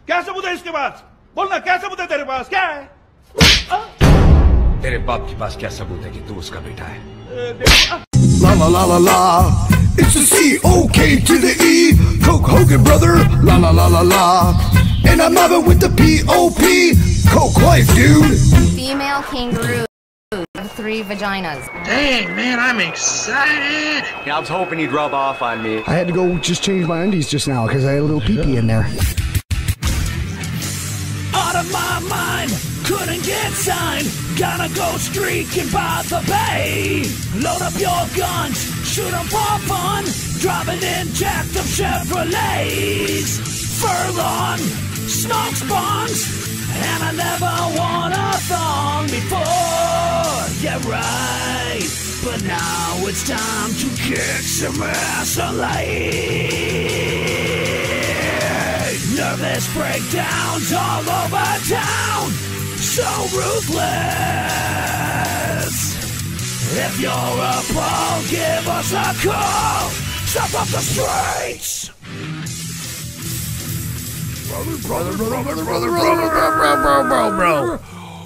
क्या सबूत है इसके पास? बोलना क्या सबूत है तेरे पास? क्या है? तेरे बाप के पास क्या सबूत है कि तू उसका बेटा है? La la la la la. It's the C-O-K to the E. Coke Hogan, brother. La la la la la. And I'm mobbing with the P-O-P. Coke life, dude. Female kangaroo. 3 vaginas. Dang, man, I'm excited. I was hoping he'd rub off on me. I had to go just change my undies just now because I had a little pee-pee in there. Out of my mind, couldn't get signed. Gonna go streaking by the bay. Load up your guns, shoot 'em for fun. Driving in jacked up Chevrolets. Furlong, smoke bongs. And I never won a thong before. Yeah, right. But now it's time to kick some ass alive. Nervous breakdowns all over town. So ruthless. If you're appalled, give us a call. Step up the streets. Brother.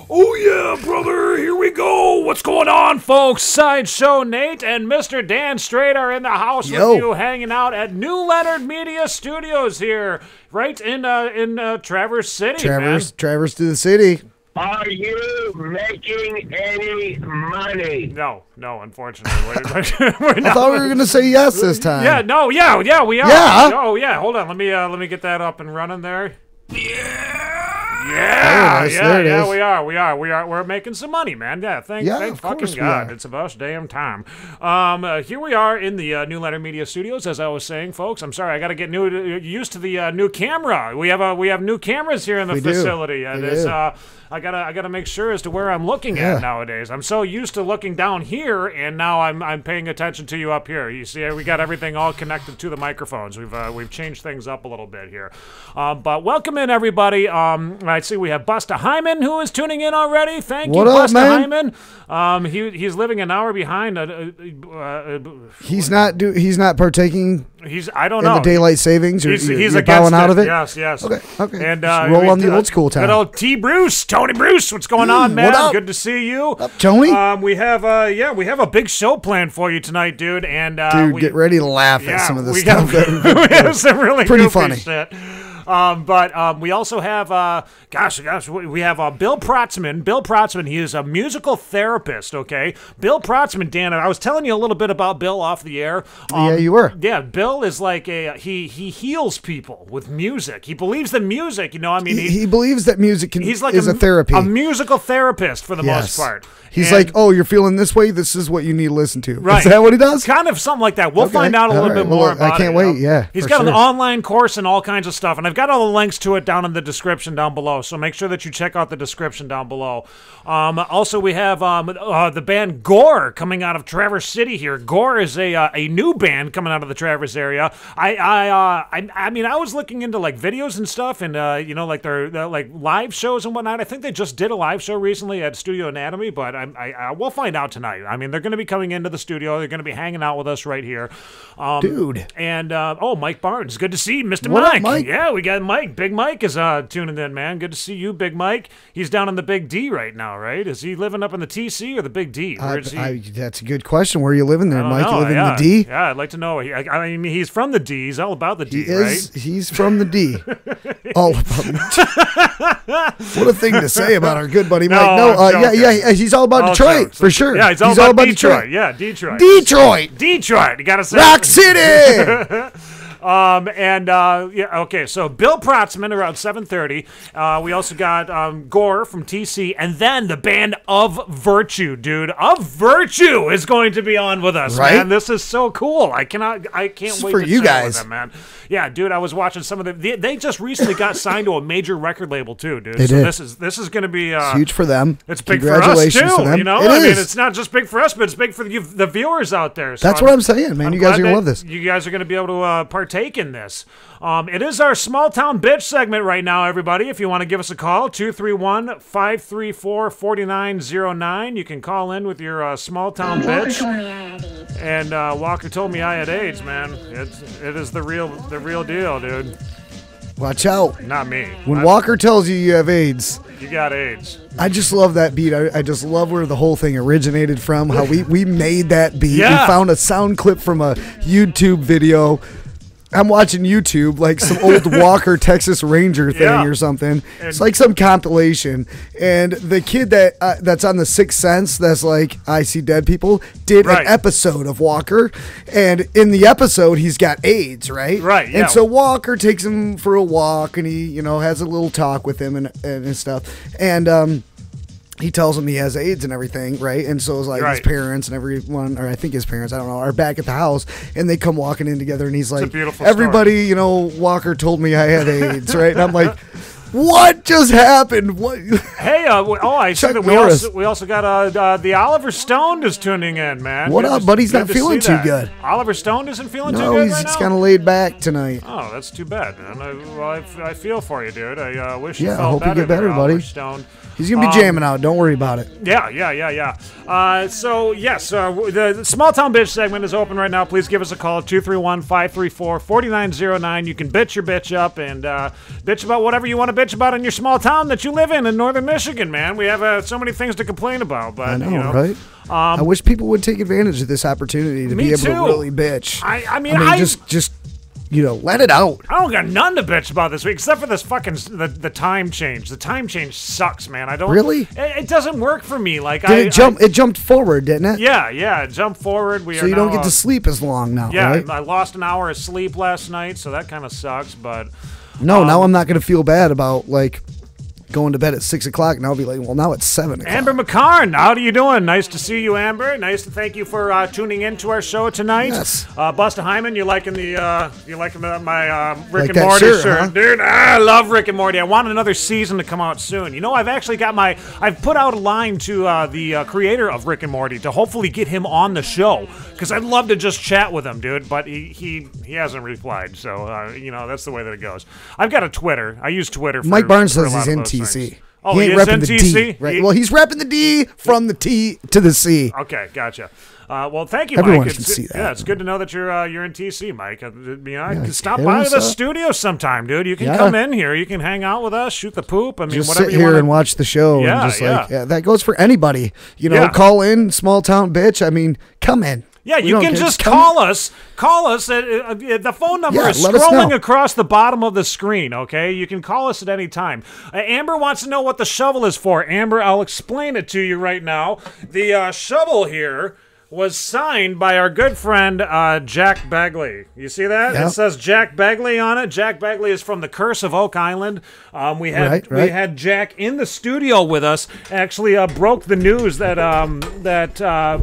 Oh yeah, brother, here we go. What's going on, folks? Sideshow Nate and Mr. Dan Strait are in the house with you, hanging out at New Leonard Media Studios here, right in Traverse City, Traverse to the city. Are you making any money? No, unfortunately. We're not. I thought we were going to say yes this time. Yeah, we are. Yeah. Oh, yeah, hold on. Let me get that up and running there. There it is. We are. We're making some money, man. Yeah, thank fucking God. It's about damn time. Here we are in the New Leonard Media Studios, as I was saying, folks. I'm sorry, I got to get used to the new camera. We have new cameras here in the facility. I gotta make sure as to where I'm looking at nowadays. I'm so used to looking down here, and now I'm paying attention to you up here. You see, we got everything all connected to the microphones. We've changed things up a little bit here. But welcome in, everybody. I see we have Busta Hyman who is tuning in already. Thank you, Busta Hyman. He's living an hour behind. He's not partaking. I don't know. In the daylight savings. He's bowing out of it. Yes. Okay. And roll on the old school time. Good old Tony Bruce, what's going on, man? What up? Good to see you. What up, Tony? We have a big show planned for you tonight, dude. And get ready to laugh at some of this stuff. We have some really pretty funny shit. But we also have, we have Bill Protzmann. Bill Protzmann, he is a musical therapist, okay? Bill Protzmann, Dan, and I was telling you a little bit about Bill off the air. Yeah, you were. Yeah, Bill is like he heals people with music. He believes that music, he believes that music is a therapy. A musical therapist for the most part. He's like, oh, you're feeling this way? This is what you need to listen to. Right. Is that what he does? Kind of something like that. We'll find out a little bit more about it. I can't wait, yeah. He's got an online course and all kinds of stuff, and I've got all the links to it down in the description down below, so make sure that you check out the description down below. Also, we have the band Gore coming out of Traverse City here. Gore is a new band coming out of the Traverse area. I mean, I was looking into like videos and stuff, and like their like live shows and whatnot. I think they just did a live show recently at Studio Anatomy, but we'll find out tonight. I mean, they're going to be coming into the studio. They're going to be hanging out with us right here. Dude. And, Mike Barnes. Good to see you, Mr. What Mike. up, Mike? Yeah, we got Mike. Big Mike is tuning in, man. Good to see you, Big Mike. He's down in the Big D right now, right? Is he living up in the TC or the Big D? Where is he? That's a good question. Where are you living there, Mike? You living in the D? Yeah, I'd like to know. I mean, he's from the D. He's all about the D, right? He's from the D. All about the D. What a thing to say about our good buddy Mike. Yeah, he's all about Detroit, for sure. Yeah, he's all about Detroit. Yeah, Detroit. Detroit. You got to say Rock City. Okay, so Bill Protzmann around 7:30. We also got Gore from TC, and then the band Of Virtue, dude. Of Virtue is going to be on with us, man. This is so cool. I can't wait for to you chat guys, with them, man. Yeah, dude, I was watching some of the. They just recently got signed to a major record label too, dude. They so did. This is going to be it's huge for them. It's big for us too. To them. You know, I mean, it's not just big for us, but it's big for the viewers out there. So that's what I'm saying, man. You guys are gonna love this. You guys are going to be able to partake in this. It is our Small Town Betch segment right now, everybody. If you want to give us a call, 231-534-4909. You can call in with your Small Town Betch. And Walker told me I had AIDS, man. It is the real deal, dude. Watch out. Not me. When Walker tells you have AIDS, you got AIDS. I just love that beat. I just love where the whole thing originated from, how we made that beat. Yeah. We found a sound clip from a YouTube video. I'm watching YouTube, like some old Walker Texas Ranger thing or something. It's like some compilation. And the kid that's on the Sixth Sense, that's like, I see dead people, did an episode of Walker. And in the episode, he's got AIDS, right? Right, yeah. And so Walker takes him for a walk, and he, has a little talk with him and stuff. And he tells him he has AIDS and everything, right? And so it's like his parents and everyone, or I think his parents, I don't know, are back at the house, and they come walking in together, and he's like, everybody, Walker told me I had AIDS, right? And I'm like, what just happened? What? Hey, I see that we also got the Oliver Stone is tuning in, man. What up, buddy? He's not feeling too good. Oliver Stone isn't feeling too good right now? No, he's kind of laid back tonight. Oh, that's too bad, man. I feel for you, dude. I wish you I felt hope better you get better, there, buddy. Oliver Stone. He's going to be jamming out. Don't worry about it. Yeah. So, yes, the Small Town Betch segment is open right now. Please give us a call, 231-534-4909. You can bitch your bitch up and bitch about whatever you want to bitch about in your small town that you live in northern Michigan, man. We have so many things to complain about. But, I know, right? I wish people would take advantage of this opportunity to be able to really bitch. I mean, just let it out. I don't got none to bitch about this week, except for this fucking the time change. The time change sucks, man. I don't really. It doesn't work for me. Like, it jumped forward, didn't it? Yeah, it jumped forward. So you don't get to sleep as long now. Yeah, right? I lost an hour of sleep last night, so that kind of sucks. But no, now I'm not going to feel bad about going to bed at 6 o'clock, and I'll be like, well, now it's 7 o'clock. Amber McCarn, how are you doing? Nice to see you, Amber. Nice to thank you for tuning in to our show tonight. Yes. Busta Hyman, you liking my Rick and that Morty shirt, huh? Dude, I love Rick and Morty. I want another season to come out soon. I've actually got I've put out a line to the creator of Rick and Morty to hopefully get him on the show, because I'd love to just chat with him, dude, but he hasn't replied, so that's the way that it goes. I've got a Twitter. I use Twitter for Mike Barnes says a lot he's of in those TC. things. Oh, he ain't is repping in the TC? D, right? Well, he's repping the D from the T to the C. Okay, gotcha. Well, thank you, Everyone Mike. can see that. Yeah, it's good to know that you're in TC, Mike. Stop by the studio sometime, dude. You can come in here. You can hang out with us, shoot the poop. I mean, just whatever sit you want here and watch the show. Yeah, and just that goes for anybody. Call in, Small Town Betch. I mean, come in. Yeah, you can just call us. Call us. The phone number is scrolling across the bottom of the screen, okay? You can call us at any time. Amber wants to know what the shovel is for. Amber, I'll explain it to you right now. The shovel here was signed by our good friend Jack Bagley. You see that? Yep. It says Jack Bagley on it. Jack Bagley is from the Curse of Oak Island. We had Jack in the studio with us. Actually, broke the news that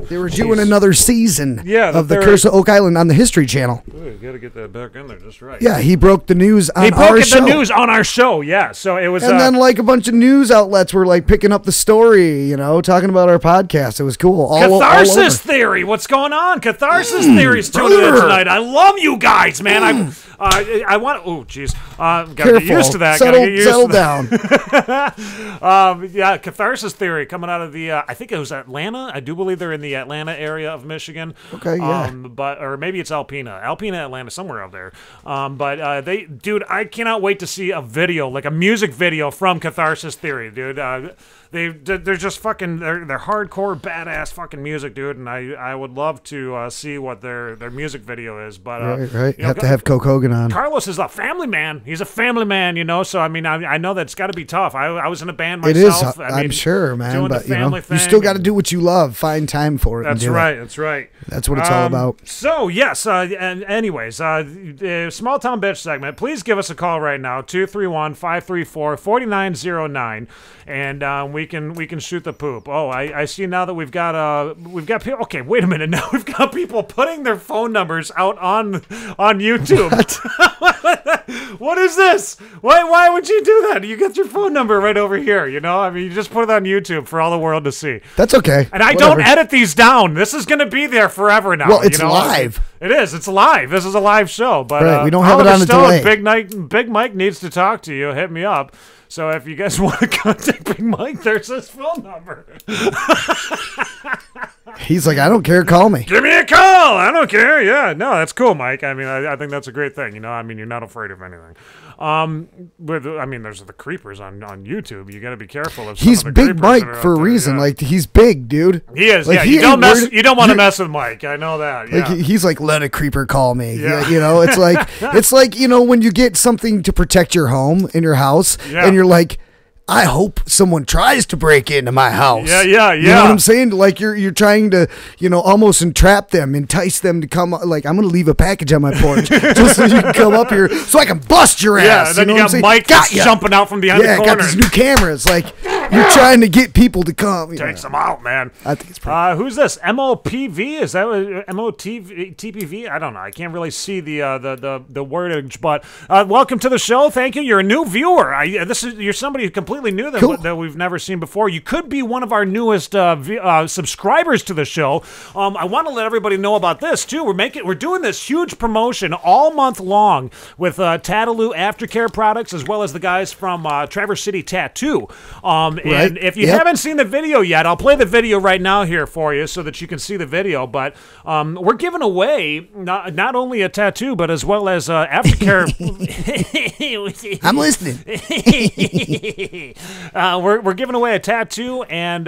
they were doing another season of the Curse of Oak Island on the History Channel. Ooh, got to get that back in there just right. Yeah, he broke the news on our show. He broke the news on our show. Yeah, so it was. And then a bunch of news outlets were picking up the story, talking about our podcast. It was cool. Catharsis Theory. What's going on? Catharsis Theory's tuning in tonight. I love you guys, man. I want. Oh, jeez. Gotta get used to that. Settle down. Yeah, Catharsis Theory coming out of the. I think it was Atlanta. I do believe they're in the Atlanta area of Michigan. Okay, yeah. Or maybe it's Alpena, Atlanta, somewhere out there. But dude, I cannot wait to see a video, a music video from Catharsis Theory, dude. They're just fucking they're hardcore badass fucking music, dude, and I would love to see what their music video is. But right. You have to have Coke Hogan on. Carlos is a family man. He's a family man, So I mean, I know that's got to be tough. I was in a band myself. It is. I'm sure, man. But you still got to do what you love. Find time for it. That's right. That's right. That's what it's all about. So yes. And anyways, the Small Town Betch segment. Please give us a call right now, 231-534-4909, and we can shoot the poop. Oh, I see now that we've got people. Okay, wait a minute. Now we've got people putting their phone numbers out on YouTube. What is this? Why would you do that? You get your phone number right over here. I mean, you just put it on YouTube for all the world to see. That's okay. And I don't edit these down. This is going to be there forever now. Well, it's live. It is. It's live. This is a live show. But right, we don't have it on a delay. Big Mike needs to talk to you. Hit me up. So if you guys want to contact Big Mike, there's his phone number. He's like, I don't care. Call me. Give me a call. I don't care. Yeah, no, that's cool, Mike. I mean, I think that's a great thing. You know, I mean, you're not afraid of anything. There's the creepers on YouTube. You got to be careful of. He's Big Mike for a reason. Like he's big, dude. He is. Like, yeah, you don't want to mess with Mike. I know that. Yeah. Like he's like, let a creeper call me. Yeah. You know, it's like you know when you get something to protect your home in your house, and you're like, I hope someone tries to break into my house. Yeah. You know what I'm saying? Like you're trying to, you know, almost entrap them, entice them to come. Like I'm gonna leave a package on my porch just so you can come up here, so I can bust your ass. Yeah, and then you got Mike jumping out from behind the corner. Yeah, got these new cameras. Like you're trying to get people to come. Takes them out, man. I think it's pretty. Who's this? MOPV? Is that MOTPV? I don't know. I can't really see the wordage, but welcome to the show. Thank you. You're a new viewer. You're somebody who completely new that we've never seen before. You could be one of our newest subscribers to the show. I want to let everybody know about this too. We're doing this huge promotion all month long with Tattaloo Aftercare Products, as well as the guys from Traverse City Tattoo. And if you haven't seen the video yet, I'll play the video right now here for you so that you can see the video. But we're giving away not only a tattoo, but as well as aftercare. I'm listening. We're giving away a tattoo and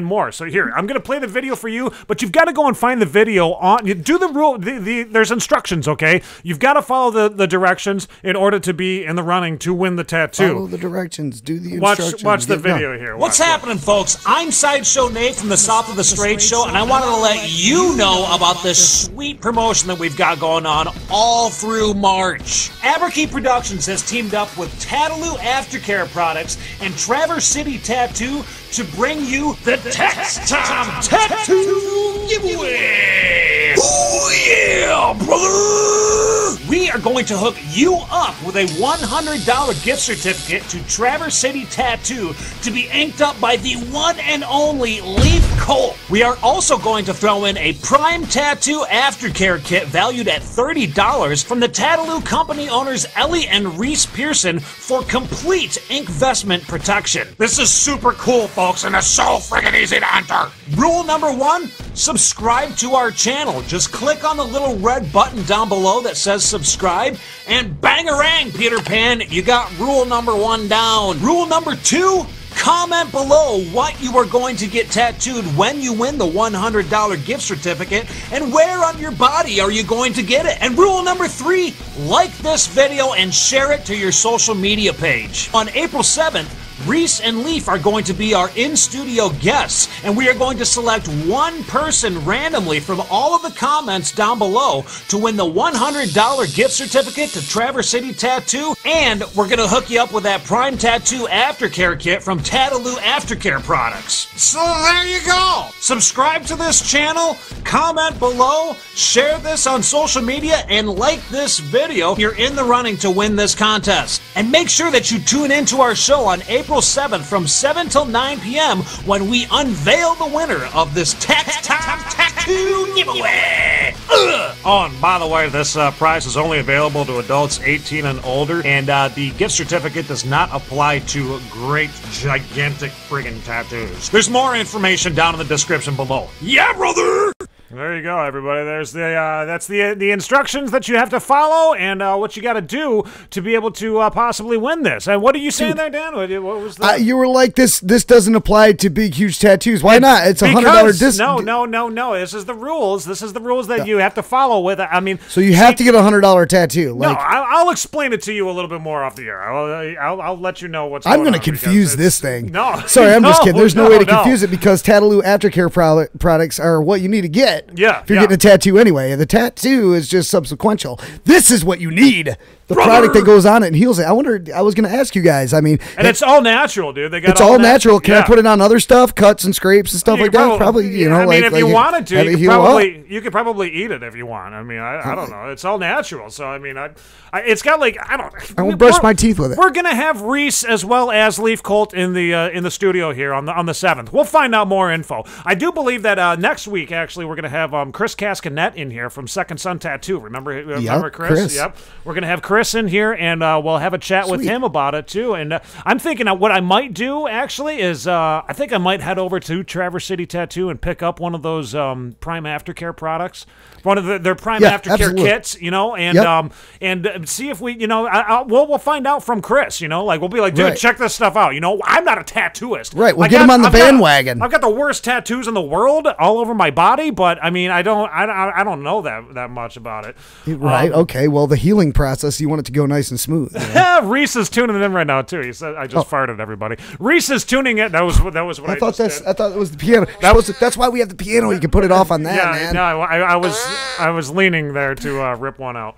more. So here, I'm going to play the video for you, but you've got to go and find the video on. Do the rule. There's instructions, okay? You've got to follow the directions in order to be in the running to win the tattoo. Follow the directions. Do the instructions. Watch the video here. What's happening, folks? I'm Sideshow Nate from the South of the Straight Show, and I wanted to let you know about this sweet promotion that we've got going on all through March. At.we Productions has teamed up with Tattaloo Aftercare Products and Traverse City Tattoo to bring you the Tax Time Tattoo Giveaway! Oh yeah, brother! We are going to hook you up with a $100 gift certificate to Traverse City Tattoo to be inked up by the one and only Leaf Colt. We are also going to throw in a Prime Tattoo Aftercare Kit valued at $30 from the Tattaloo company owners Ellie and Reese Pearson for complete investment protection. This is super cool, folks, and it's so friggin' easy to enter. Rule number 1, subscribe to our channel. Just click on the little red button down below that says subscribe, and bangarang, Peter Pan, you got rule number 1 down. Rule number 2, comment below what you are going to get tattooed when you win the $100 gift certificate, and where on your body are you going to get it. And rule number 3, like this video and share it to your social media page. On April 7th, Reese and Leaf are going to be our in-studio guests, and we are going to select one person randomly from all of the comments down below to win the $100 gift certificate to Traverse City Tattoo, and we're going to hook you up with that Prime Tattoo Aftercare Kit from Tattaloo Aftercare Products. So there you go! Subscribe to this channel, comment below, share this on social media, and like this video. You're in the running to win this contest. And make sure that you tune into our show on April 7th from 7 till 9 p.m. when we unveil the winner of this Tax Time Tattoo Giveaway. Oh, and by the way, this prize is only available to adults 18 and older, and the gift certificate does not apply to great, gigantic friggin' tattoos. There's more information down in the description below. Yeah, brother! There you go, everybody. There's that's the instructions that you have to follow, and what you got to do to be able to possibly win this. And what are you saying there, Dan? What was that? You were like, this doesn't apply to big, huge tattoos. Why not? It's $100 discount. No. This is the rules. This is the rules that you have to follow with. I mean, so you have to get a $100 tattoo. Like, no, I'll explain it to you a little bit more off the air. I'll let you know what's. I'm going to confuse this thing. No, sorry, I'm just kidding. There's no way to confuse it because Tattaloo Aftercare products are what you need to get. Yeah, if you're getting a tattoo anyway, the tattoo is just subsequential. This is what you need the product that goes on it and heals it. I was going to ask you guys. I mean, and it's all natural, dude. They got it's all natural. Can I put it on other stuff, cuts and scrapes and stuff like that? Probably, you know. I mean, like, if you wanted to, you could probably eat it if you want. I mean, I don't know. It's all natural, so I mean, it's got like I won't brush my teeth with it. We're gonna have Reese as well as Leaf Colt in the studio here on the 7th. We'll find out more info. I do believe that next week actually we're gonna have Chris Cascanet in here from Second Son Tattoo. Remember Chris? Yep. We're gonna have Chris in here, and we'll have a chat with him about it too. And I'm thinking what I might do actually is I think I might head over to Traverse City Tattoo and pick up one of those Prime Aftercare products, one of their Prime Aftercare kits, you know, and see if we, you know, we'll find out from Chris, you know, like we'll be like, dude, check this stuff out. You know, I'm not a tattooist. Right, we'll get him on the bandwagon. I've got the worst tattoos in the world all over my body, but I mean, I don't know that much about it. Right. Okay. Well, the healing process, you want it to go nice and smooth. You know? Reese is tuning in right now too. He said, "I just farted, everybody." Reese is tuning in. That was what I thought. I thought it was the piano. That's why we have the piano. You can put it off on that, man. No, I was leaning there to rip one out.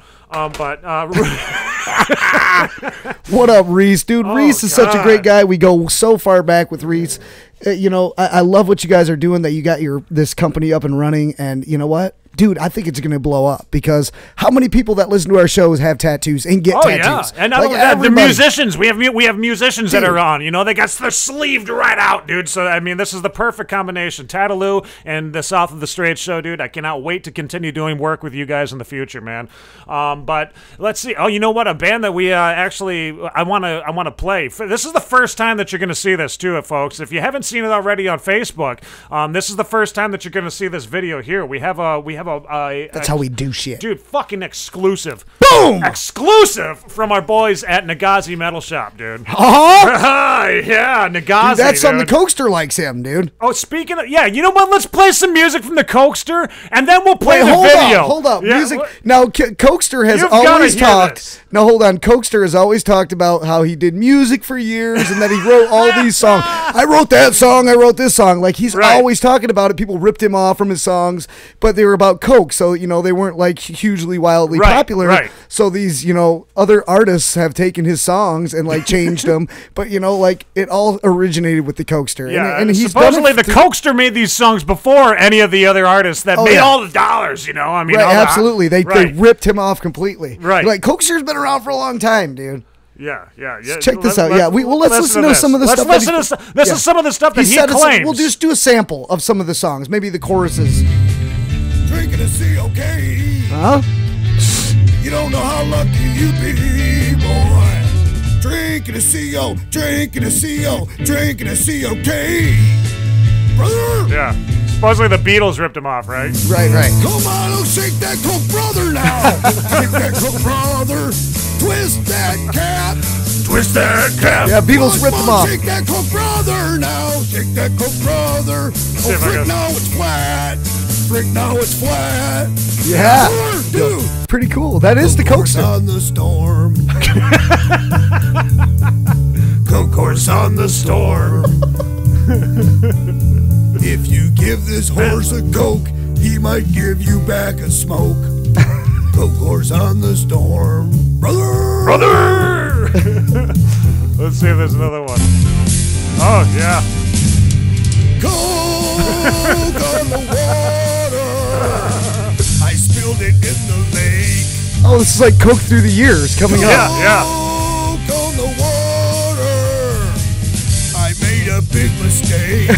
What up, Reese, dude? Reese is such a great guy. We go so far back with Reese. You know, I love what you guys are doing. That you got this company up and running, and you know what? Dude, I think it's going to blow up because how many people that listen to our shows have tattoos and get tattoos? Yeah. And not only that, the musicians, we have musicians that are on, you know, they're sleeved right out, dude. So, I mean, this is the perfect combination. Tattaloo and the South of the Straight show, dude. I cannot wait to continue doing work with you guys in the future, man. But let's see. Oh, you know what? A band that we I want to play. This is the first time that you're going to see this too, folks. If you haven't seen it already on Facebook, this is the first time that you're going to see this video here. We have that's how we do shit, dude. Fucking exclusive, boom, exclusive from our boys at Nagazi Metal Shop, dude. Yeah, Nagazi. Dude, that's something the Cokester likes him, dude. Oh, speaking of, you know what? Let's play some music from the Cokester, and then we'll play the video. Hold up, music. Now, Cokester has always talked. Now, hold on. Cokester has always talked about how he did music for years and that he wrote all these songs. I wrote that song. I wrote this song. Like he's always talking about it. People ripped him off from his songs, but they were about coke, so you know they weren't like hugely wildly popular. Right. So these other artists have taken his songs and like changed them, but like it all originated with the Cokester. Yeah, and he's supposedly the Cokester made these songs before any of the other artists that made all the dollars. I mean, absolutely, they ripped him off completely. Right, like Cokester's been around for a long time, dude. Yeah. Check this out. Let's listen to some of the stuff. This is some of the stuff that he claims. We'll just do a sample of some of the songs, maybe the choruses. Drinking a C.O.K. Huh? You don't know how lucky you be, boy. Drinking a C.O., drinking a C.O., drinking a C.O.K. Brother! Yeah. Supposedly the Beatles ripped him off, right? Right. Come on, oh, shake that coke, brother, now. Shake that coke, brother. Twist that cap. Twist that cap. Yeah, Beatles ripped him off. Shake that coke, brother, now. Shake that coke, brother. Oh, frick, now it's flat. Frick, now it's flat. Yeah. Dude. Pretty cool. That is the Cokester. On the storm. Coke horse on the storm. If you give this horse a coke, he might give you back a smoke. Coke horse on the storm. Brother! Let's see if there's another one. Oh, yeah. Coke on the water. I spilled it in the lake. Oh, this is like Coke through the years coming up. Yeah. Coke on the water. I made a big mistake.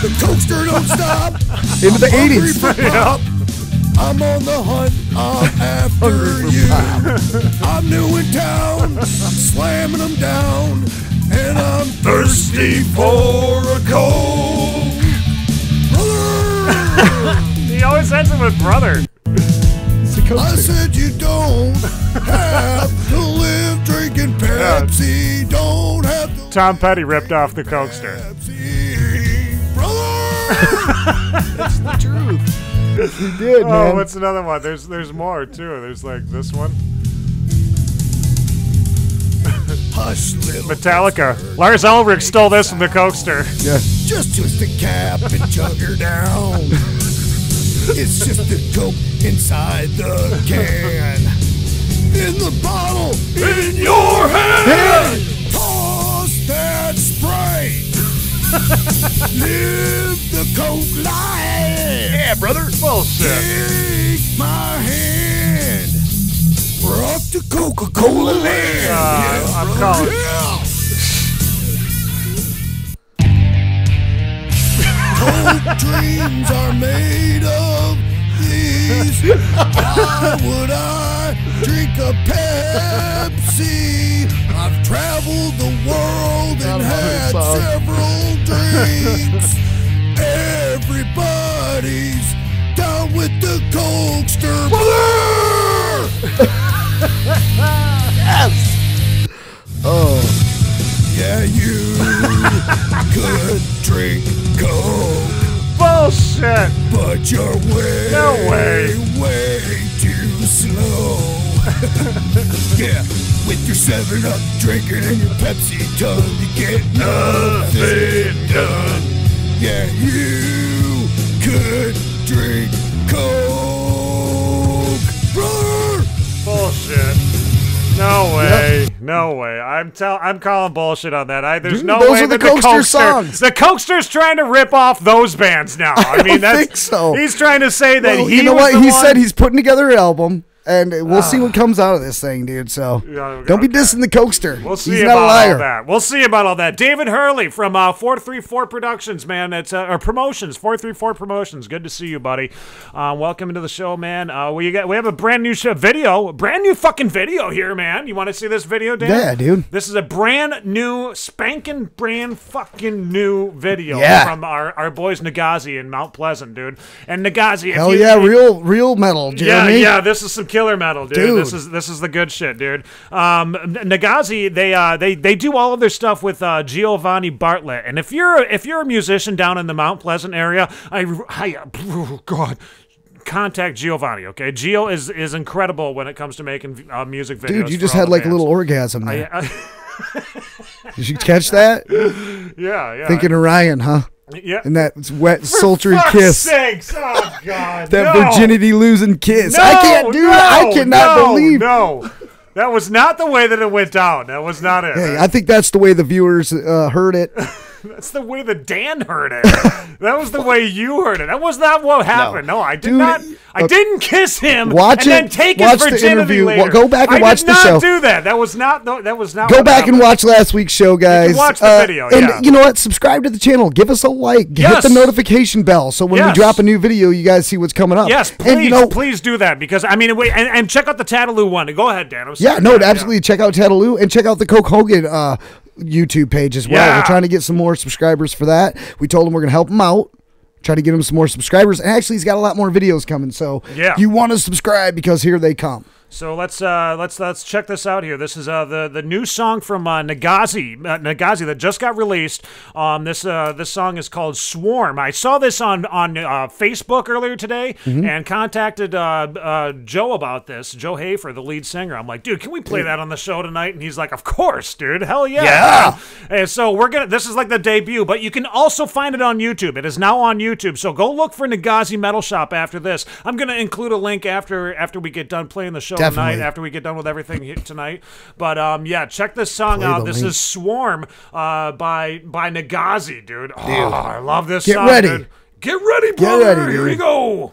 The Cokester don't stop. Into the 80s. I'm on the hunt. I'm after you. I'm new in town. I'm slamming them down. And I'm thirsty for a coke. Brother! He always ends it with brother. I said you don't have to live drinking Pepsi. Don't have to. Tom Petty ripped off the Cokester. That's the truth. He did, man. Oh, what's another one? There's more too. There's like this one. Hush, little Metallica. Lars Ulrich stole this from the Cokester. Yeah. Just twist the cap and chug her down. It's just the Coke inside the can. In the bottle, in your hand. Toss that spray. Live the Coke life. Yeah, brother. Bullshit. Take my hand. Rock the Coca-Cola land. I'm calling. Coke dreams are made of these. Why would I drink a Pepsi? I've traveled the world and had several drinks. Everybody's down with the Cokester, brother. Yes. Oh. Yeah, you could drink Coke. Bullshit. But you're way too slow. Yeah, with your 7-Up drinking and your Pepsi tongue, you get nothing done. Yeah, you could drink Coke, brother. Bullshit. No way. Yep. No way. I'm calling bullshit on that. There's no those way are the that Cokester songs. The Cokester's trying to rip off those bands now. I mean, don't think so. He's trying to say that you know what? He said he's putting together an album. And we'll see what comes out of this thing, dude. So don't be dissing the Cokester. We'll see He's about not a liar. all that. We'll see about all that. David Hurley from 434 Productions, man. It's or Promotions. 434 Promotions. Good to see you, buddy. Welcome into the show, man. We have a brand new video, brand new fucking video here, man. You want to see this video, Dan? Yeah, dude. This is a brand new, spanking brand fucking new video from our boys Nagazi in Mount Pleasant, dude. And Nagazi, hell real metal, Jeremy. Yeah. This is some killer metal, dude. This is the good shit, dude. Nagazi, they do all of their stuff with Giovanni Bartlett, and if you're a musician down in the Mount Pleasant area, oh God, contact Giovanni. Okay, Gio is incredible when it comes to making music videos. Dude, you just had like a little orgasm there. Did you catch that? Yeah. Thinking of Ryan, huh? Yeah. And that wet, sultry kiss. Sakes. Oh, God. That virginity losing kiss. I can't do that. I cannot believe. No. That was not the way that it went down. That was not it. Hey, I think that's the way the viewers heard it. That's the way that Dan heard it. That was the way you heard it. That was not what happened. No, I did not. I didn't kiss him. Then take his virginity later. Go back and watch the show. I did not do that. That was not. Go back and watch last week's show, guys. You can watch the video. And you know what? Subscribe to the channel. Give us a like. Hit the notification bell so when we drop a new video, you guys see what's coming up. Yes, please. And, please do that because I mean, and check out the Tattaloo one. Go ahead, Dan. Absolutely. Check out Tattaloo and check out the Coke Hogan YouTube page as well. Yeah. We're trying to get some more subscribers for that. We told him we're going to help him out, try to get him some more subscribers. And actually, he's got a lot more videos coming. So you want to subscribe because here they come. So let's check this out here. This is the new song from Nagazi that just got released. This song is called Swarm. I saw this on Facebook earlier today and contacted Joe about this. Joe Hafer, the lead singer. I'm like, dude, can we play that on the show tonight? And he's like, of course, dude. Hell yeah. Yeah. And so this is like the debut, but you can also find it on YouTube. It is now on YouTube. So go look for Nagazi Metal Shop after this. I'm gonna include a link after we get done playing the show. Definitely. Tonight, after we get done with everything here tonight. But check this song out. This is Swarm by Nagazi, dude. Oh, I love this song. Get ready. Dude. Get ready, brother. Get ready, here we go.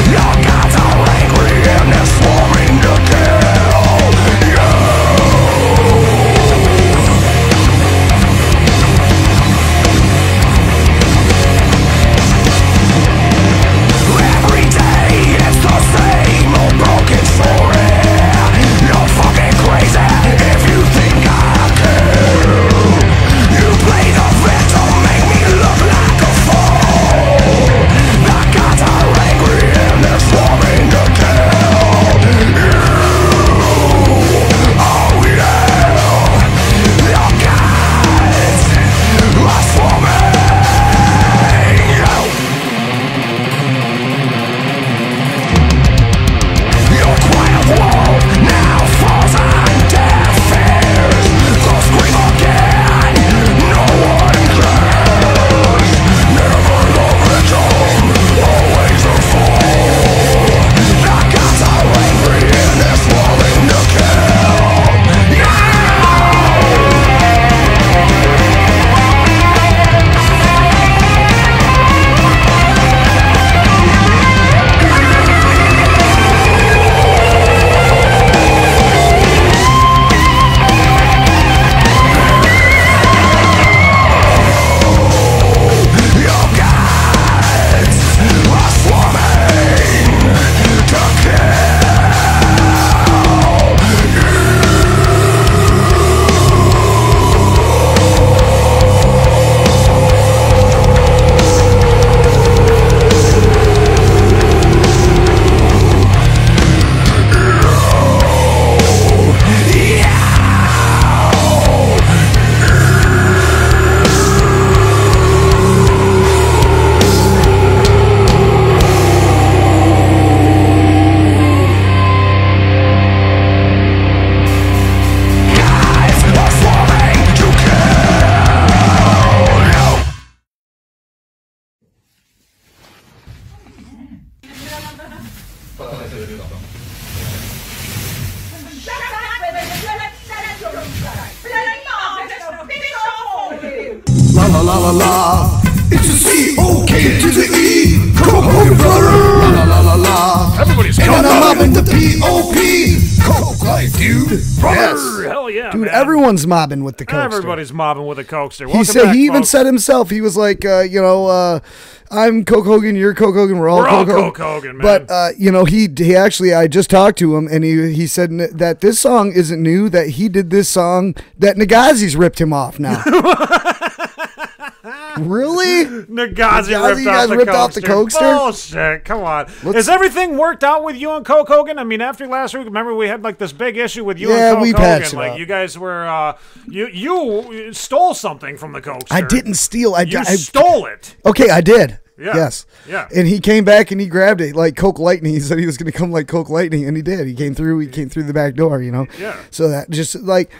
Your gods are angry and they're swarming to kill. la la la. It's a C-O-K to the E. Coke Hogan, brother. La la la la. Everybody's and coming. I'm mobbing the P-O-P. Coke life, dude. Brother, hell yeah, dude. man. Everyone's mobbing with the Cokester. Everybody's mobbing with a Cokester. He said he even said himself. He was like, I'm Coke Hogan, you're Coke Hogan, we're all Coke Hogan, man. But he actually, I just talked to him, and he said that this song isn't new. That he did this song. That Nagazi's ripped him off now. Really? Nagazi ripped off the Cokester? Bullshit. Come on. Has everything worked out with you and Coke Hogan? I mean, after last week, remember we had like this big issue with you and Coke Hogan. Like you guys were, you stole something from the Cokester. I didn't steal. I stole it. Okay, I did. Yeah. Yes. Yeah. And he came back and he grabbed it like Coke Lightning. He said he was going to come like Coke Lightning, and he did. He came through. He came through the back door. Yeah. So that just like.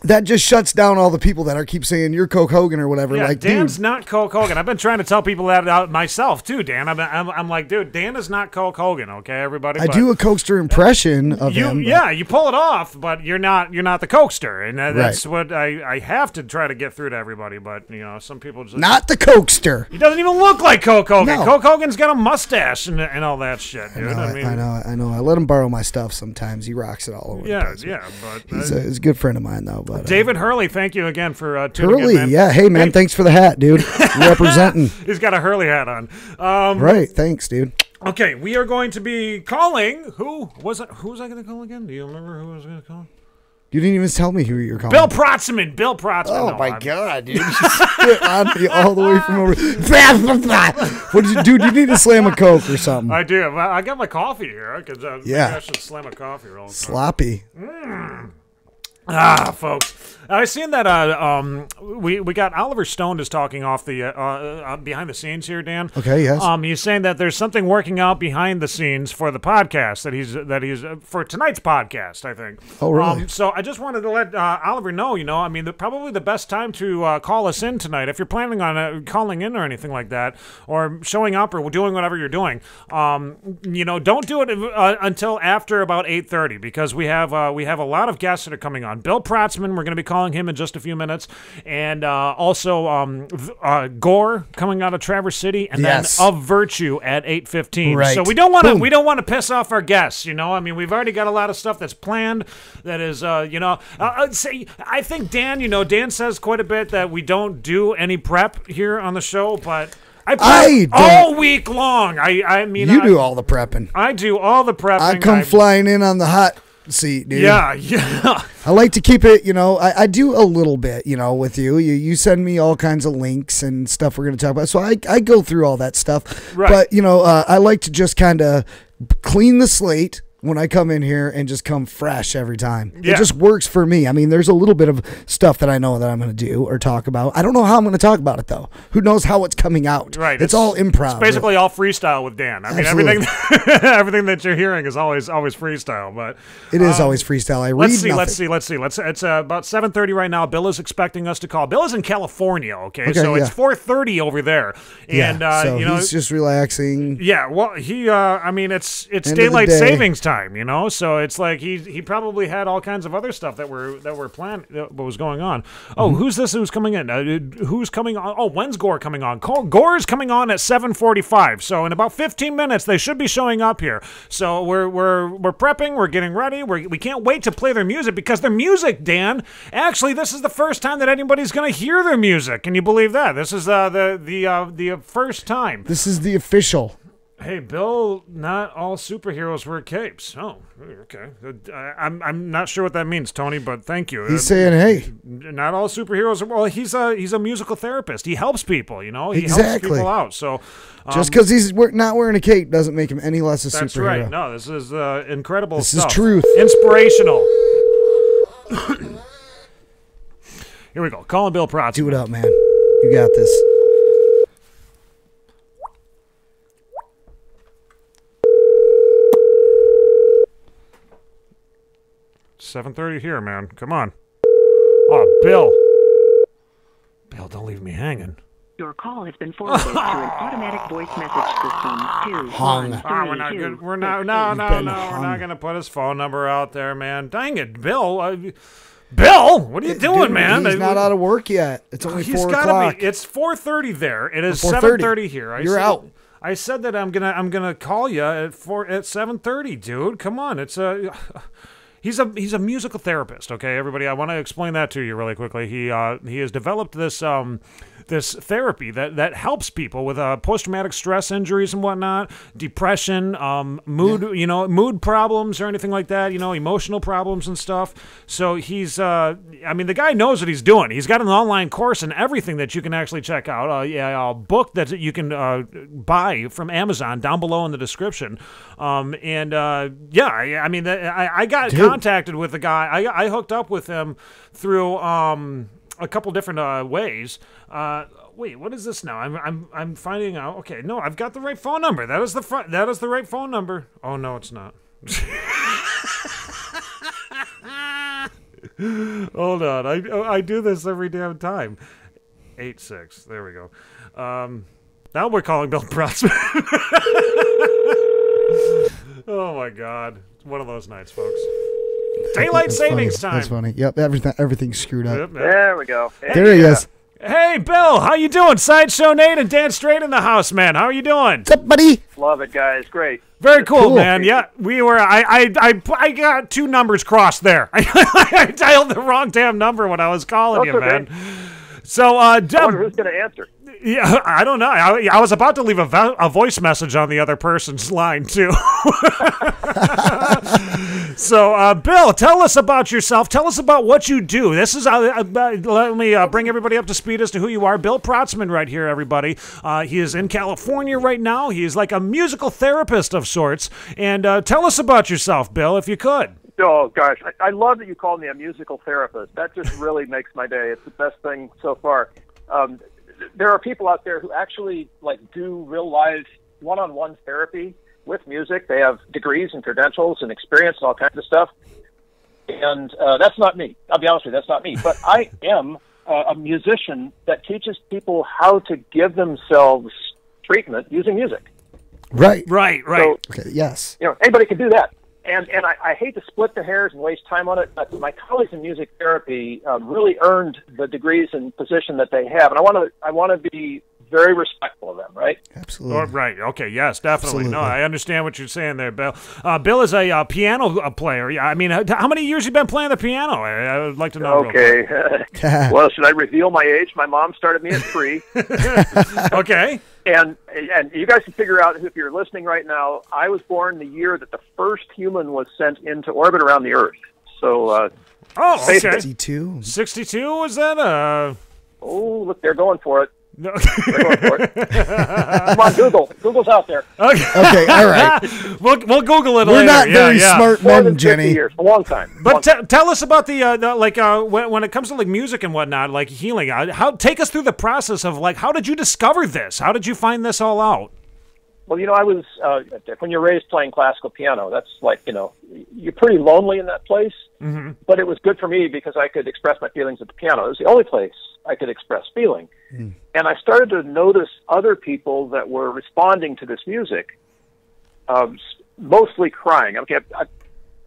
That just shuts down all the people that keep saying you're Coke Hogan or whatever. Yeah, like, Dan's dude. not Coke Hogan. I've been trying to tell people that out myself too, Dan. I'm like, dude, Dan is not Coke Hogan. Okay, everybody. I do a Cokester impression of him. Yeah, you pull it off, but you're not the Cokester, and that's what I have to try to get through to everybody. But some people just not the Cokester. He doesn't even look like Coke Hogan. No. Coke Hogan's got a mustache and all that shit, dude. I know. I let him borrow my stuff sometimes. He rocks it all over. Yeah, the place. yeah. But he's a good friend of mine though. But David Hurley. Thank you again for tuning Hurley, in, man. yeah. Hey, man, thanks for the hat, dude. Representing. He's got a Hurley hat on. Right, thanks, dude. Okay, we are going to be calling. Who was I going to call again? Do you remember who I was going to call? You didn't even tell me who you're calling. Bill Protzmann. Bill Protzmann. Oh, my God, dude. You spit on me all the way from over. What did you do? You need to slam a Coke or something. I do. I got my coffee here. Maybe I should slam a coffee roll. Sloppy. Folks. I seen that we got Oliver Stone just talking off the behind the scenes here, Dan. Okay, yes. He's saying that there's something working out behind the scenes for the podcast that he's for tonight's podcast, I think. Oh, really? So I just wanted to let Oliver know. I mean, probably the best time to call us in tonight if you're planning on calling in or anything like that, or showing up or doing whatever you're doing. Don't do it until after about 8:30 because we have a lot of guests that are coming on. Bill Protzmann, we're going to be calling him in just a few minutes, and also Gore coming out of Traverse City, and then Of Virtue at 8:15. Right. So we don't want to piss off our guests. I mean, we've already got a lot of stuff that's planned. That is, I think Dan. Dan says quite a bit that we don't do any prep here on the show, but. I prep all week long. I mean, you do all the prepping. I do all the prepping. I come flying in on the hot seat, dude. Yeah. I like to keep it, I do a little bit, with you. You send me all kinds of links and stuff we're going to talk about. So I go through all that stuff. Right. But, I like to just kind of clean the slate when I come in here and just come fresh every time. Yeah. It just works for me. I mean, there's a little bit of stuff that I know that I'm going to do or talk about. I don't know how I'm going to talk about it, though. Who knows how it's coming out? Right. It's all improv. It's basically all freestyle with Dan. I mean, everything that you're hearing is always freestyle. But it is always freestyle. I read nothing. Let's see. It's about 7:30 right now. Bill is expecting us to call. Bill is in California, okay? So it's 4:30 over there. And, so he's just relaxing. Yeah, well, it's daylight savings time, so it's like he probably had all kinds of other stuff that were planned, what was going on. Oh, who's coming in? Who's coming on? Oh, when's Gore coming on? Gore's coming on at 7:45. So in about 15 minutes, they should be showing up here. So we're prepping, we're getting ready. We can't wait to play their music because their music, Dan. Actually, this is the first time that anybody's going to hear their music. Can you believe that? This is the first time. This is the official. Hey, Bill, not all superheroes wear capes. Oh, okay. I'm not sure what that means, Tony, but thank you. He's saying, hey. Not all superheroes. Well, he's a musical therapist. He helps people, He helps people out. So just because he's not wearing a cape doesn't make him any less a superhero. That's right. No, this is incredible stuff. This is truth. Inspirational. Here we go. Calling Bill Protzmann. Do it up, man. You got this. It's 7:30 here, man. Come on. Oh, Bill. Bill, don't leave me hanging. Your call has been forwarded to an automatic voice message system. Hung. We're not good. We're not. No. We're not gonna put his phone number out there, man. Dang it, Bill. Bill, what are you doing, man? He's not out of work yet. It's only 4 o'clock. It's 4:30 there. It is 7:30 here. You're out. I said that I'm gonna call you at 7:30, dude. Come on, it's he's a musical therapist. Okay, everybody, I want to explain that to you really quickly. He has developed this this therapy that helps people with post-traumatic stress injuries and whatnot, depression, mood, mood problems or anything like that, emotional problems and stuff. So he's, I mean, the guy knows what he's doing. He's got an online course and everything that you can actually check out. A book that you can buy from Amazon down below in the description. I mean, I got contacted with the guy. I hooked up with him through a couple different ways. Wait, what is this now? I'm finding out. Okay, no, I've got the right phone number. That is the right phone number. Oh no, it's not. Hold on, I do this every damn time. 86. There we go. Now we're calling Bill Protzmann. Oh my God, it's one of those nights, folks. Daylight savings time. That's funny. Yep, everything's screwed up. Yep. There we go. There he is. Hey, Bill, how you doing? Sideshow Nate and Dan Straight in the house, man. How are you doing? What's up, buddy? Love it, guys. Great. Very cool, man. Yeah, we were. I got 2 numbers crossed there. I dialed the wrong damn number when I was calling you, man. So, I wonder who's going to answer. Yeah, I don't know. I was about to leave a voice message on the other person's line, too. So, Bill, tell us about yourself. Tell us about what you do. This is, let me bring everybody up to speed as to who you are. Bill Protzmann right here, everybody. He is in California right now. He is like a musical therapist of sorts. And tell us about yourself, Bill, if you could. Oh, gosh. I love that you called me a musical therapist. That just really makes my day. It's the best thing so far. There are people out there who actually do real live one-on-one therapy with music. They have degrees and credentials and experience and all kinds of stuff. And that's not me. I'll be honest with you, that's not me. But I am a musician that teaches people how to give themselves treatment using music. Right. So, okay, yes. Anybody can do that. And I hate to split the hairs and waste time on it, but my colleagues in music therapy really earned the degrees and position that they have, and I want to be very respectful of them, right? Absolutely. Oh, right. Okay. Yes, definitely. Absolutely. No, I understand what you're saying there, Bill. Bill is a piano player. I mean, how many years you been playing the piano? I would like to know. Okay. Well, should I reveal my age? My mom started me at 3. Okay. And you guys can figure out, if you're listening right now, I was born the year that the first human was sent into orbit around the Earth. So, okay. 62? 62 was that? Oh, look, they're going for it. No. Come on, Google. Google's out there. Okay, all right. We'll Google it later. We're not very smart men, Jenny. Years, a long time. But tell us about the when it comes to music and whatnot, healing. Take us through the process of how did you discover this? How did you find this all out? Well, I was when you're raised playing classical piano, that's you're pretty lonely in that place. Mm-hmm. But it was good for me because I could express my feelings at the piano. It was the only place I could express feeling. Mm. And I started to notice other people that were responding to this music, mostly crying. Okay,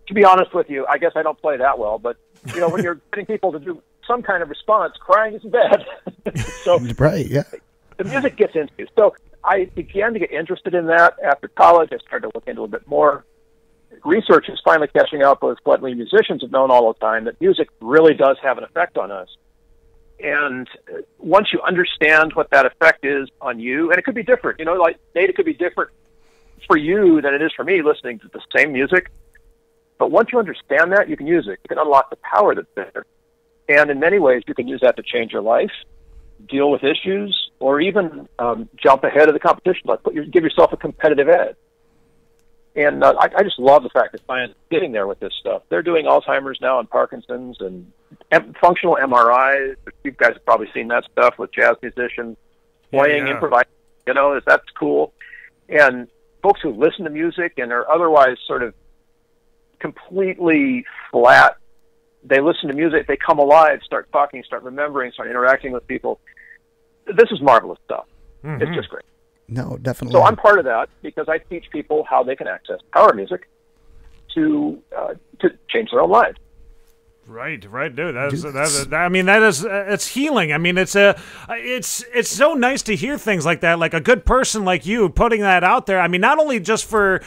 to be honest with you, I guess I don't play that well, but when you're getting people to do some kind of response, crying isn't bad. So right, yeah. The music gets into you. So I began to get interested in that after college. I started to look into it a bit more. Research is finally catching up with what we musicians have known all the time, that music really does have an effect on us. And once you understand what that effect is on you, and it could be different, Nate, it could be different for you than it is for me listening to the same music. But once you understand that, you can use it. You can unlock the power that's there. And in many ways, you can use that to change your life, deal with issues, or even jump ahead of the competition. Give yourself a competitive edge. And I just love the fact that science is getting there with this stuff. They're doing Alzheimer's now and Parkinson's and functional MRI. You guys have probably seen that stuff with jazz musicians playing, improvising. That's cool. And folks who listen to music and are otherwise sort of completely flat, they listen to music, they come alive, start talking, start remembering, start interacting with people. This is marvelous stuff. Mm-hmm. It's just great. No, definitely. So I'm part of that because I teach people how they can access power music to change their own lives. Right, dude. I mean, that is it's healing. I mean, it's so nice to hear things like that. Like a good person like you putting that out there. I mean, not only just for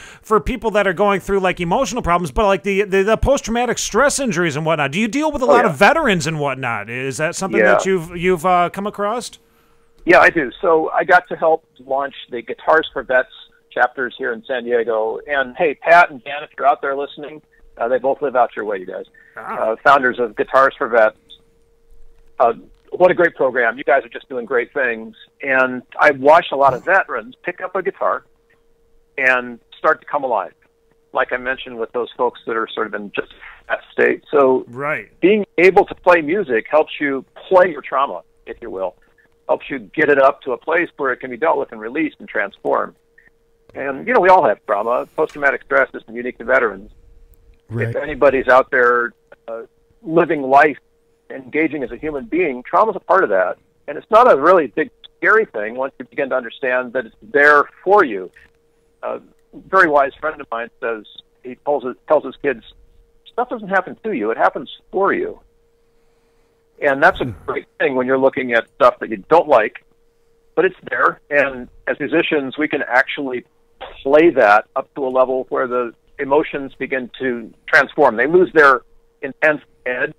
people that are going through like emotional problems, but like the post traumatic stress injuries and whatnot. Do you deal with a lot of veterans and whatnot? Is that something that you've come across? Yeah, I do. So I got to help launch the Guitars for Vets chapters here in San Diego. And hey, Pat and Dan, if you're out there listening. They both live out your way, you guys. Founders of Guitars for Vets. What a great program. You guys are just doing great things. And I've watched a lot of veterans pick up a guitar and start to come alive, like I mentioned with those folks that are sort of in just that state. So being able to play music helps you play your trauma, if you will. Helps you get it up to a place where it can be dealt with and released and transformed. And, we all have trauma. Post-traumatic stress isn't unique to veterans. Right. If anybody's out there living life, engaging as a human being, trauma's a part of that. And it's not a really big, scary thing once you begin to understand that it's there for you. A very wise friend of mine says, he tells his kids, stuff doesn't happen to you, it happens for you. And that's a great thing when you're looking at stuff that you don't like, but it's there. And as musicians, we can actually play that up to a level where the emotions begin to transform. They lose their intense edge,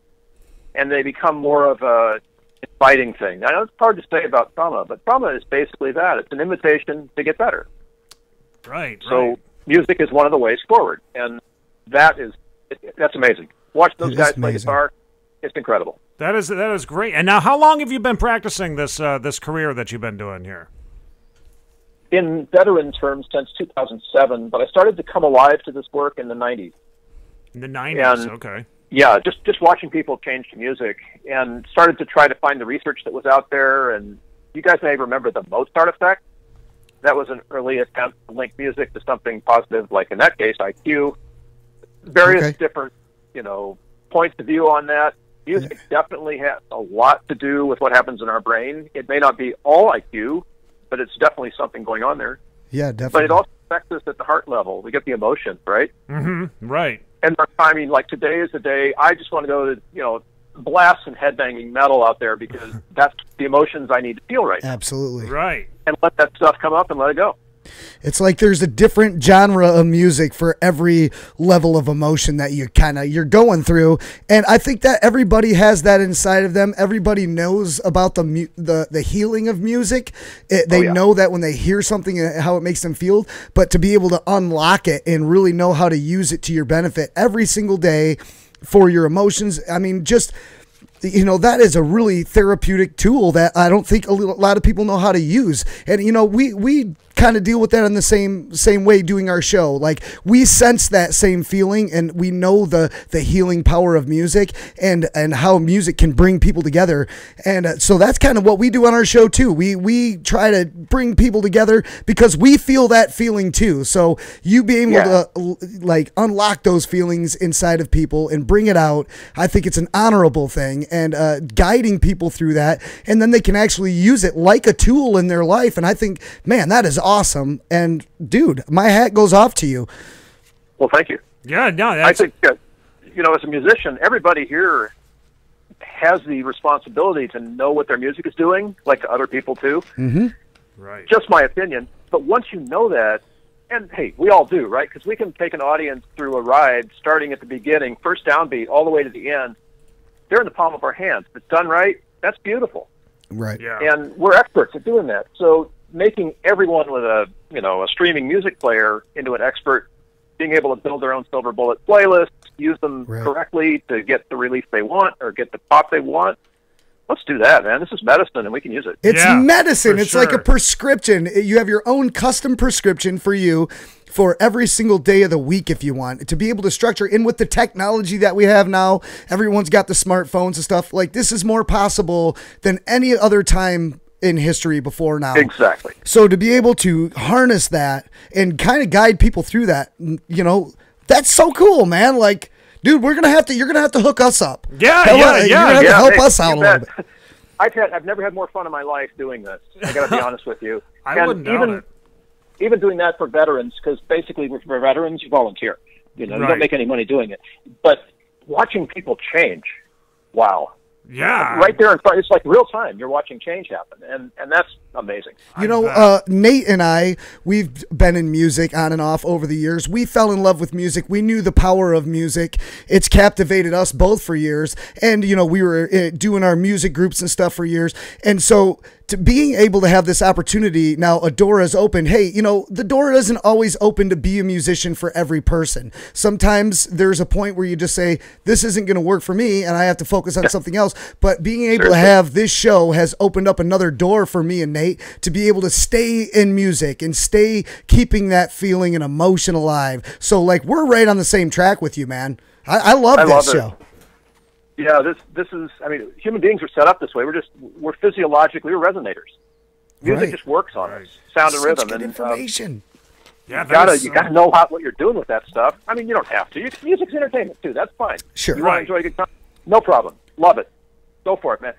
and they become more of a inviting thing. I know it's hard to say about trauma, but trauma is basically that. It's an invitation to get better. Right. So music is one of the ways forward, and that's amazing. Watch those guys play guitar. It's incredible. That is great. And now, how long have you been practicing this career that you've been doing here? In veteran terms, since 2007, but I started to come alive to this work in the 90s. In the 90s, okay. Yeah, just watching people change to music, and started to try to find the research that was out there. And you guys may remember the Mozart effect. That was an early attempt to link music to something positive, like in that case, IQ. Various different, points of view on that. Music definitely has a lot to do with what happens in our brain. It may not be all IQ, but it's definitely something going on there. Yeah, definitely. But it also affects us at the heart level. We get the emotions, right? Mm-hmm. Right. And I mean, like today is the day I just want to go to, blast some headbanging metal out there because that's the emotions I need to feel right now. Absolutely. Right. And let that stuff come up and let it go. It's like there's a different genre of music for every level of emotion that you're going through, and I think that everybody has that inside of them. Everybody knows about the healing of music. They know that when they hear something, how it makes them feel, but to be able to unlock it and really know how to use it to your benefit every single day for your emotions. I mean, just that is a really therapeutic tool that I don't think a lot of people know how to use. And we kind of deal with that in the same way doing our show. Like, we sense that same feeling, and we know the healing power of music and how music can bring people together. And so that's kind of what we do on our show too. We try to bring people together because we feel that feeling too. So you being able to unlock those feelings inside of people and bring it out, I think it's an honorable thing, and guiding people through that, and then they can actually use it like a tool in their life. And I think, man, that is awesome. And dude, my hat goes off to you. Well, thank you. Yeah, no, I think as a musician, everybody here has the responsibility to know what their music is doing, like other people too. Mm-hmm. Right. Just my opinion. But once you know that, and hey, we all do, right? Because we can take an audience through a ride, starting at the beginning, first downbeat, all the way to the end. They're in the palm of our hands. If it's done right, that's beautiful. Right. Yeah. And we're experts at doing that. So making everyone with a streaming music player into an expert, being able to build their own silver bullet playlists, use them correctly to get the relief they want or get the pop they want. Let's do that, man. This is medicine, and we can use it. It's medicine. It's like a prescription. You have your own custom prescription for you for every single day of the week if you want, to be able to structure in with the technology that we have now. Everyone's got the smartphones and stuff. Like, this is more possible than any other time in history before now. Exactly. So to be able to harness that and kind of guide people through that, that's so cool, man. Like, dude, you're gonna have to hook us up. Yeah. You're gonna have to help us out a little bit. I've never had more fun in my life doing this. I got to be honest with you. I wouldn't doubt it. Even doing that for veterans, because basically for veterans, you volunteer. You don't make any money doing it. But watching people change. Wow. Yeah. Right there in front. It's like real time. You're watching change happen. And that's amazing. You know, Nate and I, we've been in music on and off over the years. We fell in love with music. We knew the power of music. It's captivated us both for years. And, you know, we were doing our music groups and stuff for years. And so to being able to have this opportunity, now a door is open. Hey, you know, the door isn't always open to be a musician for every person. Sometimes there's a point where you just say, this isn't going to work for me and I have to focus on something else. But being able to have this show has opened up another door for me and Nate to be able to stay in music and stay keeping that feeling and emotion alive. So like, we're right on the same track with you, man. I love this show. Yeah, this is, I mean, human beings are set up this way. We're physiologically, we're resonators. Music just works on us. Sound and rhythm. Good information. You gotta know what you're doing with that stuff. I mean, you don't have to. Music's entertainment too. That's fine. Sure. You want to enjoy a good time? No problem. Love it. Go for it, man.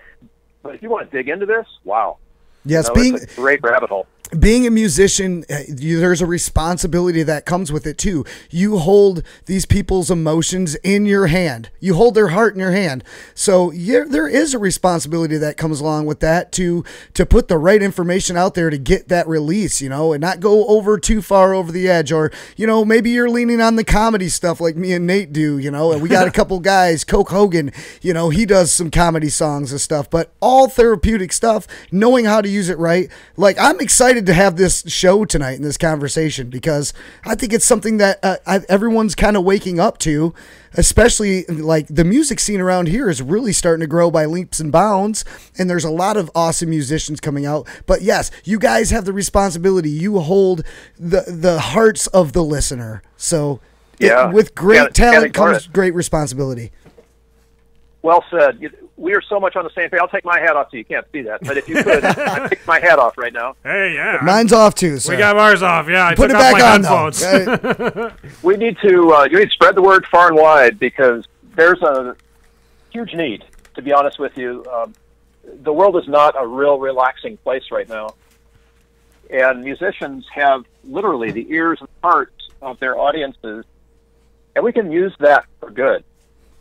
But if you want to dig into this, wow. Yes, it's a great rabbit hole. Being a musician, there's a responsibility that comes with it too. You hold these people's emotions in your hand. You hold their heart in your hand. So there is a responsibility that comes along with that to put the right information out there to get that release, you know, and not go over too far over the edge. Or, you know, maybe you're leaning on the comedy stuff like me and Nate do, you know, and we got a couple guys, Coke Hogan, you know, he does some comedy songs and stuff, but all therapeutic stuff, knowing how to use it right. Like, I'm excited to have this show tonight in this conversation because I think it's something that everyone's kind of waking up to, especially like the music scene around here is really starting to grow by leaps and bounds, and there's a lot of awesome musicians coming out. But yes, you guys have the responsibility. You hold the hearts of the listener. So with great talent comes great responsibility. Well said. We are so much on the same page. I'll take my hat off so you can't see that. But if you could, I'd take my hat off right now. Hey, yeah. Mine's off too, sir. We got ours off, yeah. I Put took it back off my on, headphones. We need to you need to spread the word far and wide because there's a huge need, to be honest with you. The world is not a real relaxing place right now. And musicians have literally the ears and hearts of their audiences, and we can use that for good.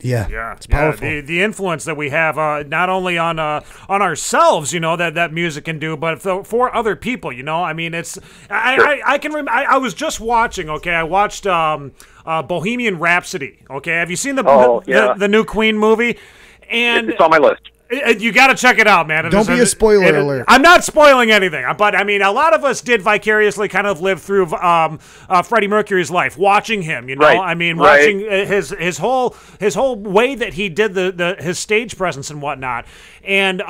Yeah, it's powerful. The influence that we have, not only on ourselves, you know, that music can do, but for other people, you know. I mean, it's I was just watching. Okay, I watched Bohemian Rhapsody. Okay, have you seen the new Queen movie? And it's on my list. You got to check it out, man. Don't be a spoiler alert. I'm not spoiling anything, but I mean, a lot of us did vicariously kind of live through Freddie Mercury's life, watching him. You know, I mean, watching his whole way that he did his stage presence and whatnot, and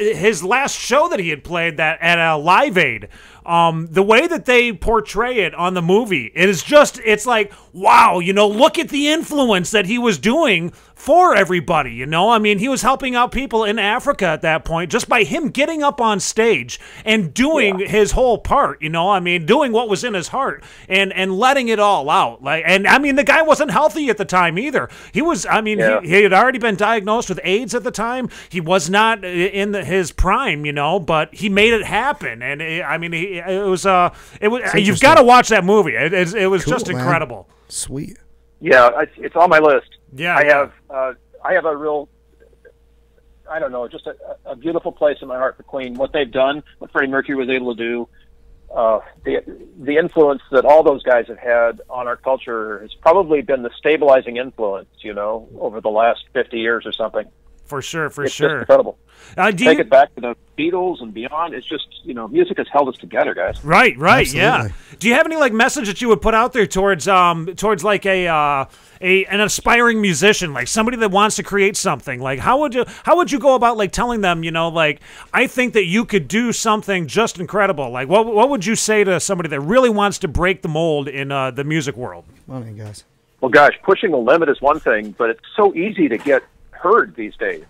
his last show that he had played at a Live Aid. The way that they portray it on the movie, it's like, wow, you know, look at the influence that he was doing for everybody, you know? I mean, he was helping out people in Africa at that point just by him getting up on stage and doing his whole part, you know? I mean, doing what was in his heart and letting it all out. And I mean, the guy wasn't healthy at the time either. He was, I mean, he had already been diagnosed with AIDS at the time. He was not in his prime, you know, but he made it happen. And you've got to watch that movie. It was cool, just incredible. Man. Sweet. Yeah, it's on my list. Yeah, I have a real, I don't know, just a beautiful place in my heart for Queen. What they've done, what Freddie Mercury was able to do, the influence that all those guys have had on our culture has probably been the stabilizing influence, you know, over the last 50 years or something. For sure, it's just incredible. Take it back to the Beatles and beyond. It's just, you know, music has held us together, guys. Right, absolutely. Yeah. Do you have any like message that you would put out there towards like an aspiring musician, like somebody that wants to create something? Like how would you go about like telling them, you know, like I think that you could do something just incredible? Like what would you say to somebody that really wants to break the mold in the music world? Morning, guys. Well, gosh, pushing the limit is one thing, but it's so easy to get heard these days.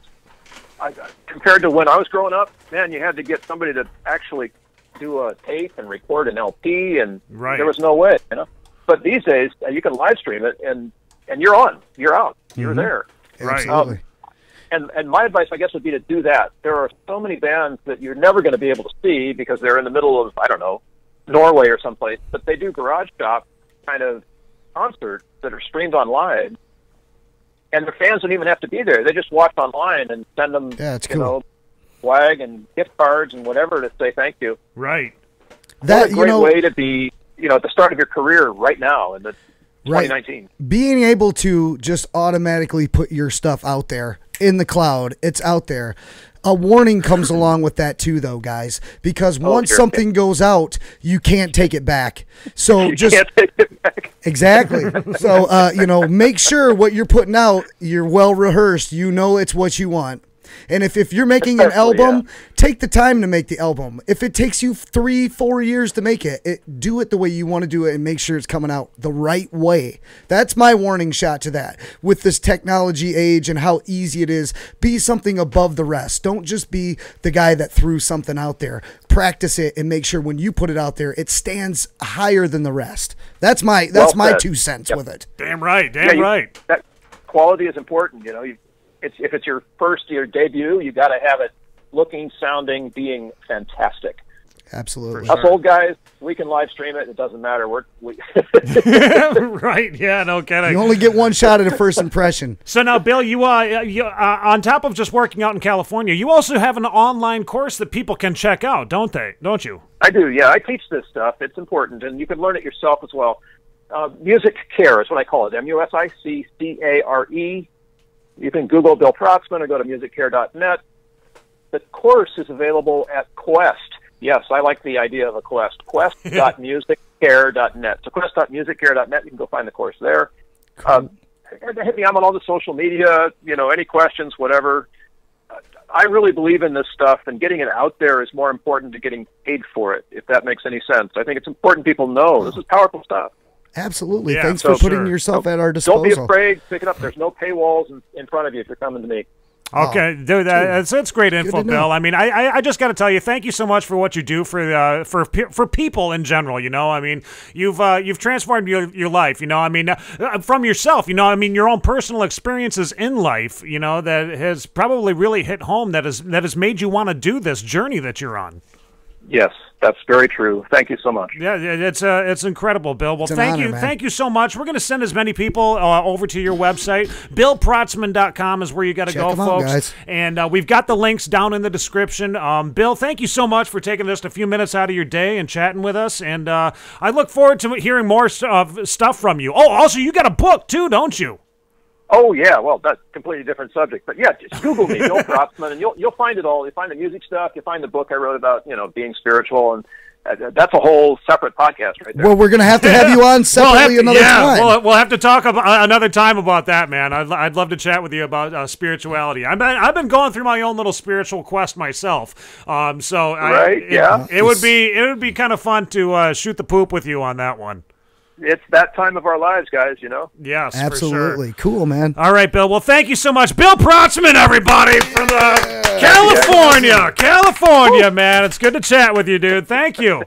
Compared to when I was growing up, man, you had to get somebody to actually do a tape and record an LP, and there was no way, you know. But these days, you can live stream it, and you're on, you're out, you're there. Right. Absolutely. And my advice, I guess, would be to do that. There are so many bands that you're never going to be able to see because they're in the middle of, I don't know, Norway or someplace, but they do garage shop kind of concerts that are streamed online. and their fans don't even have to be there. They just watch online and send them, swag and gift cards and whatever to say thank you. Right. That's a great way to be, at the start of your career right now in the 2019. Being able to just automatically put your stuff out there in the cloud, it's out there. A warning comes along with that too, though, guys, because once something goes out, you can't take it back. So you can't take it back. Exactly. So, make sure what you're putting out, you're well rehearsed. You know it's what you want. And if you're making an album, take the time to make the album. If it takes you 3-4 years to make it, do it the way you want to do it and make sure it's coming out the right way. That's my warning shot to that. With this technology age and how easy it is, be something above the rest. Don't just be the guy that threw something out there. Practice it and make sure when you put it out there, it stands higher than the rest. That's my 2 cents with it. Damn right. Damn right. That quality is important. If it's your debut, you got to have it looking, sounding, being fantastic. Absolutely. Us old guys, we can live stream it. It doesn't matter. Right? Yeah, no kidding. You only get one shot at a first impression. So now, Bill, you on top of just working out in California, you also have an online course that people can check out, don't you? I do. Yeah, I teach this stuff. It's important, and you can learn it yourself as well. Music Care is what I call it. MUSICCARE. You can Google Bill Protzmann or go to musiccare.net. The course is available at Quest. Yes, I like the idea of a Quest. Quest.musiccare.net. So quest.musiccare.net, you can go find the course there. Hit me. I'm on all the social media, any questions, whatever. I really believe in this stuff, and getting it out there is more important than getting paid for it, if that makes any sense. I think it's important people know this is powerful stuff. Absolutely. Yeah, thanks for putting yourself at our disposal. Don't be afraid. Pick it up. There's no paywalls in front of you if you're coming to me. Okay, dude, that's great info, Bill. I mean, I just got to tell you, thank you so much for what you do for people in general. I mean, you've transformed your life. I mean, from yourself. I mean, your own personal experiences in life. That has probably really hit home. That has made you want to do this journey that you're on. Yes, that's very true. Thank you so much. Yeah, it's incredible, Bill. Well, thank you so much. We're going to send as many people over to your website. BillProtzmann.com is where you got to go, folks. Guys. And we've got the links down in the description. Bill, thank you so much for taking just a few minutes out of your day and chatting with us. And I look forward to hearing more stuff from you. Oh, also, you got a book too, don't you? Oh yeah, well that's a completely different subject, but yeah, just Google me, Bill Protzmann, and you'll find it all. You'll find the music stuff. You'll find the book I wrote about, being spiritual, and that's a whole separate podcast right there. Well, we're gonna have you on separately another time. We'll have to talk about another time about that, man. I'd love to chat with you about spirituality. I've been going through my own little spiritual quest myself, it would be kind of fun to shoot the poop with you on that one. It's that time of our lives, guys, Yes, absolutely. For sure. Cool, man. All right, Bill. Well, thank you so much. Bill Protzmann, everybody, from California. California, man. It's good to chat with you, dude. Thank you.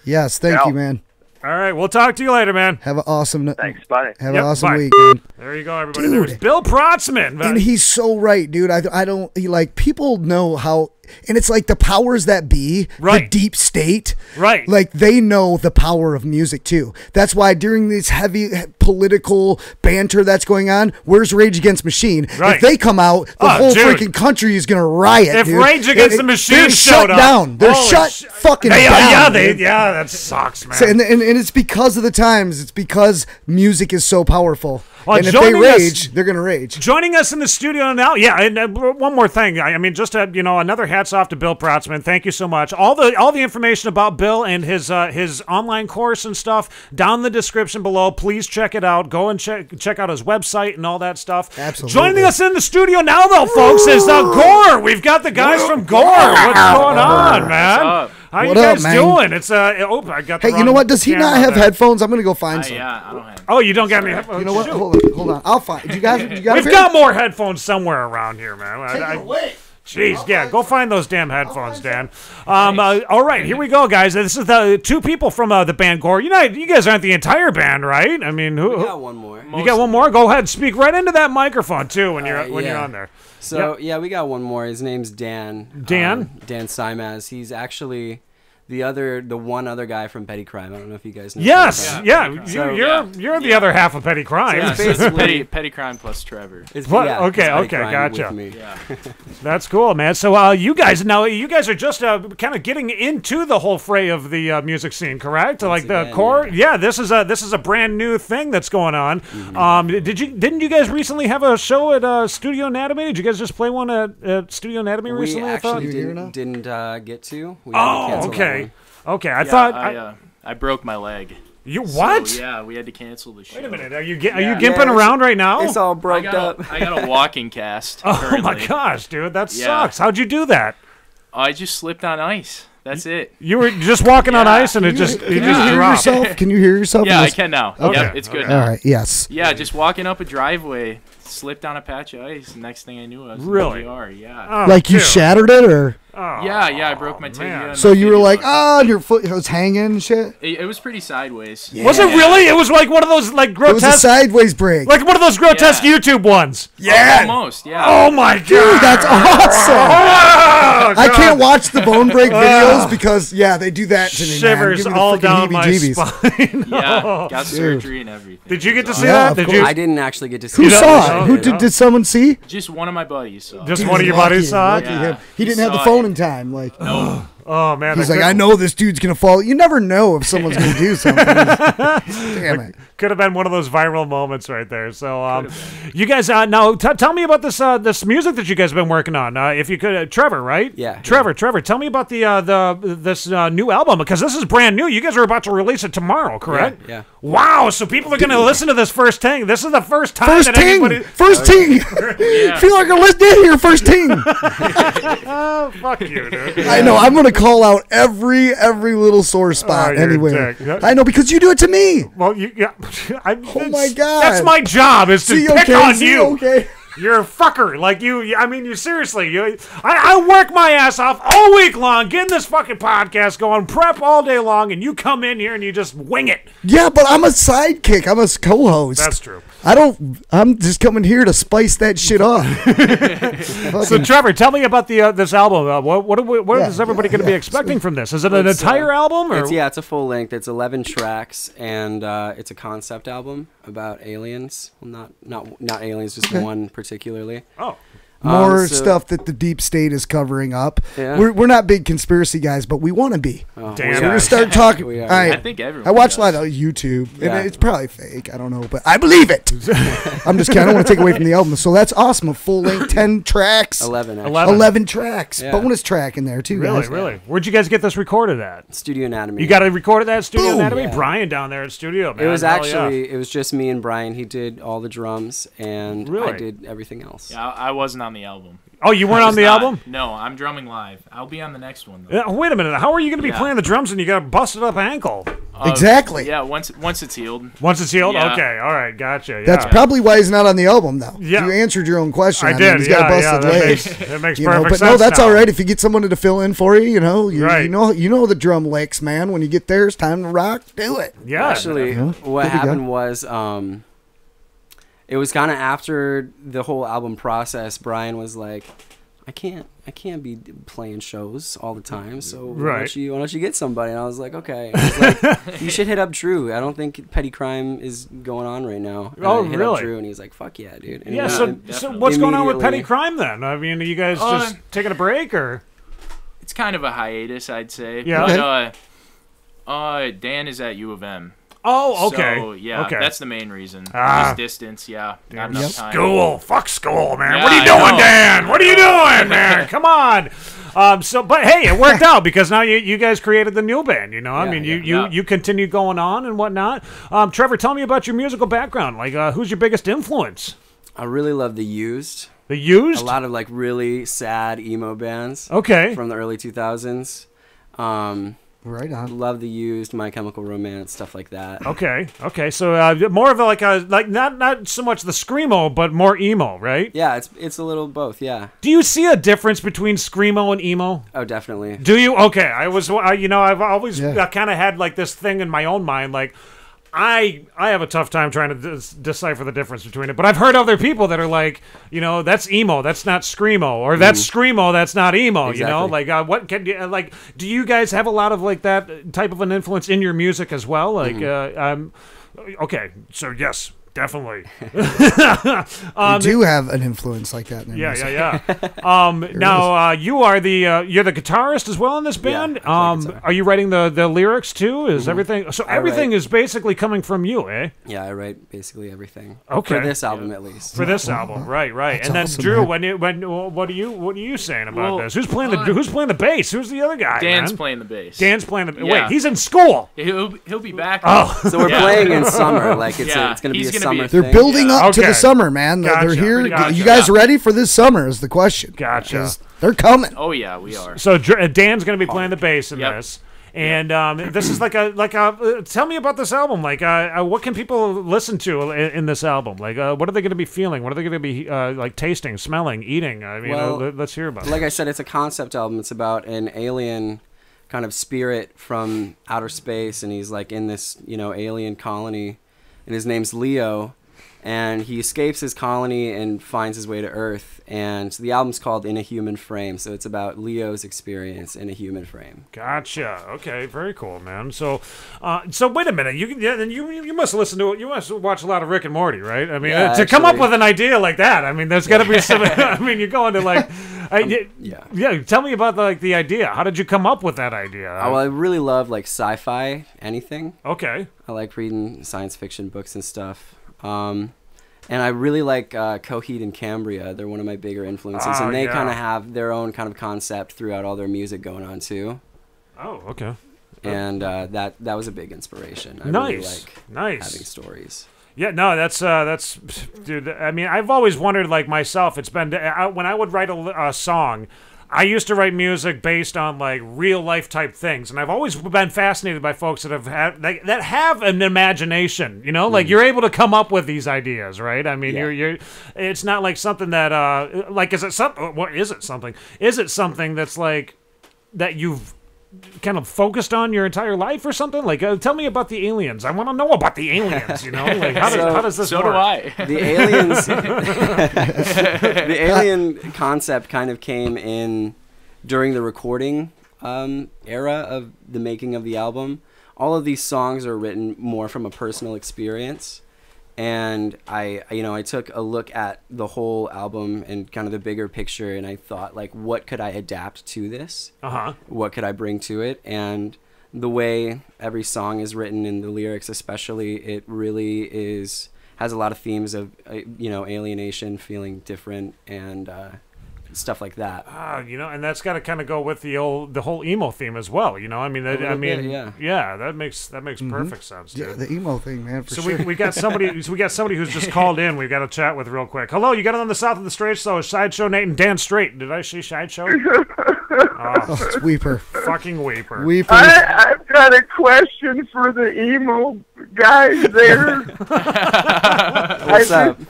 Yes, thank you, man. All right, we'll talk to you later, man. Have an awesome Thanks, bye. Have an awesome week, man. There you go, everybody. There's Bill Protzmann. And he's so right, dude. I don't people know how, and it's like the powers that be, the deep state, like they know the power of music too. That's why during this heavy political banter that's going on, where's Rage Against the Machine? If they come out, the whole freaking country is gonna riot. If Rage Against the Machine shut down, they're shut fucking down. Yeah, that sucks, man. So, and it's because of the times. It's because music is so powerful. Well, and if they rage, they're going to rage. Joining us in the studio now, and one more thing. I mean, just another hats off to Bill Protzmann. Thank you so much. All the information about Bill and his online course and stuff down in the description below. Please check it out. Go and check out his website and all that stuff. Absolutely. Joining us in the studio now, though, folks, is Gore. We've got the guys from Gore. What's going on, man? How you guys doing? It's I got. Hey, you know what? Does he not have headphones? I'm gonna go find some. Yeah, I don't have. Oh, you don't got any headphones? You know what? Hold on. I'll find. You got. We've got more headphones somewhere around here, man. Take it away. Jeez, yeah, go find those damn headphones, Dan. All right, here we go, guys. This is the two people from the band Gore. You guys aren't the entire band, right? I mean, who? We got one more. You got one more? Go ahead, speak right into that microphone too when you're on there. So we got one more. His name's Dan. Dan? Dan Simaz. He's actually the one other guy from Petty Crime. I don't know if you guys know. Yes, yeah. So, you're the other half of Petty Crime. So it's basically Petty Crime plus Trevor. Okay, gotcha. That's cool, man. So you guys are just kind of getting into the whole fray of the music scene, correct? Like the core. Yeah, this is a brand new thing that's going on. Didn't you guys recently have a show at Studio Anatomy? Did you guys just play one at Studio Anatomy recently? We actually didn't get to. We okay. Okay, I thought I broke my leg. You what? So, yeah, we had to cancel the show. Wait a minute, are you gimping around right now? It's all broke up. I got a walking cast. Oh currently. My gosh, dude, that sucks. How'd you do that? I just slipped on ice. That's it. You were just walking on ice and it just dropped. Yourself? Can you hear yourself? Yeah, I can now. Okay. Yep, it's good now. All right. Yes. Yeah, just walking up a driveway, slipped on a patch of ice. Next thing I knew, I was really? in the ER. Yeah. Like you shattered it, or? Yeah, I broke my tibia. So you were like, your foot was hanging and shit? It was pretty sideways. Yeah. Was it really? It was like one of those like grotesque. It was a sideways break. Like one of those grotesque YouTube ones. Yeah. Almost, yeah. Oh my god. Dude, that's awesome. I can't watch the bone break videos because, they do that to me, Shivers man. all down my spine. Yeah, got surgery and everything. Did you get to see that? Did you? I didn't actually get to see Who saw it? Did someone see? Just one of my buddies saw it. Just one of your buddies saw it? Yeah. He didn't have the phone in time. Like, oh man, he's like, I know this dude's gonna fall. You never know if someone's gonna do something. Damn it. Could have been one of those viral moments right there. So, you guys, now tell me about this music that you guys have been working on. If you could, Trevor, right? Yeah. Trevor, tell me about this new album, because this is brand new. You guys are about to release it tomorrow, correct? Yeah. Wow. So people are going to listen to this first ting. This is the first time that anybody. First ting. Feel like I'm listening here. First ting. Oh, fuck you, dude. I know. I'm gonna call out every little sore spot anyway. I know, because you do it to me. Well, oh my god, that's my job, is to pick on you. Okay. You're a fucker. Like you seriously, I work my ass off all week long, getting this fucking podcast going, prep all day long, and you come in here and you just wing it. Yeah, but I'm a sidekick. I'm a co-host. That's true. I'm just coming here to spice that shit up. So, Trevor, tell me about this album. What is everybody going to be expecting from this? Is it an entire album? Or? It's a full length. It's 11 tracks, and it's a concept album about aliens. Well, not aliens, just one particularly. Oh. More stuff that the deep state is covering up. Yeah. We're not big conspiracy guys, but we want to be. Damn. So we're gonna start talking. We are. I think everyone. I watch a lot of YouTube, and it's probably fake. I don't know, but I believe it. I'm just kidding. I don't want to take away from the album. So that's awesome. A full length 10 tracks. 11 tracks. Yeah. Bonus track in there too. Guys. Really? Where'd you guys get this recorded at? Studio Anatomy. You got it recorded at Studio Boom. Anatomy? Yeah. Brian down there at studio, man. It was actually it was just me and Brian. He did all the drums, and I did everything else. Yeah, I wasn't on the album. Oh, you weren't on the album? No, I'm drumming live. I'll be on the next one, though. Yeah, wait a minute. How are you going to be playing the drums and you got a busted up ankle? Exactly. Yeah, once it's healed. Once it's healed? Yeah. Okay, all right, gotcha. Yeah. That's probably why he's not on the album, though. Yeah. You answered your own question. I did. He's got a busted leg. That makes You perfect know, but sense. no, that's now. all right. If you get someone to fill in for you, you know, Right. you know the drum licks, man. When you get there, it's time to rock. Do it. Yeah. Actually, what happened was it was kind of after the whole album process. Brian was like, I can't be playing shows all the time, so why don't you get somebody? And I was like, okay. I was like, you should hit up Drew. I don't think Petty Crime is going on right now. And I hit up Drew, and he's like, fuck yeah, dude. And yeah, so what's going on with Petty Crime then? I mean, are you guys just taking a break, or? It's kind of a hiatus, I'd say. Yeah. But Dan is at U of M. Oh, okay. So, yeah, that's the main reason. Just distance, not enough time. School. Fuck school, man. Yeah, what are you doing, Dan? What are you doing, man? Come on. But hey, it worked out because now you guys created the new band, you know? I mean, you continue going on and whatnot. Trevor, tell me about your musical background. Like, who's your biggest influence? I really love The Used. The Used? A lot of, like, really sad emo bands. Okay. From the early 2000s. Right on. Love The Used, My Chemical Romance, stuff like that. Okay. So more of like not so much the screamo, but more emo, right? Yeah, it's a little both. Yeah. Do you see a difference between screamo and emo? Oh, definitely. Do you? Okay. I've always kind of had like this thing in my own mind, like I have a tough time trying to decipher the difference between it. But I've heard other people that are like, you know, that's emo, that's not screamo, or that's screamo, that's not emo. Exactly. You know, like what can you like? Do you guys have a lot of like that type of an influence in your music as well? Like, okay, so yes. Definitely. You do have an influence like that in their music. Yeah. Now you are you're the guitarist as well in this band. Yeah, are you writing the lyrics too? Is everything so? Everything is basically coming from you, eh? Yeah, I write basically everything. Okay. For this album, at least. For this album, right. That's And then awesome, Drew, man. what are you saying about this? Who's playing the bass? Who's the other guy? Dan's man? playing the bass. Dan's playing the. Yeah. Wait, he's in school. He'll be back. Oh, So we're playing in summer. Like it's going to be a summer thing. They're building up to Okay. the summer, man. Gotcha. They're here. Gotcha. You guys ready for this summer is the question. Gotcha. 'Cause they're coming. Oh yeah, we are. So Dan's going to be playing the bass in Yep. this. And this is like a tell me about this album. Like, what can people listen to in this album? Like, what are they going to be feeling? What are they going to be like tasting, smelling, eating? I mean, Well, let's hear about it. Like I said, it's a concept album. It's about an alien kind of spirit from outer space, and he's like in this, you know, alien colony, and his name's Leo. And he escapes his colony and finds his way to Earth. And the album's called In a Human Frame. So it's about Leo's experience in a human frame. Gotcha. Okay, very cool, man. So, wait a minute. You must listen to it. You must watch a lot of Rick and Morty, right? I mean, Yeah, to come up actually. with an idea like that, I mean, there's got to be some. I mean, you're going to like, yeah. Tell me about the idea. How did you come up with that idea? Well, I really love like sci-fi, anything. Okay. I like reading science fiction books and stuff. And I really like Coheed and Cambria. They're one of my bigger influences, and they kind of have their own kind of concept throughout all their music going on too. Oh, okay. And that was a big inspiration. I Nice, really like nice having stories. Yeah, no, that's dude. I mean, I've always wondered, like myself. It's been when I would write a song. I used to write music based on like real life type things, and I've always been fascinated by folks that have an imagination. You know, like you're able to come up with these ideas, right? I mean, you're. It's not like something that like is it something? What is it something? Is it something that's like that you've kind of focused on your entire life or something? Like, tell me about the aliens. I want to know about the aliens. You know, like how does this work? So do I. The aliens, the alien concept kind of came in during the recording era of the making of the album. All of these songs are written more from a personal experience. And I took a look at the whole album and kind of the bigger picture, and I thought, like, what could I adapt to this? What could I bring to it? And the way every song is written, and the lyrics especially, it really has a lot of themes of, alienation, feeling different, and stuff like that. And that's got to kind of go with the whole emo theme as well. You know, I mean, that makes perfect sense, dude. Yeah, the emo thing, man. For sure. we got somebody who's just called in. We've got to chat with real quick. Hello, you got it on the South of the Straits, so Sideshow Nate and Dan Straight. Did I say Sideshow? Oh, it's Weeper. Fucking Weeper. Weeper. I've got a question for the emo guys there. What's up?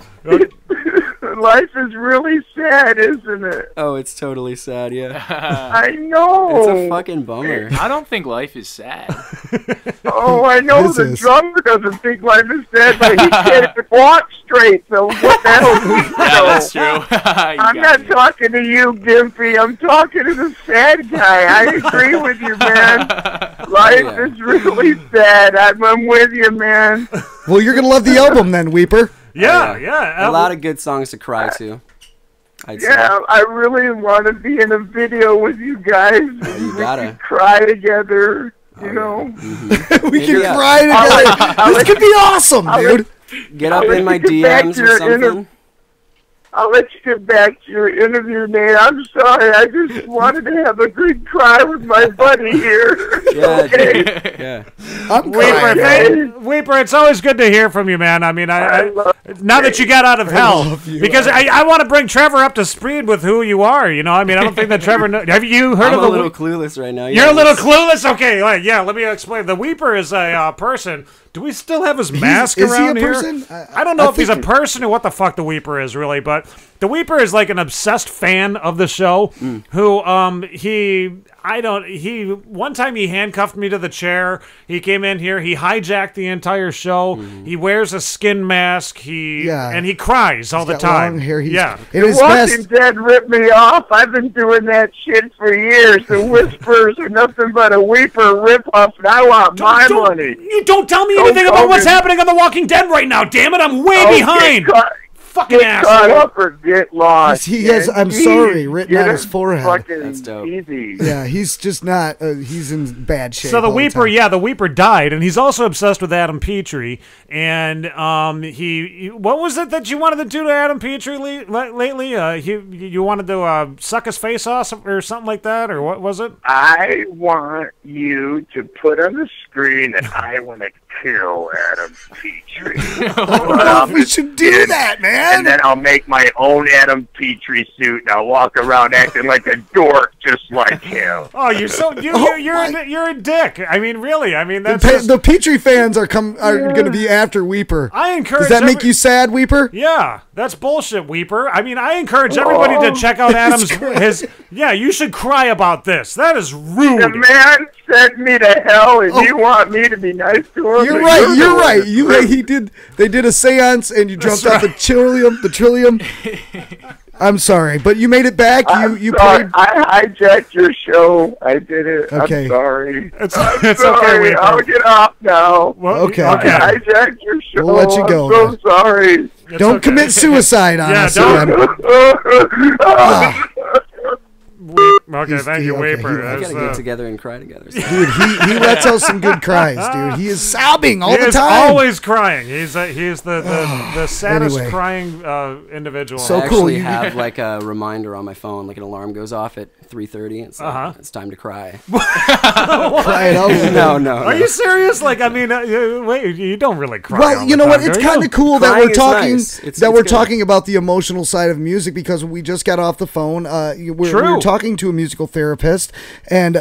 Life is really sad, isn't it? Oh, it's totally sad, yeah. I know. It's a fucking bummer. I don't think life is sad. Oh, I know the drummer doesn't think life is sad, but he can't even walk straight, so what the hell do we know? Yeah, that's true. I'm not talking to you, Gimpy. I'm talking to the sad guy. I agree with you, man. Life is really sad. I'm with you, man. Well, you're going to love the album then, Weeper. Yeah. A lot of good songs to cry to. Yeah, I really want to be in a video with you guys. You gotta. We can cry together, you know. Mm-hmm. We can cry together. This could be awesome, dude. Get up in my DMs or something. I'll let you get back to your interview, Nate. I'm sorry. I just wanted to have a good cry with my buddy here. Yeah, okay. Yeah. Weeper, it's always good to hear from you, man. I mean, now that you got out of hell, because I want to bring Trevor up to speed with who you are. You know, I mean, I don't think that Trevor. Have you heard of the? I'm a little clueless right now. You're a little clueless. Okay, let me explain. The Weeper is a person. Do we still have his mask around here? Is he a person? I don't know if he's a person or what the fuck the Weeper is really, but The Weeper is like an obsessed fan of the show. Who one time he handcuffed me to the chair. He came in here. He hijacked the entire show. He wears a skin mask. And he cries all the time. Long hair. The Walking Dead ripped me off. I've been doing that shit for years. The Whispers are nothing but a Weeper ripoff, and I want my money. You don't tell me anything about what's happening on The Walking Dead right now. Damn it, I'm way behind. Fucking get caught up or get lost. He has "I'm sorry" written on his forehead. That's dope. Easy. Yeah, he's just not. He's in bad shape. So the Weeper, the Weeper died, and he's also obsessed with Adam Petrie. And what was it that you wanted to do to Adam Petrie lately? You wanted to suck his face off or something like that, or what was it? I want you to put on the screen that I want to kill Adam Petrie. We should do that, man. And then I'll make my own Adam Petrie suit, and I'll walk around acting like a dork, just like him. Oh, you're a dick. I mean, really. I mean, that's the Petrie fans are going to be after Weeper. I encourage. Does that make you sad, Weeper? Yeah, that's bullshit, Weeper. I mean, I encourage everybody to check out Adam's. Yeah, you should cry about this. That is rude. The man sent me to hell, and you want me to be nice to him? You're right. You're right. They did a seance, and you jumped off the Trillium. I'm sorry, but you made it back. You played. I hijacked your show. I did it. Okay. I'm sorry. It's sorry. okay. I'll get off now. Well, okay. I hijacked your show. We'll let you go. I'm so sorry. Don't commit suicide on us. Okay, thank you, Weeper. We gotta get together and cry together. Dude, he lets out some good cries, dude. He is sobbing all the time. He is always crying. He's the saddest crying individual. I actually have like a reminder on my phone, like an alarm goes off at 3:30. It's like, it's time to cry. Cry it out. No. Are you serious? Like, I mean, wait, you don't really cry. Well, you know what? It's kind of cool that we're talking nice. Talking about the emotional side of music, because we just got off the phone. We're talking to a musical therapist, and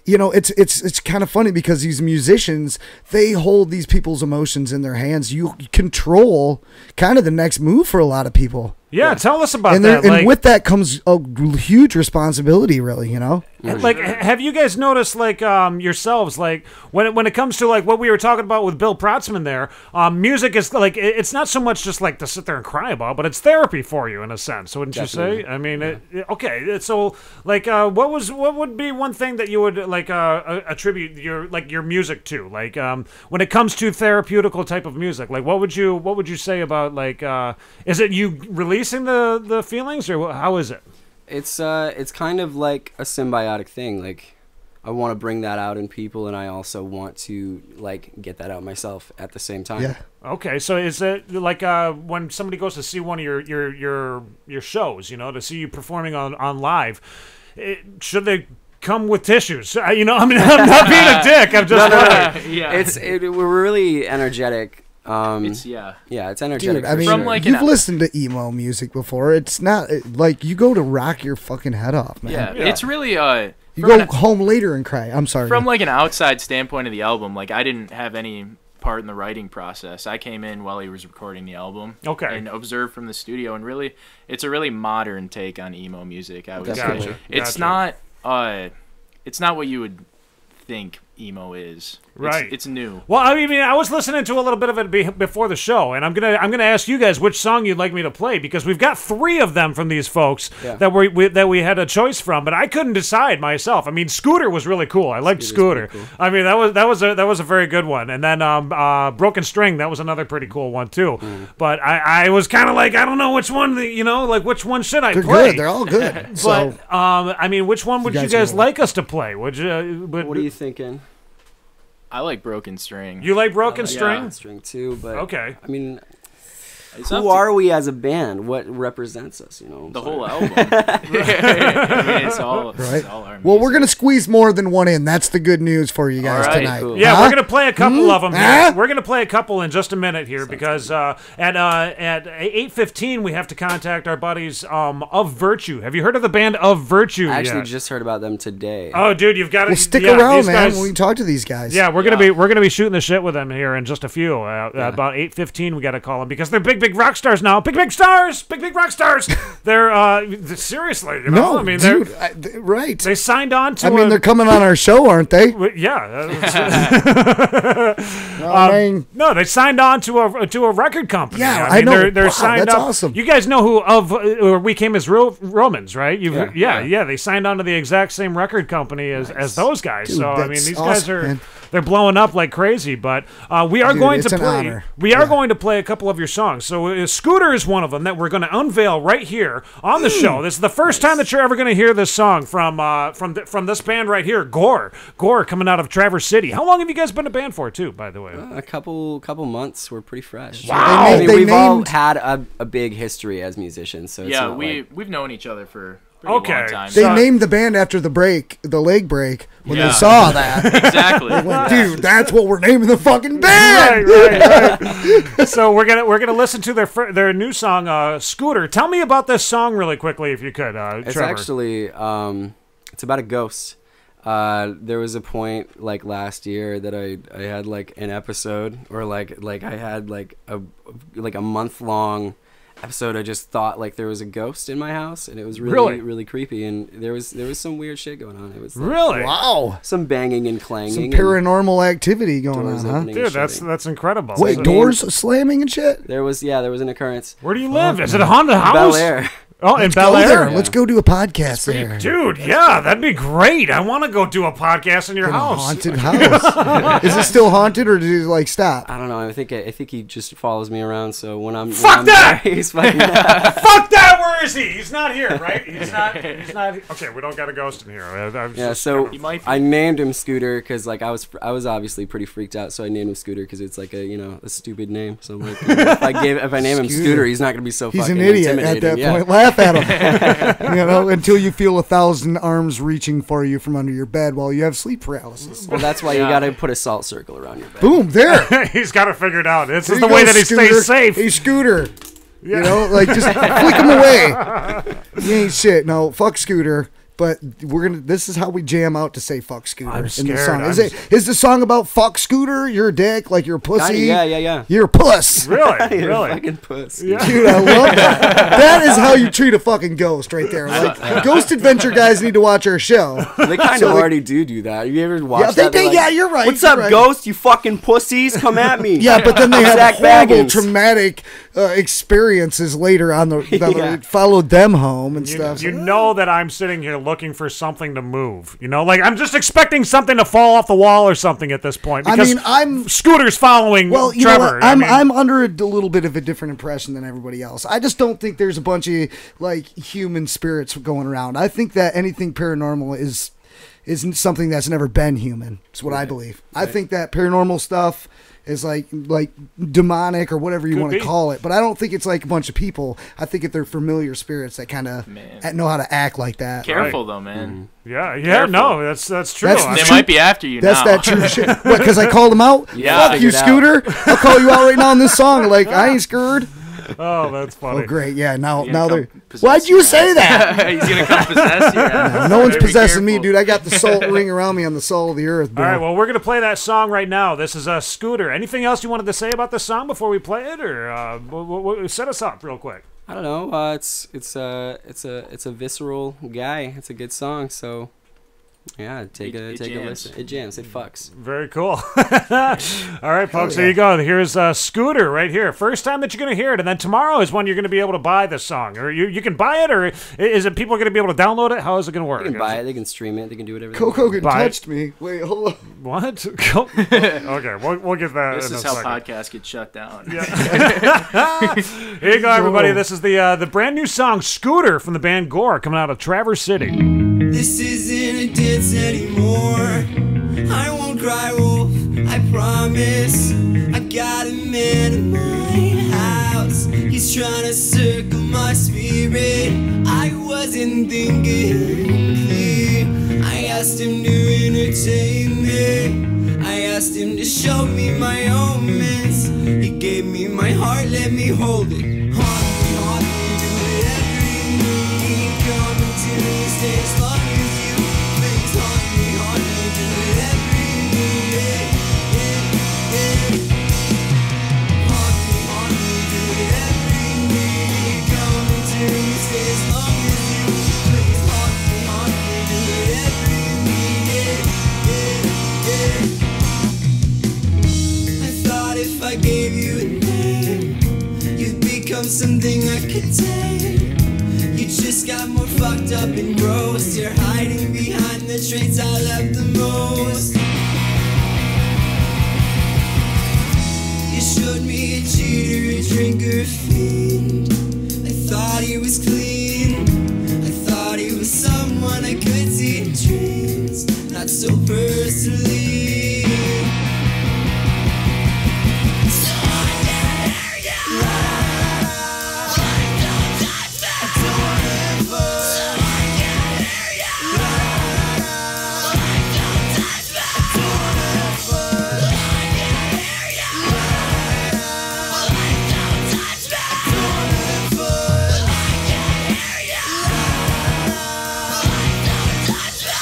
it's kind of funny because these musicians, they hold these people's emotions in their hands. You control kind of the next move for a lot of people. Yeah, tell us about that. And with that comes a huge responsibility, really, Like, have you guys noticed, like, yourselves, like, when it comes to, like, what we were talking about with Bill Protzmann there, music is, like, it's not so much just, like, to sit there and cry about, but it's therapy for you, in a sense, wouldn't you say? I mean, okay, so, like, what would be one thing that you would, like, attribute your music to? Like, when it comes to therapeutical type of music, like, what would you say about, like, is it you releasing the feelings, or how is it? It's kind of like a symbiotic thing. Like, I want to bring that out in people, and I also want to, like, get that out myself at the same time. Yeah. Okay, so is it like when somebody goes to see one of your shows, to see you performing on live, should they come with tissues? I mean, I'm not being a dick. I'm just Yeah. We're really energetic. It's energetic. Dude, I mean, you've listened to emo music before. It's not like you go to rock your fucking head off, man. Yeah, it's really you go home later and cry. I'm sorry. From like an outside standpoint of the album, like I didn't have any part in the writing process. I came in while he was recording the album. Okay. And observed from the studio, and really, it's a really modern take on emo music. I would say it's not what you would think emo is. Right. It's new. Well, I mean, I was listening to a little bit of it before the show, and I'm gonna ask you guys which song you'd like me to play, because we've got 3 of them from these folks that we had a choice from, but I couldn't decide myself. I mean, Scooter was really cool. I liked Scooter. Cool. I mean, that was a very good one. And then Broken String, that was another pretty cool one too. But I was kind of like, I don't know which one, like which one should I play? They're good. They're all good. But I mean, which one would you guys like us to play? Would you? What are you thinking? I like Broken String. You like Broken String? Yeah, String too, but okay. I mean, who are we as a band? What represents us? The whole album. I mean, it's all right. It's all our music. Well, we're gonna squeeze more than one in. That's the good news for you guys tonight. Cool. Yeah, we're gonna play a couple of them. Here. We're gonna play a couple in just a minute here, because at 8:15 we have to contact our buddies of Virtue. Have you heard of the band Of Virtue? I actually just heard about them today. Oh, dude, you've got to stick around, man. When we talk to these guys. Yeah, we're gonna be shooting the shit with them here in just a few. About 8:15 we got to call them, because they're big big rock stars now. Big stars. Big rock stars. They're seriously, you know. No, I mean, dude, right. They signed on to. I mean, they're coming on our show, aren't they? Yeah. No, no, they signed on to a record company. Yeah, I mean, know. They're Wow, signed that's up. awesome. You guys know who or We Came as Romans, right? Yeah. They signed on to the exact same record company as those guys. Dude, so I mean, that's these guys awesome, are man. they're blowing up like crazy. But we are going to play. We are going to play a couple of your songs. So Scooter is one of them that we're going to unveil right here on the show. This is the first time that you're ever going to hear this song from this band right here, Gore. Gore coming out of Traverse City. How long have you guys been a band for, too? By the way, a couple months. We're pretty fresh. Wow. I mean, we've all had a big history as musicians. So yeah, it's we've known each other for a pretty long time. They named the band after the leg break when they saw that. Exactly. They went, dude, that's what we're naming the fucking band. Right. So we're gonna listen to their new song, Scooter. Tell me about this song really quickly, if you could. It's Trevor. actually it's about a ghost. There was a point like last year that I had like an episode, or like I had like a month-long episode. I just thought like there was a ghost in my house, and it was really creepy, and there was some weird shit going on. It was like, really some banging and clanging, some paranormal activity going on, huh? Dude, that's incredible. Wait, doors slamming and shit? There was an occurrence. Where do you live? Is it a haunted house? Bel Air. Oh, in Bel Air. Let's go do a podcast there. Dude, yeah, that'd be great. I want to go do a podcast in your house. Haunted house. Is it still haunted, or did it like stop? I don't know. I think he just follows me around. So when I'm that! There, he's fucking fuck that! Where is he? He's not here, right? He's not. Okay, we don't got a ghost in here. So I named him Scooter because like I was obviously pretty freaked out. So I named him Scooter because it's like a stupid name. So I'm like, if I name him Scooter, he's not gonna be so. He's fucking an idiot at that point. Laugh at him. Until you feel 1,000 arms reaching for you from under your bed while you have sleep paralysis. Well, that's why you got to put a salt circle around your bed. Boom, there. He's got it figured out. This is the way that he stays safe. Hey, Scooter. Yeah. Just flick him away. You ain't shit. No, fuck Scooter. But this is how we jam out to say fuck Scooter I'm in the song. scared. Is the song about fuck Scooter? You're a dick, like you're a pussy. Yeah. You're a puss. Really? You're a fucking puss. Yeah. Dude, I love that. That is how you treat a fucking ghost right there. Like, Ghost Adventure guys need to watch our show. They kind of already do that. Have you ever watched that? Yeah, you're right. What's up, ghost? You fucking pussies, come at me. Yeah, but then they have horrible, traumatic experiences later on that followed them home and stuff. You know that I'm sitting here looking for something to move. Like I'm just expecting something to fall off the wall or something at this point. Because I'm Scooter's following Trevor. I'm under a little bit of a different impression than everybody else. I just don't think there's a bunch of like human spirits going around. I think that anything paranormal is something that's never been human. It's what I believe. I think that paranormal stuff is like demonic or whatever you want to call it, but I don't think it's like a bunch of people. I think they're familiar spirits that kind of know how to act like that. Careful though, man. Yeah, Careful. no, that's true. They might be after you that's now. That true shit. What, because I called them out? Yeah. Fuck you, Scooter. I'll call you out right now on this song. Like, I ain't scared. Oh, that's funny. Oh, great. Yeah, now they're... Why'd you say that? He's going to come possess you. No one's possessing me, dude. I got the salt ring around me on the soul of the earth, bro. All right, well, we're going to play that song right now. This is Scooter. Anything else you wanted to say about the song before we play it, or set us up real quick? I don't know. It's a visceral guy. It's a good song, so... Yeah, take a listen. It jams. It fucks. Very cool. All right, folks, there you go. Here's Scooter right here. First time that you're going to hear it, and then tomorrow is when you're going to be able to buy this song. Or you can buy it, or is it people going to be able to download it? How is it going to work? They can buy it. They can stream it. They can do whatever. Coke Hogan touched me. Wait, hold on. What? Okay, we'll get that. This in is a how second. podcasts get shut down. Yeah. Here you go, everybody. This is the brand new song "Scooter" from the band Gore, coming out of Traverse City. This isn't a dance anymore. I won't cry wolf, I promise. I got a man in my house. He's trying to circle my spirit. I wasn't thinking clear. I asked him to entertain me. I asked him to show me my omens. He gave me my heart, let me hold it. Haunt me, do whatever you need. Come to me, stay as long as you please. Haunt me, do whatever you need. Haunt me, do whatever something I could take. You just got more fucked up and gross. You're hiding behind the traits I love the most. You showed me a cheater, a drinker, a fiend. I thought he was clean. I thought he was someone I could see in dreams, not so personally. So I can't hear you. Don't touch me. I don't wanna ever. So I can't hear you. Don't touch me. I don't wanna ever. I can't hear you. Don't touch me. I don't wanna ever. I can't hear you. Don't touch me.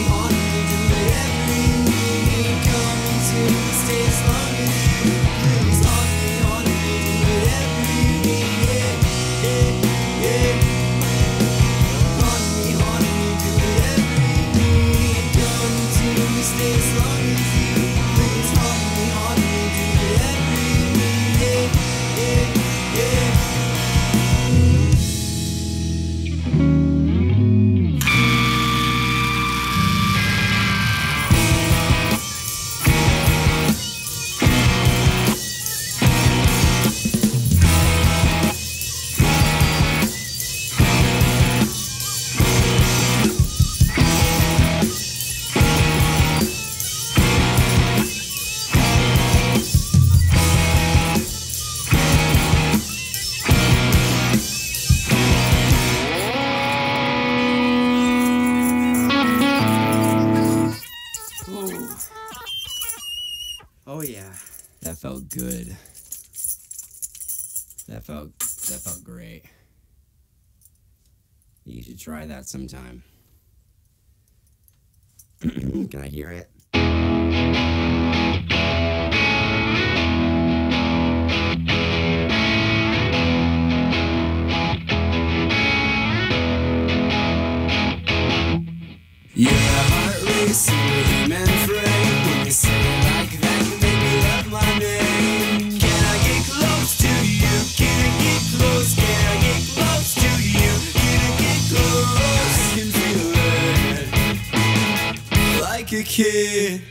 On me, do whatever you need. Come to me, stay as long as you please. On me, do whatever you need. Yeah, yeah. On me, do whatever you need. Come to me, stay as long as you please. On me, do whatever you need. Yeah, yeah, oh yeah. That felt good. That felt great. You should try that sometime. Can I hear it? You're a heart racer, man frame. When you say it like that, you make me love my name. Can I get close to you? Can I get close? Can I get close to you? Can I get close? I can feel it like a kid.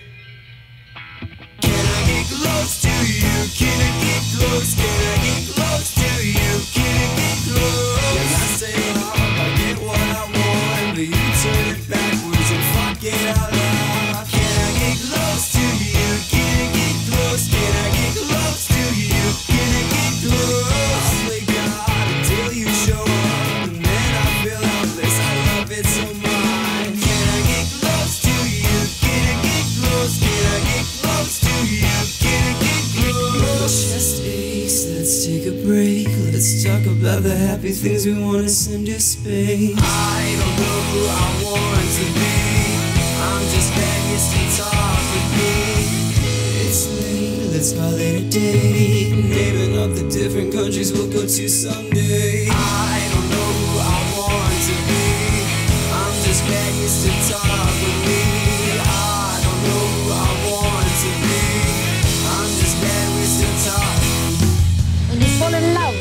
Can I get close to you? Can I get close? Can I get close to you? Can I get close? When I say love, I get what I want, but you turn it backwards and fuck it out loud. Can I get close to you? Can I get close? Can I get close to you? Can I get close? I'll play God until you show up, and then I feel helpless. I love it so much. Can I get close to you? Can I get close? Can I get close to you? Can I get close? My chest aches, let's take a break. Let's talk about the happy things we want to send to space. I don't know who I want to be. I'm just begging to talk with me. It's late, let's call it a day. Naming up the different countries we'll go to someday. I don't know who I want to be. I'm just begging to talk with me. I don't know who I want to be. I'm just begging to talk. When you fall in love,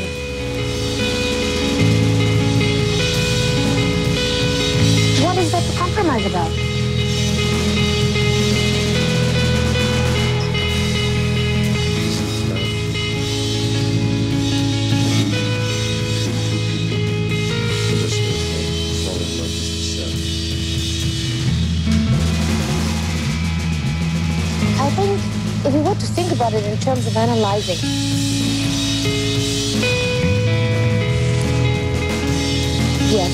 what is there to compromise about? I think if we were to think about it in terms of analyzing, yes.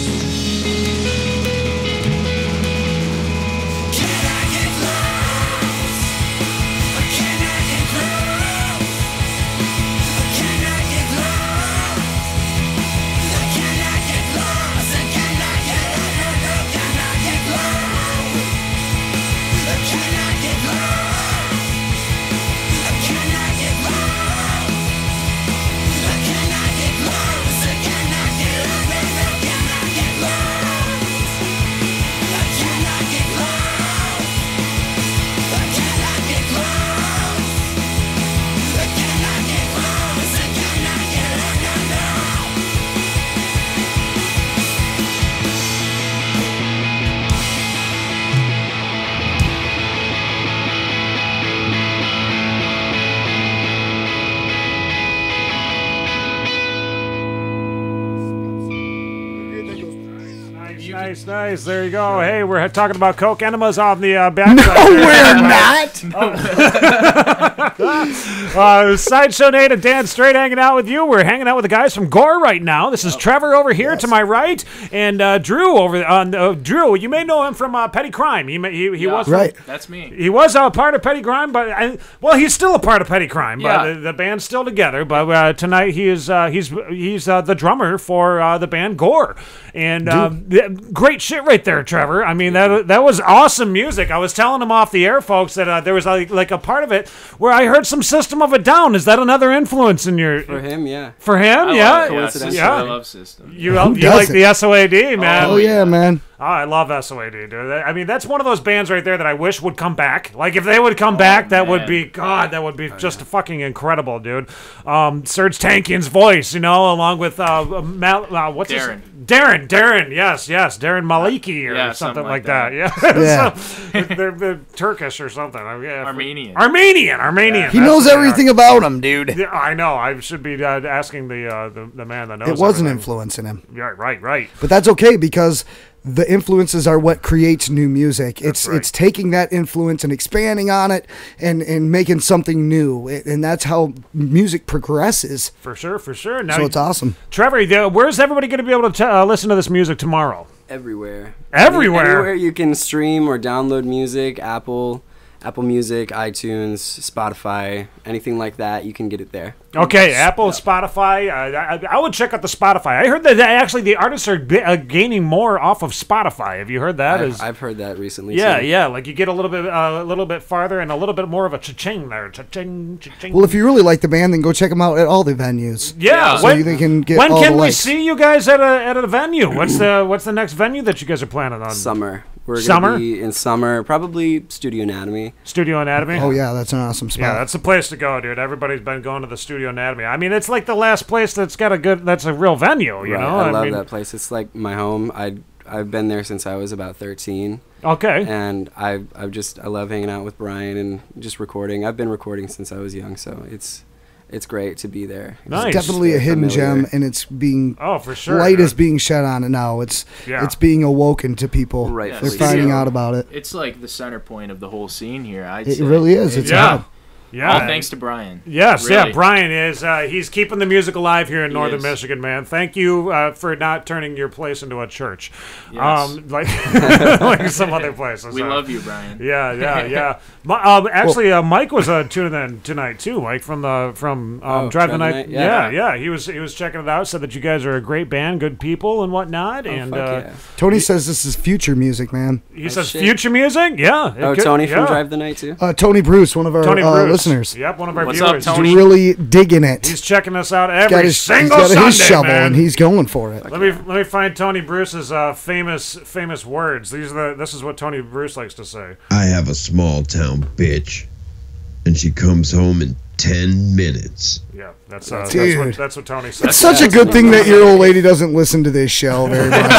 Nice. There you go. Hey, we're talking about coke enemas on the back. No, we're not. Sideshow Nate and Dan Straight hanging out with you. We're hanging out with the guys from Gore right now. This is Trevor over here to my right, and Drew over on Drew. You may know him from Petty Crime. He was right. That's me. He was a part of Petty Crime, but he's still a part of Petty Crime. But the band's still together. But tonight he's the drummer for the band Gore, and great shit right there, Trevor. I mean that was awesome music. I was telling him off the air, folks, that there was like a part of it where I heard some System of a Down. Is that another influence in your? For him, yeah. For him, I love System. You like the SOAD, man? Oh yeah, man. Oh, I love SOAD, dude. I mean, that's one of those bands right there that I wish would come back. Like, if they would come back, that would be just fucking incredible, dude. Serge Tankian's voice, along with what's Darren. Darren, yes, Darren Maliki or something like that. Yeah. They're Turkish or something. Armenian. He knows everything about him, dude. Yeah, I know. I should be asking the man that knows. It was an influence in him. Yeah, right. But that's okay because the influences are what creates new music. It's taking that influence and expanding on it and making something new. And that's how music progresses. For sure. Now, so it's awesome. Trevor, where's everybody going to be able to listen to this music tomorrow? Everywhere. Everywhere you can stream or download music, Apple Music, iTunes, Spotify, anything like that, you can get it there. Okay, Apple, Spotify. I would check out the Spotify. I heard that actually the artists are gaining more off of Spotify. Have you heard that? I've heard that recently. Yeah, too. yeah. Like you get a little bit farther and a little bit more of a cha-ching there. Cha-ching, cha-ching. Well, if you really like the band, then go check them out at all the venues. Yeah. So they can get when all can the we likes. see you guys at a venue? What's the next venue that you guys are planning on? Summer. We're going to be in summer, probably Studio Anatomy. Studio Anatomy? Oh, yeah, that's an awesome spot. Yeah, that's the place to go, dude. Everybody's been going to the Studio Anatomy. I mean, it's like the last place that's a real venue, you know? I love that place. It's like my home. I've been there since I was about 13. Okay. And I love hanging out with Brian and just recording. I've been recording since I was young, so it's great to be there. Nice. It's definitely a hidden gem, and it's being for sure. Light is being shed on it now. It's being awoken to people. Right. They're finding out about it. It's like the center point of the whole scene here. It really is. It's all thanks to Brian. Yes, really. Brian is. He's keeping the music alive here in Northern Michigan, man. Thank you for not turning your place into a church, yes. like some other places. We love you, Brian. Yeah. Actually, Mike was tuning in tonight too. Mike from Drive the Night. Yeah. He was checking it out. Said that you guys are a great band, good people, and whatnot. Tony says this is future music, man. He says future music. Yeah. Tony from Drive the Night too. Tony Bruce, one of our listeners. Yep, one of our What's viewers. up, Tony? He's really digging it. He's checking us out every single he's got Sunday, his shovel, man. and he's going for it. Let me find Tony Bruce's famous words. This is what Tony Bruce likes to say. I have a small town bitch, and she comes home in 10 minutes. Yeah, that's what Tony says. It's such a good thing that your old lady doesn't listen to this show very much,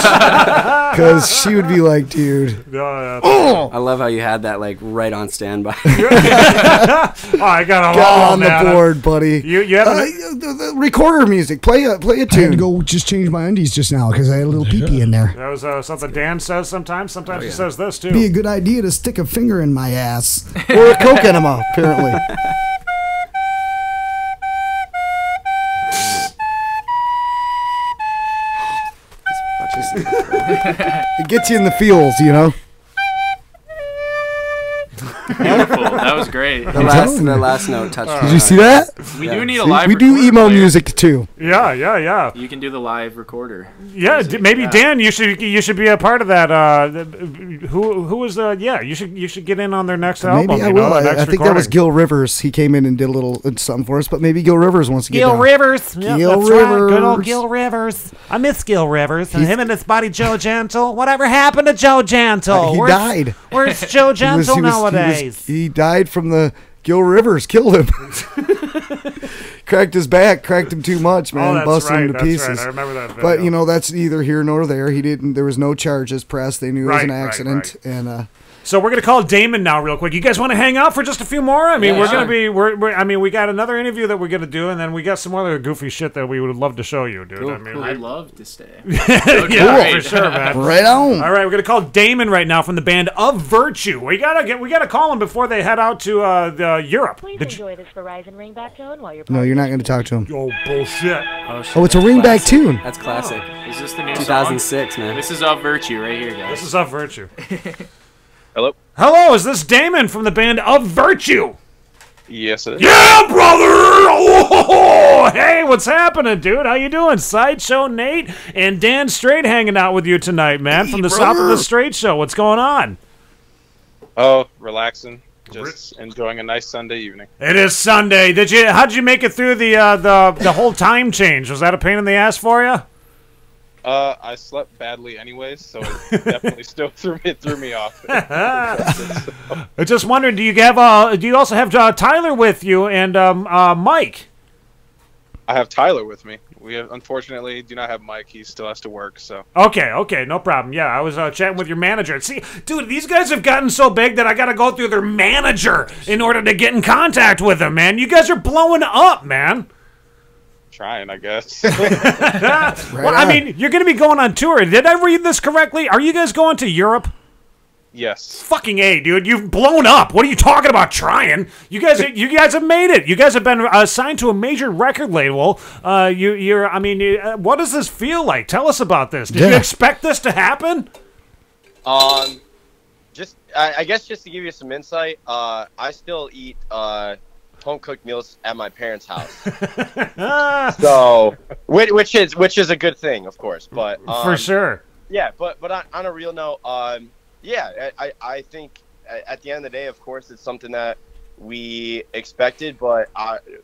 because she would be like, dude. I love how you had that like right on standby. I got on the board, buddy. You have the recorder music. Play a tune. I had to go just change my undies just now because I had a little pee-pee in there. That was something Dan says sometimes. Sometimes he says this too. Be a good idea to stick a finger in my ass or a coke enema, apparently. It gets you in the feels, you know. Beautiful. That was great. The last note touched. Did you see that? We do need a live. We do emo player. music too. Yeah. You can do the live recorder. Yeah, maybe Dan, you should be a part of that. Who was the? Yeah, you should get in on their next album. Maybe I will. I think that was Gil Rivers. He came in and did a little something for us. But maybe Gil Rivers wants to get down. Rivers. Yep, Gil Rivers. Right. Good old Gil Rivers. I miss Gil Rivers and him and his buddy Joe Gentle. Whatever happened to Joe Gentle? He died. Where's Joe Gentle nowadays? He died from the Gil Rivers killed him. Cracked his back, cracked him too much, man, busted him to pieces. Right. I remember that video. But that's neither here nor there. There was no charges pressed. They knew it was an accident, and So we're gonna call Damon now, real quick. You guys want to hang out for just a few more? I mean, we got another interview that we're gonna do, and then we got some other goofy shit that we would love to show you, dude. I mean, I'd love to stay. Yeah, for sure, man. Right on. All right, we're gonna call Damon right now from the band Of Virtue. We gotta call him before they head out to Europe. Please enjoy this Verizon ringback tone while you're. No, you're not going to talk to him. Oh bullshit! Oh, it's a ringback tune. That's classic. Is this the new 2006, song? man. This is Of Virtue right here, guys. This is Of Virtue. Hello? Hello, is this Damon from the band Of Virtue? Yes, it is. Yeah, brother! Oh, hey, what's happening, dude? How you doing? Sideshow Nate and Dan Straight hanging out with you tonight, man, from the South of the Straight Show. What's going on? Oh, relaxing. Just enjoying a nice Sunday evening. It is Sunday. How'd you make it through the whole time change? Was that a pain in the ass for you? I slept badly anyways, so it definitely still threw me off. I just wondered, do you also have Tyler with you and Mike? I have Tyler with me. We unfortunately do not have Mike. He still has to work. So okay, no problem. Yeah, I was chatting with your manager. See, dude, these guys have gotten so big that I got to go through their manager in order to get in contact with them, man. You guys are blowing up, man. Trying, I guess. Well, I mean, you're going to be going on tour. Did I read this correctly? Are you guys going to Europe? Yes. Fucking A, dude. You've blown up. What are you talking about trying? You guys have made it. You guys have been signed to a major record label. What does this feel like? Tell us about this. Did you expect this to happen? I guess just to give you some insight, I still eat home-cooked meals at my parents' house. So, which is a good thing, of course. But for sure. Yeah, but on a real note, I think at the end of the day, of course, it's something that we expected, but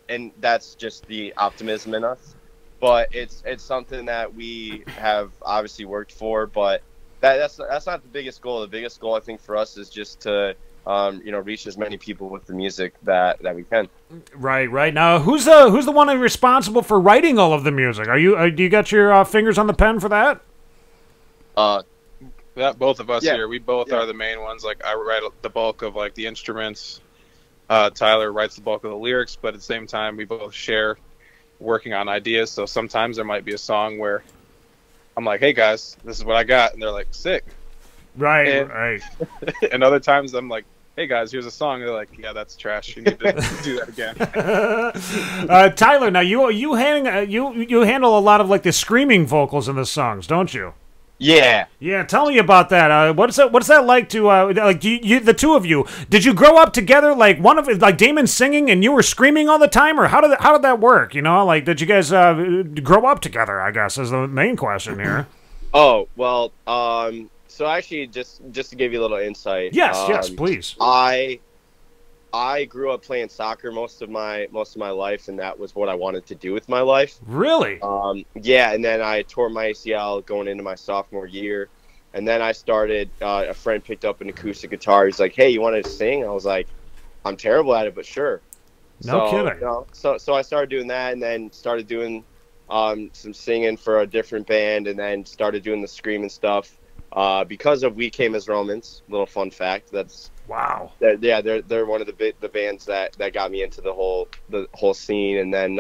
and that's just the optimism in us. But it's something that we have obviously worked for, but that's not the biggest goal. The biggest goal, I think, for us is just to reach as many people with the music that we can. Right. Now, who's the one responsible for writing all of the music? Do you got your fingers on the pen for that? Both of us here. We both are the main ones. Like, I write the bulk of like the instruments. Tyler writes the bulk of the lyrics, but at the same time, we both share working on ideas. So sometimes there might be a song where I'm like, "Hey guys, this is what I got," and they're like, "Sick." Right. And other times I'm like, "Hey guys, here's a song." They're like, "Yeah, that's trash. You need to do that again." Tyler, now you handle a lot of like the screaming vocals in the songs, don't you? Yeah. Yeah, tell me about that. What's that like to like the two of you? Did you grow up together, like Damon singing and you were screaming all the time, or how did that work? You know, like, did you guys grow up together, I guess, is the main question here. Oh, well, so actually just to give you a little insight. Yes, please. I grew up playing soccer most of my life, and that was what I wanted to do with my life. Really? Yeah, and then I tore my ACL going into my sophomore year, and then I started. A friend picked up an acoustic guitar. He's like, "Hey, you want to sing?" I was like, "I'm terrible at it, but sure." No kidding. So I started doing that, and then started doing some singing for a different band, and then started doing the screaming stuff. Because of We Came as Romans. Little fun fact. That's wow. They're one of the bands that got me into the whole scene. And then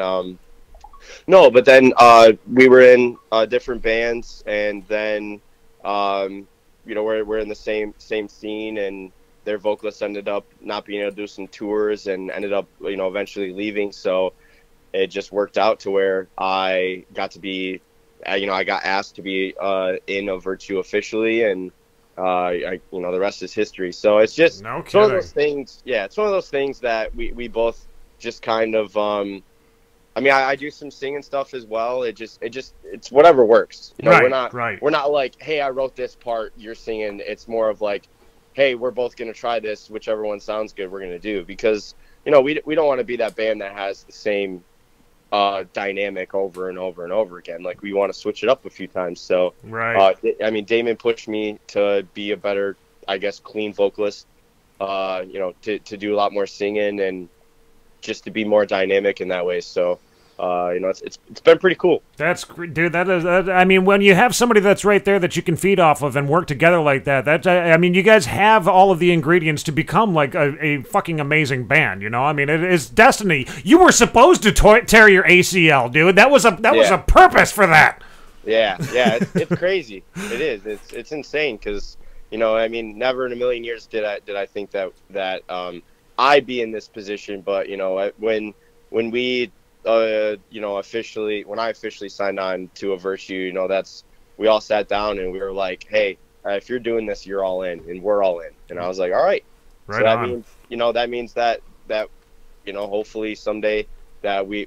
we were in different bands, and then we're in the same scene, and their vocalist ended up not being able to do some tours and ended up eventually leaving. So it just worked out to where I got to be. I got asked to be in Of Virtue officially, and the rest is history. So it's just one of those things. Yeah, it's one of those things that we both just kind of. I do some singing stuff as well. It's whatever works. We're not like, hey, I wrote this part, you're singing. It's more of like, hey, we're both gonna try this. Whichever one sounds good, we're gonna do, because we don't want to be that band that has the same dynamic over and over and over again. Like, we want to switch it up a few times. So Damon pushed me to be a better, I guess, clean vocalist, to do a lot more singing and just to be more dynamic in that way. So it's been pretty cool. That's dude. That is. I mean, when you have somebody that's right there that you can feed off of and work together like that, I mean, you guys have all of the ingredients to become like a fucking amazing band. You know, I mean, it is destiny. You were supposed to tear your ACL, dude. That was a purpose for that. Yeah, it's crazy. It is. It's insane because I mean, never in a million years did I think that I'd be in this position. But when we officially, when I officially signed on to A Virtue, we all sat down and we were like, hey, if you're doing this, you're all in, and we're all in. And I was like, all right. So that means that hopefully someday that we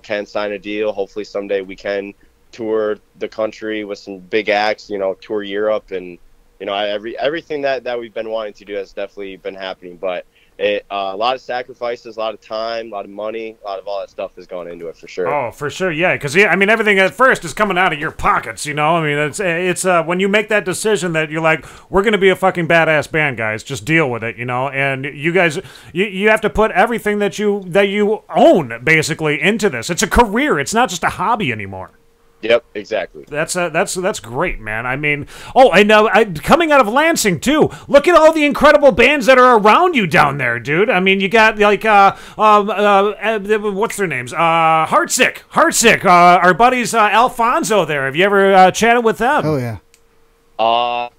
can sign a deal. Hopefully someday we can tour the country with some big acts, tour Europe, and everything that we've been wanting to do has definitely been happening. But a lot of sacrifices, a lot of time, a lot of money, a lot of all that stuff has gone into it for sure. Oh, for sure, yeah. Because I mean, everything at first is coming out of your pockets. I mean, it's when you make that decision that you're like, we're gonna be a fucking badass band, guys. Just deal with it, And you guys, you have to put everything that you own basically into this. It's a career. It's not just a hobby anymore. Yep, exactly. That's great, man. I mean, and coming out of Lansing too. Look at all the incredible bands that are around you down there, dude. I mean, you got like what's their names? Heartsick. Our buddies Alfonso there. Have you ever chatted with them? Oh yeah. Oh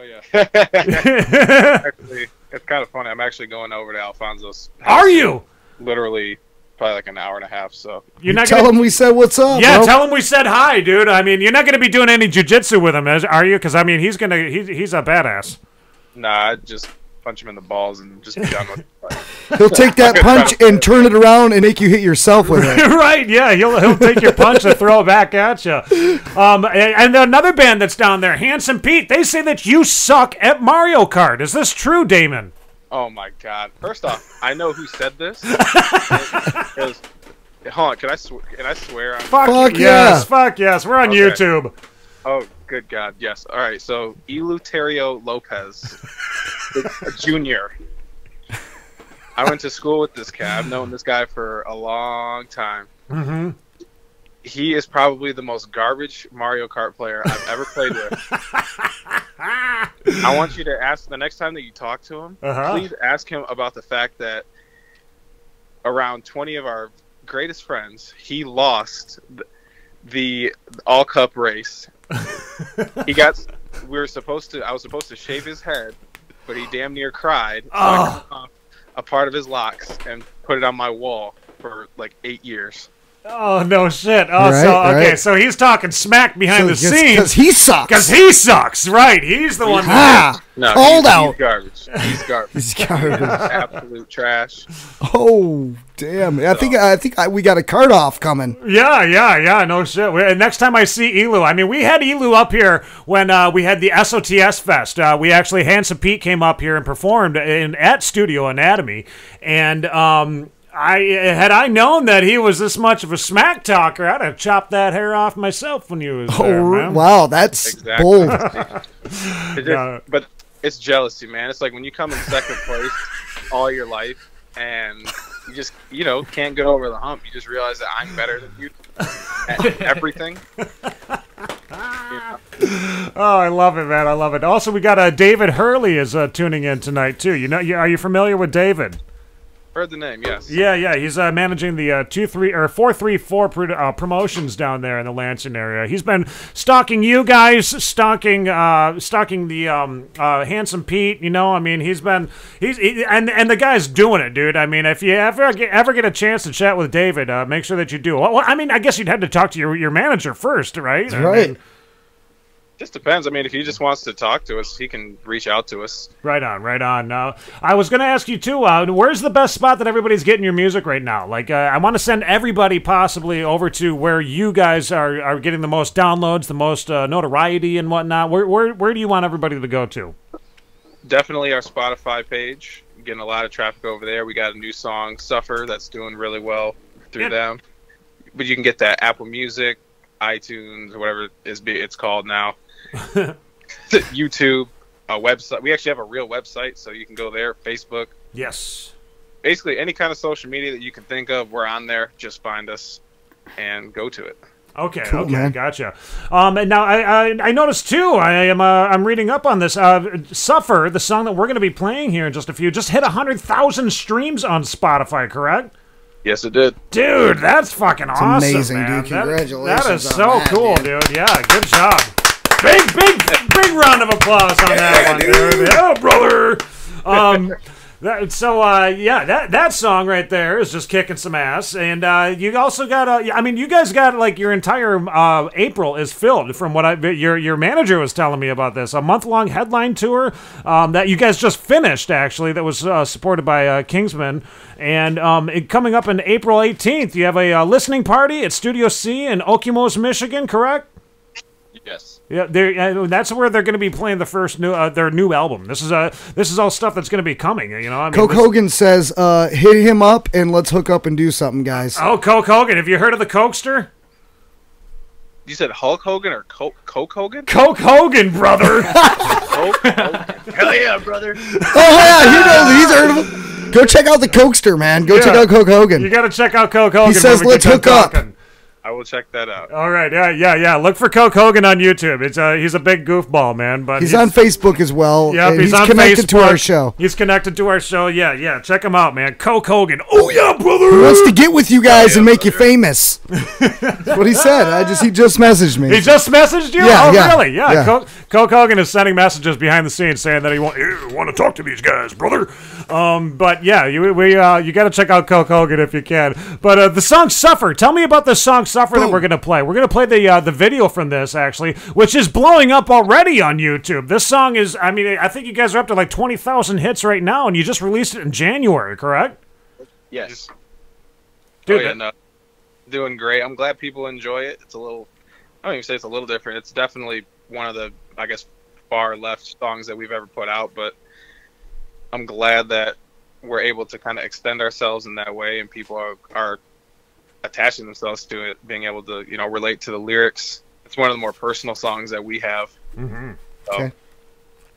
yeah. Actually, it's kind of funny. I'm actually going over to Alfonso's house. Are you? Literally. Probably like an hour and a half, so you're not tell him we said what's up. Yeah, bro. tell him we said hi, dude. I mean, you're not gonna be doing any jiu-jitsu with him, are you? Because I mean, he's a badass. Nah, I'd just punch him in the balls and just be done with it. He'll take that punch and turn it around and make you hit yourself with it. Right? Yeah, he'll take your punch and throw it back at you. And another band that's down there, Handsome Pete. They say that you suck at Mario Kart. Is this true, Damon? Oh my God! First off, I know who said this. Hold on, can I swear? Fuck yes! Fuck yes! We're on YouTube. Oh, good God, yes. All right, so Eleuterio Lopez, Junior. I went to school with this guy. I've known this guy for a long time. Mm-hmm. He is probably the most garbage Mario Kart player I've ever played with. I want you to ask the next time that you talk to him, please ask him about the fact that around 20 of our greatest friends, he lost the All Cup race. I was supposed to shave his head, but he damn near cried. So I cut off a part of his locks and put it on my wall for like 8 years. Oh, no shit. Oh, so he's talking smack behind the scenes. Because he sucks. Because he sucks, right. He's the one that... No, called out. He's garbage. He's garbage. He's garbage. Absolute trash. Oh, damn. I think we got a cart off coming. Yeah, no shit. Next time I see Elu, I mean, we had Elu up here when we had the SOTS Fest. Handsome Pete came up here and performed at Studio Anatomy, and... had I known that he was this much of a smack talker, I'd have chopped that hair off myself when you was there, man. Wow, that's bold. But it's jealousy, man. It's like when you come in second place all your life and you just, can't get over the hump. You just realize that I'm better than you at everything. Oh, I love it, man. I love it. Also, we got David Hurley is tuning in tonight, too. Are you familiar with David? Heard the name, yes. Yeah. He's managing the 434 promotions down there in the Lansing area. He's been stalking you guys, stalking the Handsome Pete. I mean, and the guy's doing it, dude. I mean, if you ever get a chance to chat with David, make sure that you do. Well, I mean, I guess you'd have to talk to your manager first, right? Right. I mean, just depends. I mean, if he just wants to talk to us, he can reach out to us. Right on. I was going to ask you, too, where's the best spot that everybody's getting your music right now? Like, I want to send everybody possibly over to where you guys are getting the most downloads, the most notoriety and whatnot. Where do you want everybody to go to? Definitely our Spotify page. Getting a lot of traffic over there. We got a new song, Suffer, that's doing really well through them. But you can get that Apple Music, iTunes, or whatever it's called now. YouTube, a website. We actually have a real website, so you can go there. Facebook. Yes. Basically, any kind of social media that you can think of, we're on there. Just find us. and go to it. Okay, Cool, okay, man. gotcha. And now I noticed too. I'm reading up on this. "Suffer," the song that we're going to be playing here in just a few, just hit 100,000 streams on Spotify. Correct? Yes, it did. Dude, that's fucking awesome, amazing, man. dude. Congratulations That is on so that, cool, dude. Yeah, good job. Big round of applause on that one, dude. Oh, brother. That song right there is just kicking some ass, and you also got you guys got like your entire April is filled from what your manager was telling me about this, a month-long headline tour that you guys just finished actually, that was supported by Kingsman, and coming up on April 18th, you have a listening party at Studio C in Okemos, Michigan, correct? Yes. Yeah, that's where they're going to be playing the first their new album. This is all stuff that's going to be coming. Coke Hogan says, "Hit him up and let's hook up and do something, guys." Oh, Coke Hogan! Have you heard of the Cokester? You said Hulk Hogan or Coke Hogan? Coke Hogan, brother. Coke Hogan. Hell yeah, brother. Oh yeah, he knows. He's heard of him. Go check out the Cokester, man. Go check out Coke Hogan. You got to check out Coke Hogan. He says, "Let's hook up." I will check that out. All right, yeah. Look for Coke Hogan on YouTube. He's a big goofball, man. But he's on Facebook as well. Yep, He's on connected Facebook. to our show. He's connected to our show. Yeah. Check him out, man. Coke Hogan. Oh yeah, brother. He wants to get with you guys and make you famous. That's what he said. He just messaged me. He just messaged you? Yeah, really? Yeah. Coke Hogan is sending messages behind the scenes saying that he want to talk to these guys, brother. But yeah, you got to check out Coke Hogan if you can. But the song "Suffer." Tell me about the song "Suffer" that we're gonna play. We're gonna play the video from this actually, which is blowing up already on YouTube. This song is, I think you guys are up to like 20,000 hits right now, and you just released it in January, correct? Yes. Dude, no, doing great. I'm glad people enjoy it. It's a little, I don't even say it's a little different. It's definitely one of the, I guess, far left songs that we've ever put out, but I'm glad that we're able to kind of extend ourselves in that way, and people are attaching themselves to it, being able to, relate to the lyrics. It's one of the more personal songs that we have. Mm-hmm. Okay.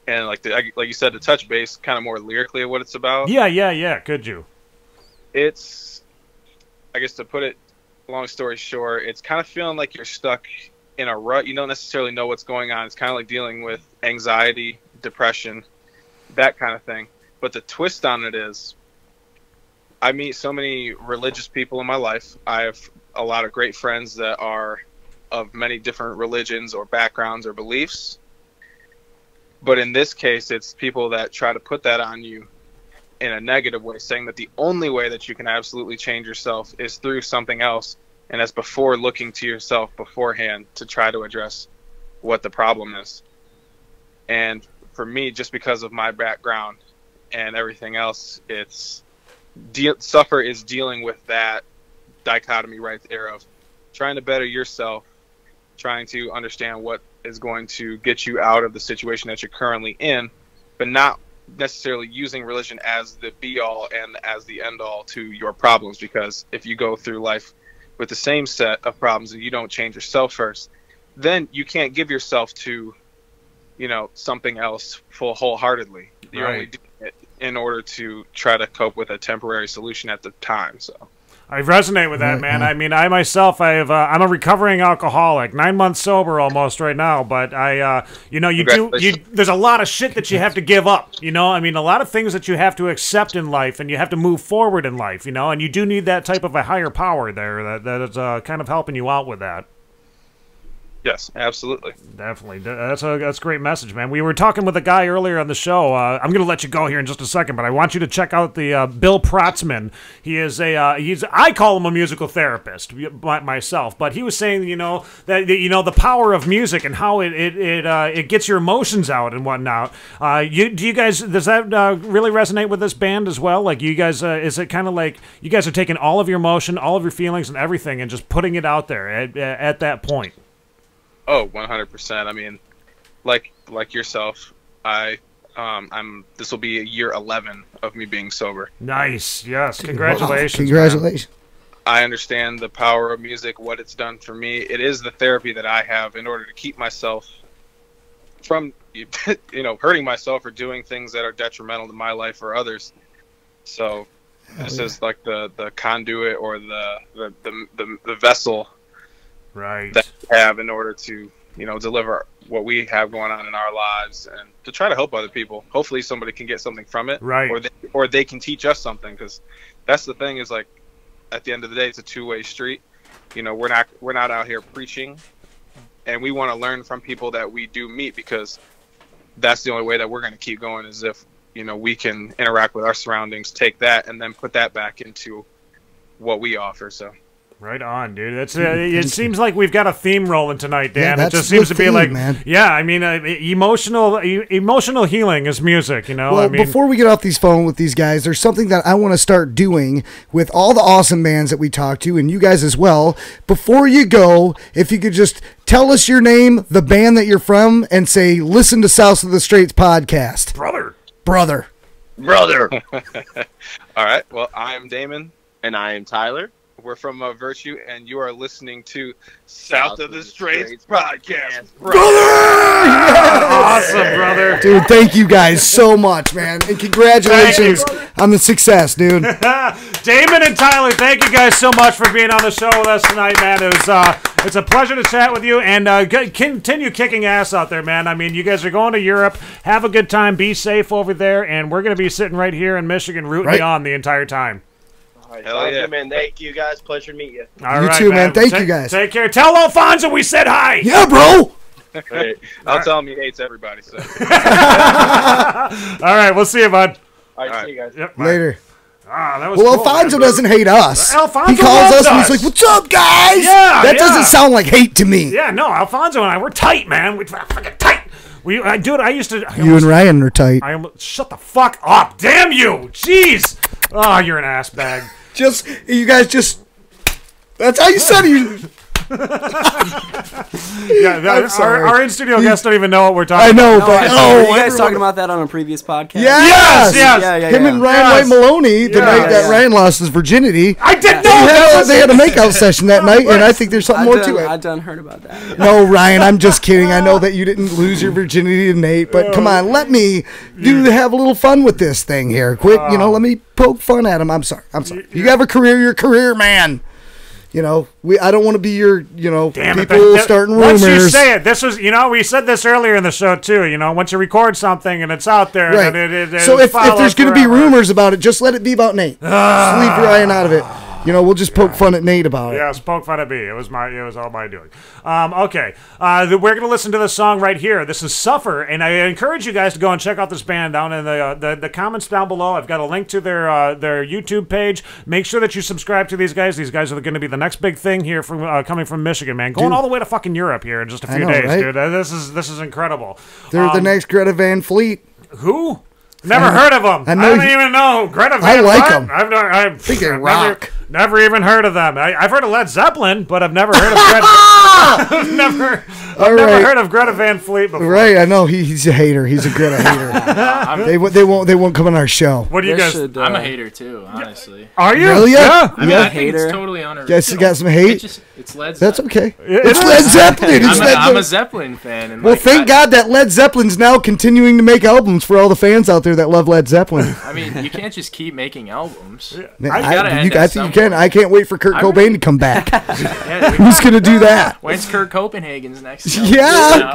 And like you said, to touch base kind of more lyrically of what it's about. Yeah. Could you? It's, I guess, to put it, long story short, it's kind of feeling like you're stuck in a rut. You don't necessarily know what's going on. It's kind of like dealing with anxiety, depression, that kind of thing. But the twist on it is, I meet so many religious people in my life. I have a lot of great friends that are of many different religions or backgrounds or beliefs. But in this case, it's people that try to put that on you in a negative way, saying that the only way that you can absolutely change yourself is through something else. And that's before looking to yourself beforehand to try to address what the problem is. And for me, just because of my background and everything else, Suffer is dealing with that dichotomy right there of trying to better yourself, trying to understand what is going to get you out of the situation that you're currently in, but not necessarily using religion as the be-all and as the end-all to your problems. Because if you go through life with the same set of problems and you don't change yourself first, then you can't give yourself to, something else wholeheartedly. You're only doing it in order to try to cope with a temporary solution at the time. So I resonate with that, man. I myself, I'm a recovering alcoholic, 9 months sober almost right now. But there's a lot of shit that you have to give up. A lot of things that you have to accept in life, and you have to move forward in life. And you do need that type of a higher power there that is kind of helping you out with that. Yes, absolutely. Definitely. That's a great message, man. We were talking with a guy earlier on the show. I'm going to let you go here in just a second, but I want you to check out the Bill Protzmann. He is I call him a musical therapist myself, but he was saying, that the power of music and how it gets your emotions out and whatnot. Does that really resonate with this band as well? Like you guys, is it kind of like you guys are taking all of your emotion, all of your feelings and everything and just putting it out there at that point? Oh, 100%. Like yourself, this will be year 11 of me being sober. Nice. Yes. Congratulations. Congratulations. I understand the power of music, what it's done for me. It is the therapy that I have in order to keep myself from, hurting myself or doing things that are detrimental to my life or others. So This is like the conduit or the vessel, right, that we have in order to deliver what we have going on in our lives and to try to help other people. Hopefully somebody can get something from it, right, or they can teach us something, because that's the thing, is like at the end of the day it's a two-way street. We're not out here preaching, and we want to learn from people that we do meet, because that's the only way that we're going to keep going, is if we can interact with our surroundings, take that, and then put that back into what we offer. So, right on, dude. That's it. Seems like we've got a theme rolling tonight, Dan. Yeah, it just seems to be like, man. yeah. I mean, emotional healing is music. Well, before we get off these phone with these guys, there's something that I want to start doing with all the awesome bands that we talk to, and you guys as well. Before you go, if you could just tell us your name, the band that you're from, and say, listen to South of the Straits podcast. Brother. All right. Well, I'm Damon. And I am Tyler. We're from Virtue, and you are listening to South of the Straits podcast. Brother! Yes! Awesome, brother. Dude, thank you guys so much, man. And congratulations on the success, dude. Damon and Tyler, thank you guys so much for being on the show with us tonight, man. It's a pleasure to chat with you, and continue kicking ass out there, man. I mean, you guys are going to Europe. Have a good time. Be safe over there, and we're going to be sitting right here in Michigan rooting you on the entire time. Hell yeah, man. Thank you, guys. Pleasure to meet you. All you right, too, man. Thank you, guys. Take care. Tell Alfonso we said hi. Yeah, bro. Hey, I'll tell him he hates everybody. So. All right, we'll see you, bud. All right, see you guys. Yep, Later. That was well, cool, Alfonso man. doesn't hate us. Alfonso he calls loves us and he's like, "What's up, guys?" Yeah, that doesn't sound like hate to me. Yeah, no, Alfonso and I, we're tight, man. We're fucking tight. Dude, I used to. You and Ryan are tight. Shut the fuck up! Damn you! Jeez! Oh, you're an ass bag. You guys just. That's how you said it. Our in-studio guests don't even know what we're talking I know, about. Were you guys talking about that on a previous podcast? Yes. Yeah. Him and Ryan White Maloney, the night that Ryan lost his virginity. I didn't know they had a makeout session that night, and I think there's something more to it. I done heard about that. No, Ryan, I'm just kidding. I know that you didn't lose your virginity to Nate, but come on, let me have a little fun with this thing here. Quit, let me poke fun at him. I'm sorry. You have a career, you're a career man. I don't want to be your, people starting rumors. Once you say it, this was, we said this earlier in the show too. Once you record something and it's out there, right. and so if there's going to be rumors about it, just let it be about Nate. Just leave Ryan out of it. We'll just poke fun at Nate about it. Yeah, poke fun at me. It was all my doing. Okay, we're gonna listen to this song right here. This is "Suffer," and I encourage you guys to go and check out this band down in the comments down below. I've got a link to their YouTube page. Make sure that you subscribe to these guys. These guys are going to be the next big thing here from coming from Michigan, man. Going all the way to fucking Europe here in just a few days, right? Dude. This is incredible. They're the next Greta Van Fleet. Who? Never heard of them. I don't even know. Greta Van I like them. I think they rock. Never even heard of them. I've heard of Led Zeppelin, but I've never heard of Greta. I've never heard of Greta Van Fleet before. Right, I know he's a hater. He's a Greta hater. They won't come on our show. What do you guys? I'm a hater too, honestly. Are you? Really? Yeah. I think it's totally unoriginal. Yes, you got some hate. It's Led Zeppelin. That's okay. It's Led Zeppelin. I'm a Zeppelin fan. And well, thank God that Led Zeppelin's now continuing to make albums for all the fans out there that love Led Zeppelin. I mean, you can't just keep making albums. I think you can. I can't wait for Kurt Cobain to come back. Who's gonna do that? When's Kurt Copenhagen's next? Yeah.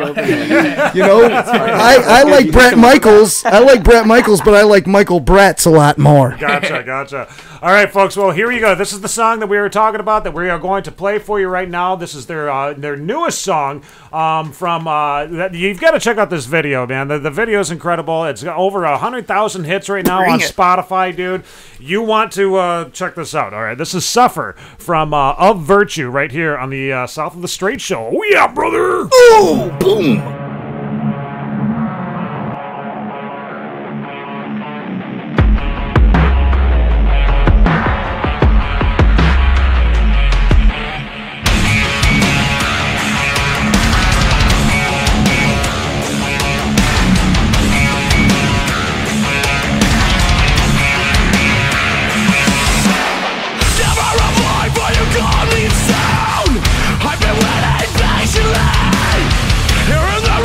I like Bret Michaels. I like Bret Michaels, but I like Michael Bratz a lot more. Gotcha. All right, folks. Well, here you go. This is the song that we were talking about that we are going to play for you right now. This is their newest song from. You've got to check out this video, man. The video is incredible. It's got over 100,000 hits right now on Spotify, dude. You want to check this out. All right, this is "Suffer" from Of Virtue right here on the South of the Straits show. Oh yeah, brother. Oh, boom. Here in the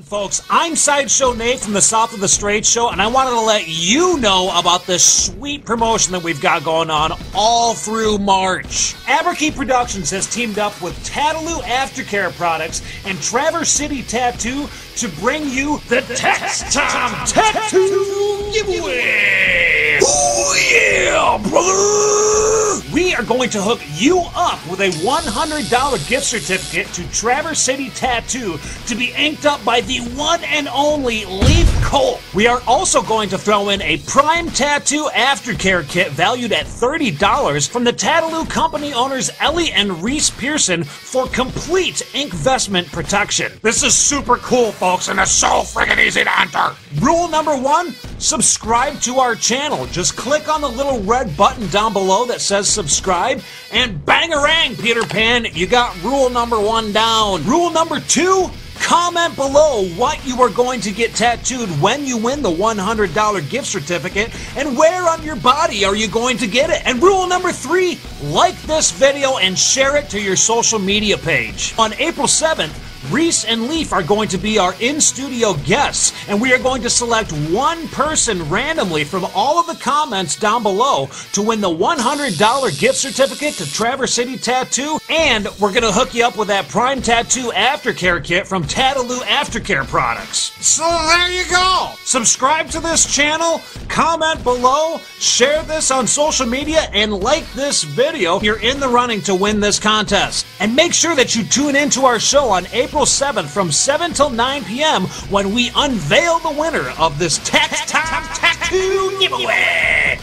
Folks, I'm Sideshow Nate from the South of the Straight Show, and I wanted to let you know about this sweet promotion that we've got going on all through March. At.we Productions has teamed up with Tattaloo Aftercare Products and Traverse City Tattoo to bring you the Tax Time Tattoo Giveaway! Oh yeah, brother! We are going to hook you up with a $100 gift certificate to Traverse City Tattoo to be inked up by the one and only Leaf Colt. We are also going to throw in a Prime Tattoo Aftercare Kit valued at $30 from the Tattaloo company owners Ellie and Reese Pearson for complete ink vestment protection. This is super cool, folks, and it's so friggin' easy to enter. Rule number 1, subscribe to our channel. Just click on the little red button down below that says subscribe, and bangarang, Peter Pan, you got rule number 1 down. Rule number 2, comment below what you are going to get tattooed when you win the $100 gift certificate, and where on your body are you going to get it. And rule number 3, like this video and share it to your social media page. On April 7th, Reese and Leaf are going to be our in-studio guests, and we are going to select one person randomly from all of the comments down below to win the $100 gift certificate to Traverse City Tattoo, and we're going to hook you up with that Prime Tattoo Aftercare Kit from Tattaloo Aftercare Products. So there you go! Subscribe to this channel, comment below, share this on social media, and like this video. You're in the running to win this contest. And make sure that you tune into our show on April 7th from 7 till 9 p.m. when we unveil the winner of this Tax Time Tattoo Giveaway.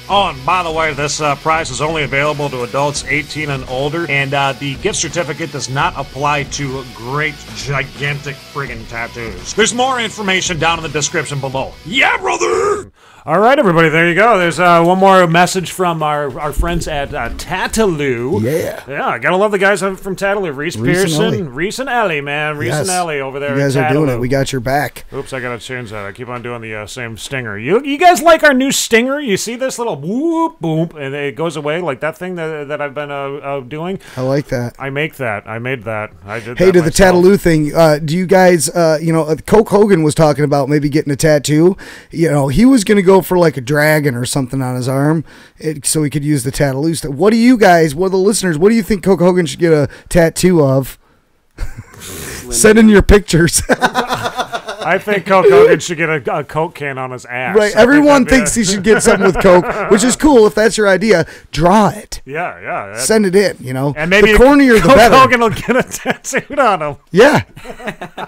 Oh, and by the way, this prize is only available to adults 18 and older, and the gift certificate does not apply to great, gigantic friggin' tattoos. There's more information down in the description below. Yeah, brother! All right, everybody, there you go. There's one more message from our friends at Tattaloo. Yeah. Yeah, gotta love the guys from Tattaloo. Reese Pearson, Reese and Ellie, man. Reese and Ellie over there. You guys are doing it. We got your back. Oops, I gotta change that. I keep on doing the same stinger. You guys like our new stinger? You see this little whoop, boom, and it goes away like that thing that I've been doing? I like that. I make that. I made that. I did Hey, that to myself. the Tattaloo thing, do you guys, Coke Hogan was talking about maybe getting a tattoo. You know, he was going to go for like a dragon or something on his arm so he could use the Tattaloo stuff. What do you guys, what are the listeners, what do you think Coke Hogan should get a tattoo of? Send in your pictures. I think Coke Hogan should get a Coke can on his ass. Right, everyone thinks he should get something with Coke, which is cool if that's your idea. Draw it. Yeah, yeah. Send it in, you know. And maybe the cornier, the Coke better. Hogan will get a tattooed on him. Yeah.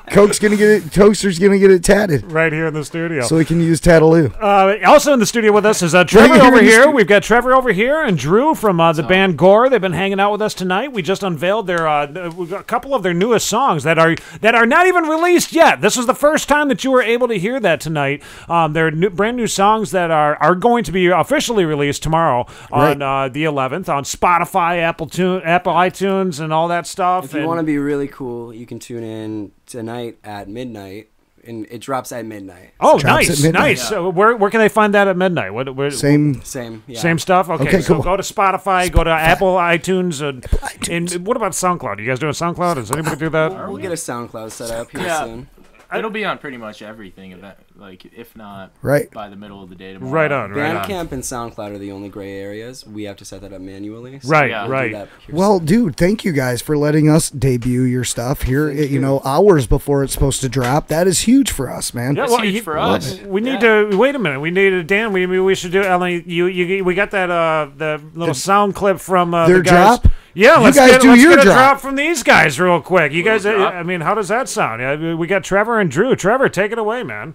Coke's going to get it, Toaster's going to get it tatted. Right here in the studio. So he can use Tattaloo. Also in the studio with us is Trevor over here. We've got Trevor over here and Drew from the band Gore. They've been hanging out with us tonight. We just unveiled their a couple of their newest songs that are not even released yet. This was the first time that you were able to hear that tonight. They're brand new songs that are going to be officially released tomorrow on the 11th on Spotify, Apple iTunes, and all that stuff. If you want to be really cool, you can tune in tonight at midnight. And it drops at midnight. Oh, nice, nice. Yeah. So where can they find that at midnight? Same stuff. Okay, so cool. go to Spotify, go to Apple iTunes, and what about SoundCloud? You guys doing SoundCloud? Does anybody do that? We'll get a SoundCloud set up here soon. It'll be on pretty much everything, if not by the middle of the day tomorrow. Right on. Bandcamp and SoundCloud are the only gray areas. We have to set that up manually. So Right. Well, dude, thank you guys for letting us debut your stuff here. Hours before it's supposed to drop. That is huge for us, man. Yeah, well, huge for us. We need to wait a minute. We need Dan. We should do. Ellie, we got that the little sound clip from their the guys. drop. Yeah, let's get a drop from these guys real quick. You guys, I mean, how does that sound? We got Trevor and Drew. Trevor, take it away, man.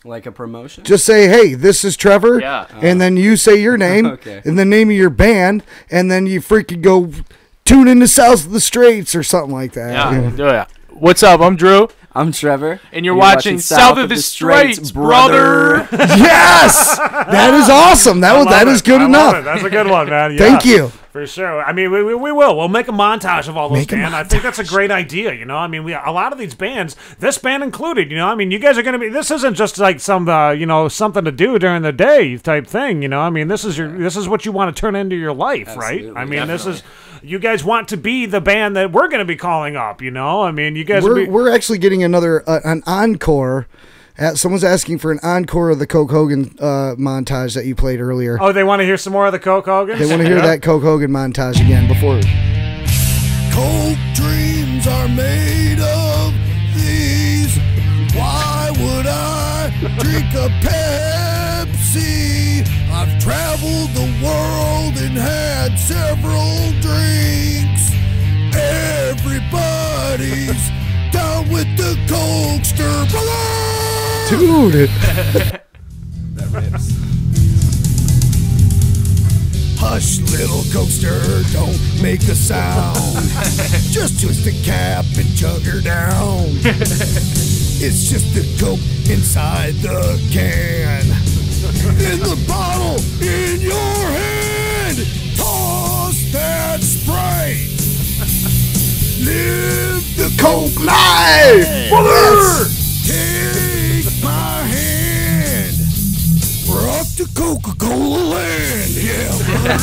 Like a promotion? Just say, hey, this is Trevor, and then you say your name, and the name of your band, and then you freaking go tune into South of the Straits or something like that. Yeah. What's up? I'm Drew. I'm Trevor. And you're watching South of the Straits, brother. Yes! That is awesome. That is good enough. That's a good one, man. Yeah. Thank you. For sure. I mean, we will. We'll make a montage of all those bands. I think that's a great idea, you know? I mean, a lot of these bands, this band included, you know? I mean, you guys are going to be, this isn't just like some, you know, something to do during the day type thing, you know? I mean, this is what you want to turn into your life, Absolutely, right? I mean, definitely. you guys want to be the band that we're going to be calling up, you know? I mean, you guys we're actually getting another, an encore. Someone's asking for an encore of the Coke Hogan montage that you played earlier. Oh, they want to hear some more of the Coke Hogan? They want to hear that Coke Hogan montage again before. Coke dreams are made of these. Why would I drink a Pepsi? I've traveled the world and had several drinks. Everybody's down with the Cokester, brother! Dude. That rips. Hush, little Cokester, don't make a sound. Just twist the cap and chug her down. It's just the Coke inside the can. In the bottle, in your hand. Toss that Sprite. Live the Coke life, brother! Take my hand. We're off to Coca-Cola land. Yeah, brother.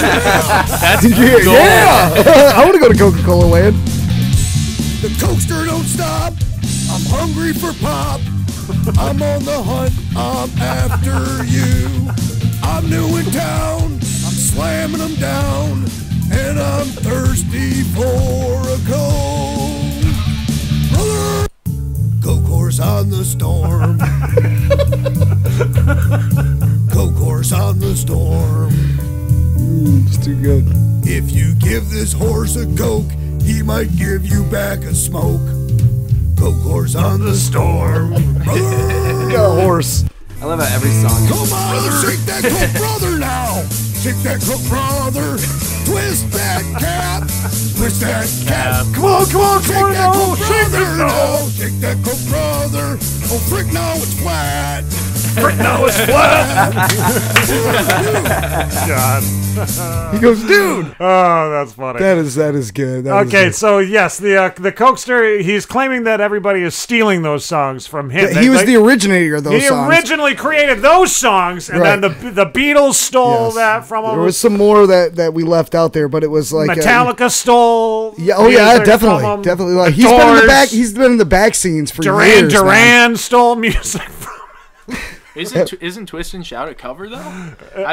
That's yeah. I want to go to Coca-Cola land. The Cokester don't stop. I'm hungry for pop. I'm on the hunt. I'm after you. I'm new in town. I'm slamming them down. And I'm thirsty for a Coke. Brother! Coke horse on the storm. Coke horse on the storm. It's too good. If you give this horse a Coke, he might give you back a smoke. Coke horse on the storm. Brother! Got a horse. I love how every song. Come on, shake that Coke brother now. Shake that Coke brother. Twist that cap. Twist that cap. Come on, Shake that Coke shake brother it now. Shake that Coke brother. Oh, frick, now it's flat. Frick, now it's flat. God. He goes, dude. Oh, that's funny. That is good. That is Okay, good. so yes, the Cokester, he's claiming that everybody is stealing those songs from him. He was the originator of those He songs. originally created those songs, and Right. then the Beatles stole that from him. There was some more that we left out there, but it was like Metallica stole. Yeah, oh yeah, music definitely, from him. definitely. Like The he's been in the Doors. back. He's been in the back scenes for Duran years. Duran stole music from. Isn't Twist and Shout a cover though?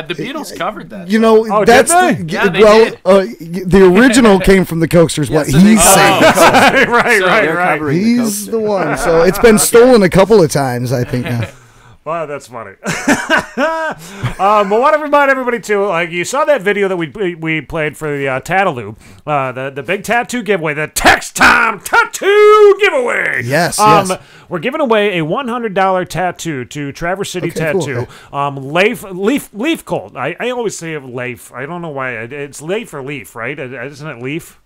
The Beatles covered that. You know, Oh, that's did they? Yeah, they did. The original came from the Cokesters. What so they he's covered saying. right. He's the one. So it's been stolen a couple of times, I think. Now. Wow, that's funny. But what I remind everybody too, like you saw that video that we played for the Tattaloo, the big tattoo giveaway, the Text Time Tattoo Giveaway. Yes, We're giving away a $100 tattoo to Traverse City Tattoo. Cool. Leaf Cold. I always say Leif. I don't know why. It's Leif or Leaf, right? Isn't it Leaf?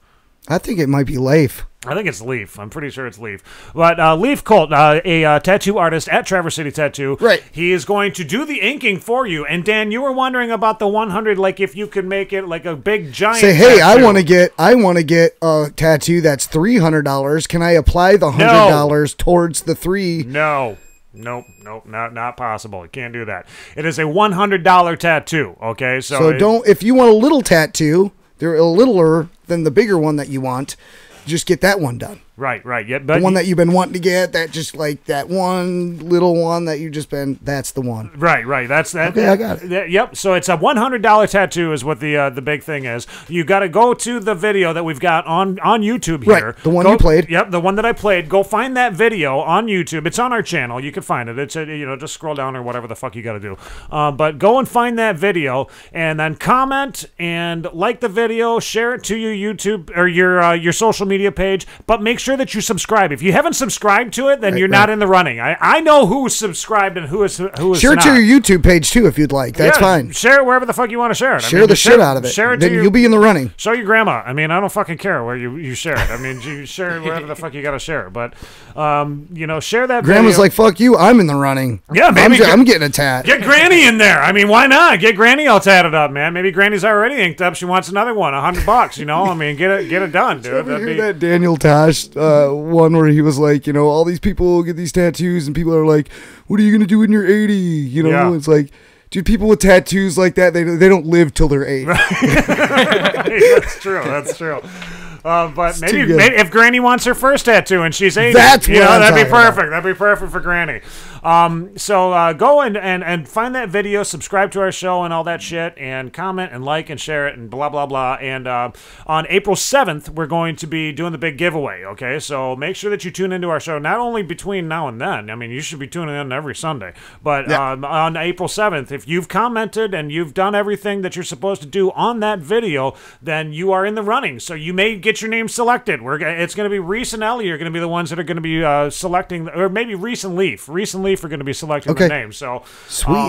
I think it might be Leif. I think it's Leaf. I'm pretty sure it's Leaf. But Leaf Colt, a tattoo artist at Traverse City Tattoo. Right. He is going to do the inking for you. And Dan, you were wondering about the 100, like if you could make it like a big giant. Say, hey, tattoo. I want to get a tattoo that's $300. Can I apply the $100 towards the $3? No. Nope, not possible. You can't do that. It is a $100 tattoo. Okay, So don't. If you want a little tattoo, they're a littler than the bigger one that you want. Just get that one done. Right. Yeah, but the one that you've been wanting to get, that just like that one little one that you've just been. That's the one. Right. That's that. Okay, I got it. Yep. So it's a $100 tattoo is what the big thing is. You got to go to the video that we've got on YouTube here. Right, the one you played. Yep, the one that I played. Go find that video on YouTube. It's on our channel. You can find it. It's just scroll down or whatever the fuck you got to do. But go and find that video and then comment and like the video, share it to your YouTube or your social media page. But make sure sure that you subscribe. If you haven't subscribed to it, then you're not in the running. I know who's subscribed and who is Share it not. to your YouTube page too if you'd like. That's fine. Share it wherever the fuck you want to share it. Share the shit out of it. Share it then you'll be in the running. Show your grandma. I mean, I don't fucking care where you share it. I mean, you share it wherever the fuck you got to share it. But, share that Grandma's video. like, fuck you, I'm in the running. Yeah, maybe. I'm getting a tat. Get Granny in there. I mean, why not? Get Granny all tatted up, man. Maybe Granny's already inked up. She wants another one, $100, you know? I mean, get it done, dude. Ever hear that Daniel Tosh one where he was like, all these people get these tattoos and people are like, what are you going to do when you're 80? It's like, dude, people with tattoos like that, they don't live till they're 80. That's true. But maybe if Granny wants her first tattoo and she's 80, that'd be perfect. About. That'd be perfect for Granny. So go and find that video, subscribe to our show and all that shit, and comment and like and share it and blah, blah, blah. And on April 7th, we're going to be doing the big giveaway, okay? So make sure that you tune into our show, not only between now and then. I mean, you should be tuning in every Sunday. But on April 7th, if you've commented and you've done everything that you're supposed to do on that video, then you are in the running. So you may get your name selected. It's going to be Reese and Ellie are going to be the ones that are going to be selecting, or maybe Reese and Leaf. Reese and Leaf are going to be selecting the name. So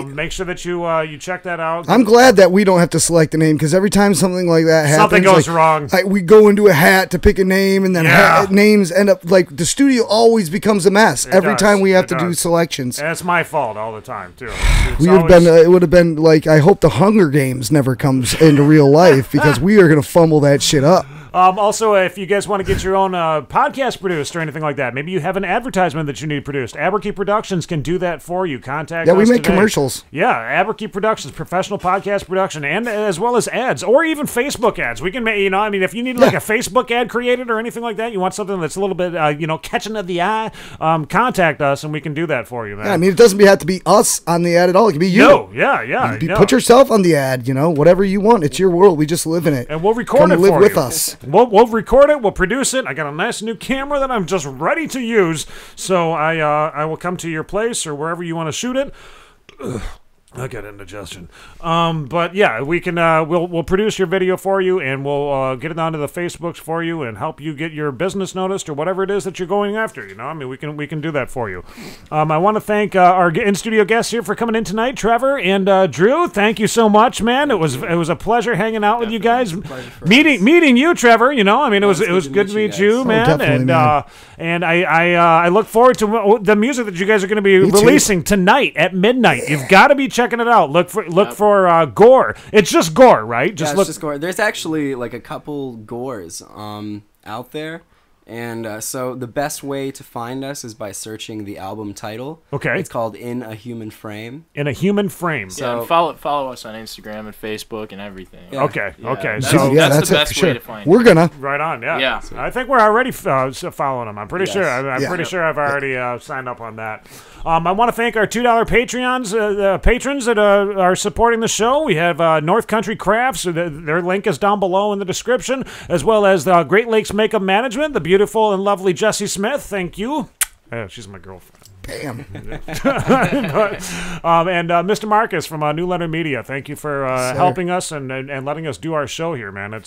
make sure that you check that out. I'm glad that we don't have to select the name, because every time something like that happens, something goes wrong. We go into a hat to pick a name, and then names end up like the studio always becomes a mess every time we have to do selections. And it's my fault all the time too. It would have been like, I hope the Hunger Games never comes into real life, because we are going to fumble that shit up. Also, if you guys want to get your own podcast produced or anything like that, maybe you have an advertisement that you need produced, At.we Productions can do that for you. Contact us we make today. Commercials. Yeah, At.we Productions, professional podcast production, and as well as ads, or even Facebook ads. We can make, if you need like a Facebook ad created or anything like that, you want something that's a little bit, catching of the eye, contact us and we can do that for you, man. Yeah, it doesn't have to be us on the ad at all. It can be you. No, yeah. Put yourself on the ad, whatever you want. It's your world. We just live in it. And we'll record it for you. Come live with us. We'll record it. We'll produce it. I got a nice new camera that I'm just ready to use. So I will come to your place or wherever you want to shoot it. I got indigestion. But yeah, we can. We'll produce your video for you, and we'll get it onto the Facebooks for you, and help you get your business noticed or whatever it is that you're going after. We can do that for you. I want to thank our in-studio guests here for coming in tonight, Trevor and Drew. Thank you so much, man. It was a pleasure hanging out with you guys. Meeting you, Trevor. It was good to meet you, man. And I look forward to the music that you guys are going to be releasing tonight at midnight. You've got to be checking it out. Look for Gore. It's just Gore, right? It's just Gore. There's actually like a couple Gores out there. And so the best way to find us is by searching the album title. Okay. It's called In a Human Frame. In a Human Frame. So and follow us on Instagram and Facebook and everything. Yeah. Okay. That's the best way to find We're gonna. Right on, yeah. I think we're already following them. I'm pretty sure. I'm pretty sure I've already signed up on that. I want to thank our $2 patrons that are supporting the show. We have North Country Crafts. Their link is down below in the description, as well as the Great Lakes Makeup Management, the beautiful and lovely Jessie Smith. Thank you. She's my girlfriend. Damn. And Mr. Marcus from New Letter Media, thank you for helping us and letting us do our show here, man.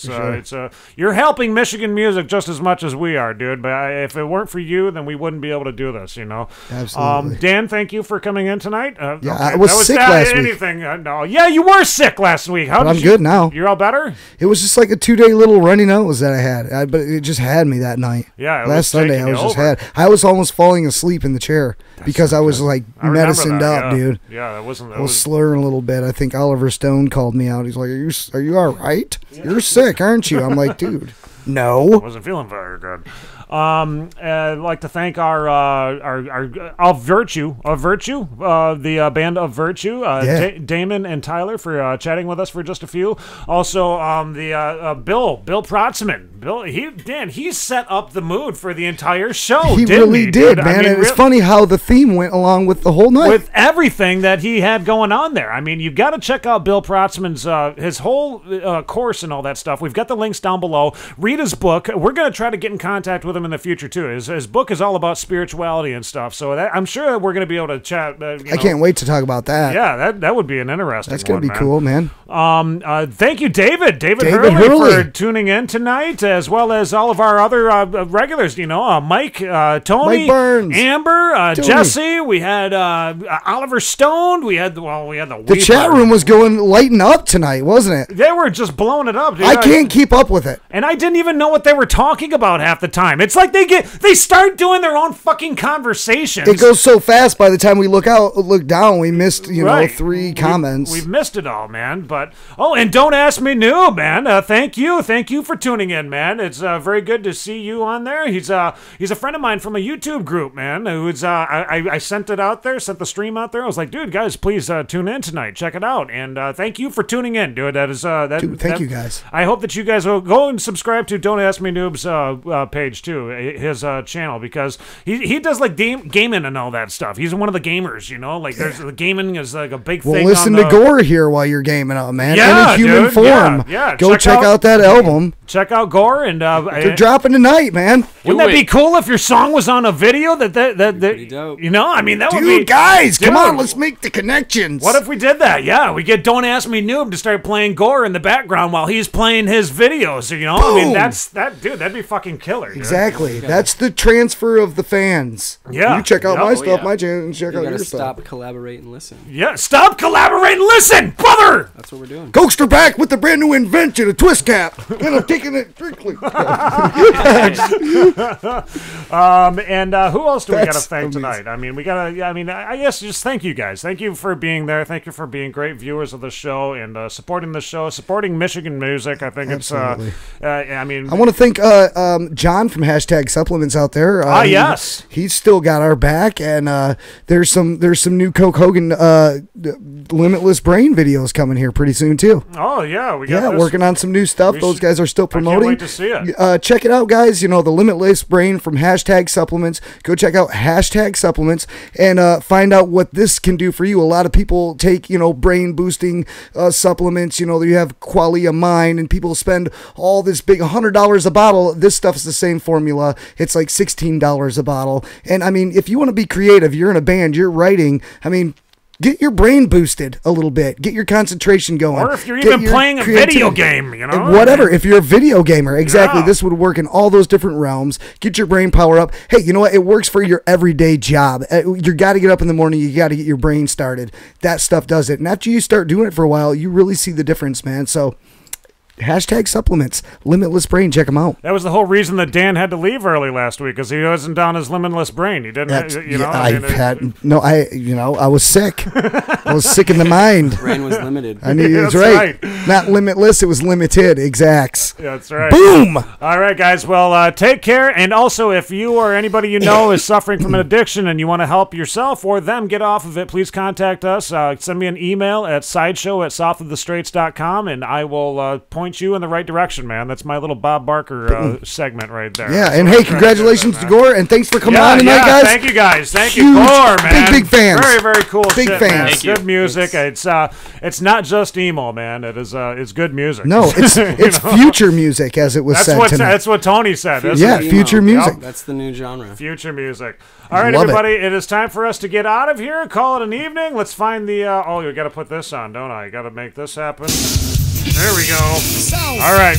You're helping Michigan music just as much as we are, dude. But if it weren't for you, then we wouldn't be able to do this, Absolutely. Dan, thank you for coming in tonight. I was sick last week. No, yeah, you were sick last week. I'm good now. You're all better? It was just like a 2-day little runny nose that I had, but it just had me that night. Yeah, last Sunday I was I was almost falling asleep in the chair. Because I was like medicined up, dude. Yeah, that wasn't. I was slurring a little bit. I think Oliver Stone called me out. He's like, "Are you all right? You're sick, aren't you?" I'm like, "Dude, no." I wasn't feeling very good. I'd like to thank our Of Virtue, the band Of Virtue, Damon and Tyler for chatting with us for just a few. Also, Bill Protzmann. He set up the mood for the entire show. He really did, man. And it's funny how the theme went along with the whole night. With everything that he had going on there. I mean, you've got to check out Bill Protzmann's his whole course and all that stuff. We've got the links down below. Read his book. We're going to try to get in contact with him in the future too. His book is all about spirituality and stuff. So I'm sure that we're going to be able to chat. I can't wait to talk about that. Yeah, that would be an interesting. That's going to be cool, man. Thank you, David Hurley for tuning in tonight, as well as all of our other regulars. Mike, Tony, Mike Burns, Amber, Jesse. We had Oliver Stone. We had the chat room was going lighting up tonight, wasn't it? They were just blowing it up, dude. I can't keep up with it. And I didn't even know what they were talking about half the time. It's like they start doing their own fucking conversations. It goes so fast. By the time we look down, we missed 3 comments. We've missed it all, man. But and Don't Ask Me Noob, man. Thank you for tuning in, man. It's very good to see you on there. He's a friend of mine from a YouTube group, man. Who's I sent it out there, sent the stream out there. I was like, dude, guys, please tune in tonight. Check it out. And thank you for tuning in, dude. That is dude, thank you guys. I hope that you guys will go and subscribe to Don't Ask Me Noob's page too, his channel, because he does like gaming and all that stuff. He's one of the gamers, there's the gaming is like a big thing. Well, listen to Gore here while you're gaming out, man. Yeah, in a human form. Yeah. Go check out that album. Check out Gore, and they're dropping tonight, man. Wouldn't that be cool if your song was on a video? That dope. That would be. Guys, come on, let's make the connections. What if we did that? Yeah, we get Don't Ask Me Noob to start playing Gore in the background while he's playing his videos. Boom. That'd be fucking killer. Dude. Exactly. That's the transfer of the fans. Yeah. You check out my stuff, my channel, and check out your stuff. Stop, collaborate, and listen. Yeah, stop, collaborate, and listen, brother. That's what we're doing. Ghoster back with the brand new invention, a twist cap, and I'm taking it strictly. And who else do we got to thank tonight? I guess just thank you guys. Thank you for being there. Thank you for being great viewers of the show and supporting the show, supporting Michigan music. I think Absolutely. it's. I want to thank John from #Supplements out there. Yes, he's still got our back, and there's some new Coke Hogan Limitless Brain videos coming here pretty soon too. Oh yeah, we got working on some new stuff. Those guys are still promoting. I can't wait to see it. Check it out, guys. The Limitless Brain from #Supplements. Go check out #Supplements and find out what this can do for you. A lot of people take brain boosting supplements. You have Qualia Mind, and people spend all this big $100 a bottle. This stuff is the same formula. It's like $16 a bottle. And if you want to be creative, you're in a band, you're writing. Get your brain boosted a little bit. Get your concentration going. Or if you're even playing a video game, Whatever. If you're a video gamer, exactly. Yeah. This would work in all those different realms. Get your brain power up. Hey, you know what? It works for your everyday job. You got to get up in the morning. You got to get your brain started. That stuff does it. And after you start doing it for a while, you really see the difference, man. So #Supplements, Limitless Brain. Check them out. That was the whole reason that Dan had to leave early last week, because he wasn't down his Limitless Brain. He didn't. I was sick. I was sick in the mind. Brain was limited. That's right. Not limitless. It was limited. Exacts. That's right. Boom. All right, guys. Well, take care. And also, if you or anybody you know is suffering from an addiction and you want to help yourself or them get off of it, please contact us. Send me an email at sideshow@southofthestraits.com, and I will point you in the right direction, man. That's my little Bob Barker segment right there. Yeah, and hey, congratulations to Gore, and thanks for coming on tonight, guys. Thank you, guys. Thank you, Gore, man. Big fans. Very, very cool. Big shit, fans. Man. It's good music. It's not just emo, man. It's good music. No, it's future music, as it was said tonight. That's what Tony said. Future music. Yep. That's the new genre. Future music. All right, everybody, it is time for us to get out of here. Call it an evening. Let's find the. You got to put this on, don't I? Got to make this happen. There we go. All right.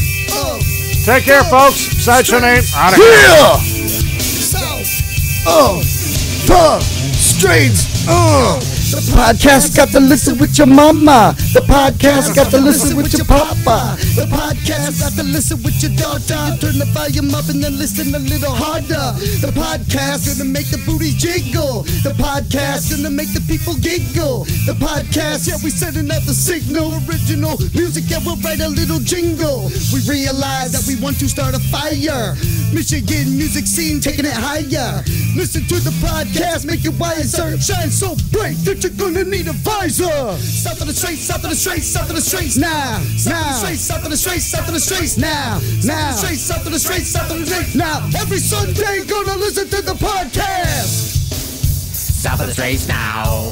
Take care, folks. Sideshow Nate, out of here. The Straits. The podcast got to listen with your mama. The podcast got to listen with your papa. The podcast got to listen with your daughter. Turn the volume up and then listen a little harder. The podcast gonna make the booties jiggle. The podcast gonna make the people giggle. The podcast, we sending out the signal. Original music, we'll write a little jingle. We realize that we want to start a fire. Michigan music scene taking it higher. Listen to the podcast, make it wiser. Shine so bright that you're gonna need a visor. South of the Straits, south of the Straits, south of the Straits. Now, south of the Straits, south of the Straits. Now, south of the Straits, south of the Straits. Now, every Sunday gonna listen to the podcast. South of the Straits now.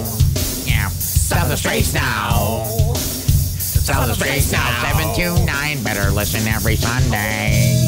Yeah, south of the Straits now. South of the Straits now. 729. Better listen every Sunday.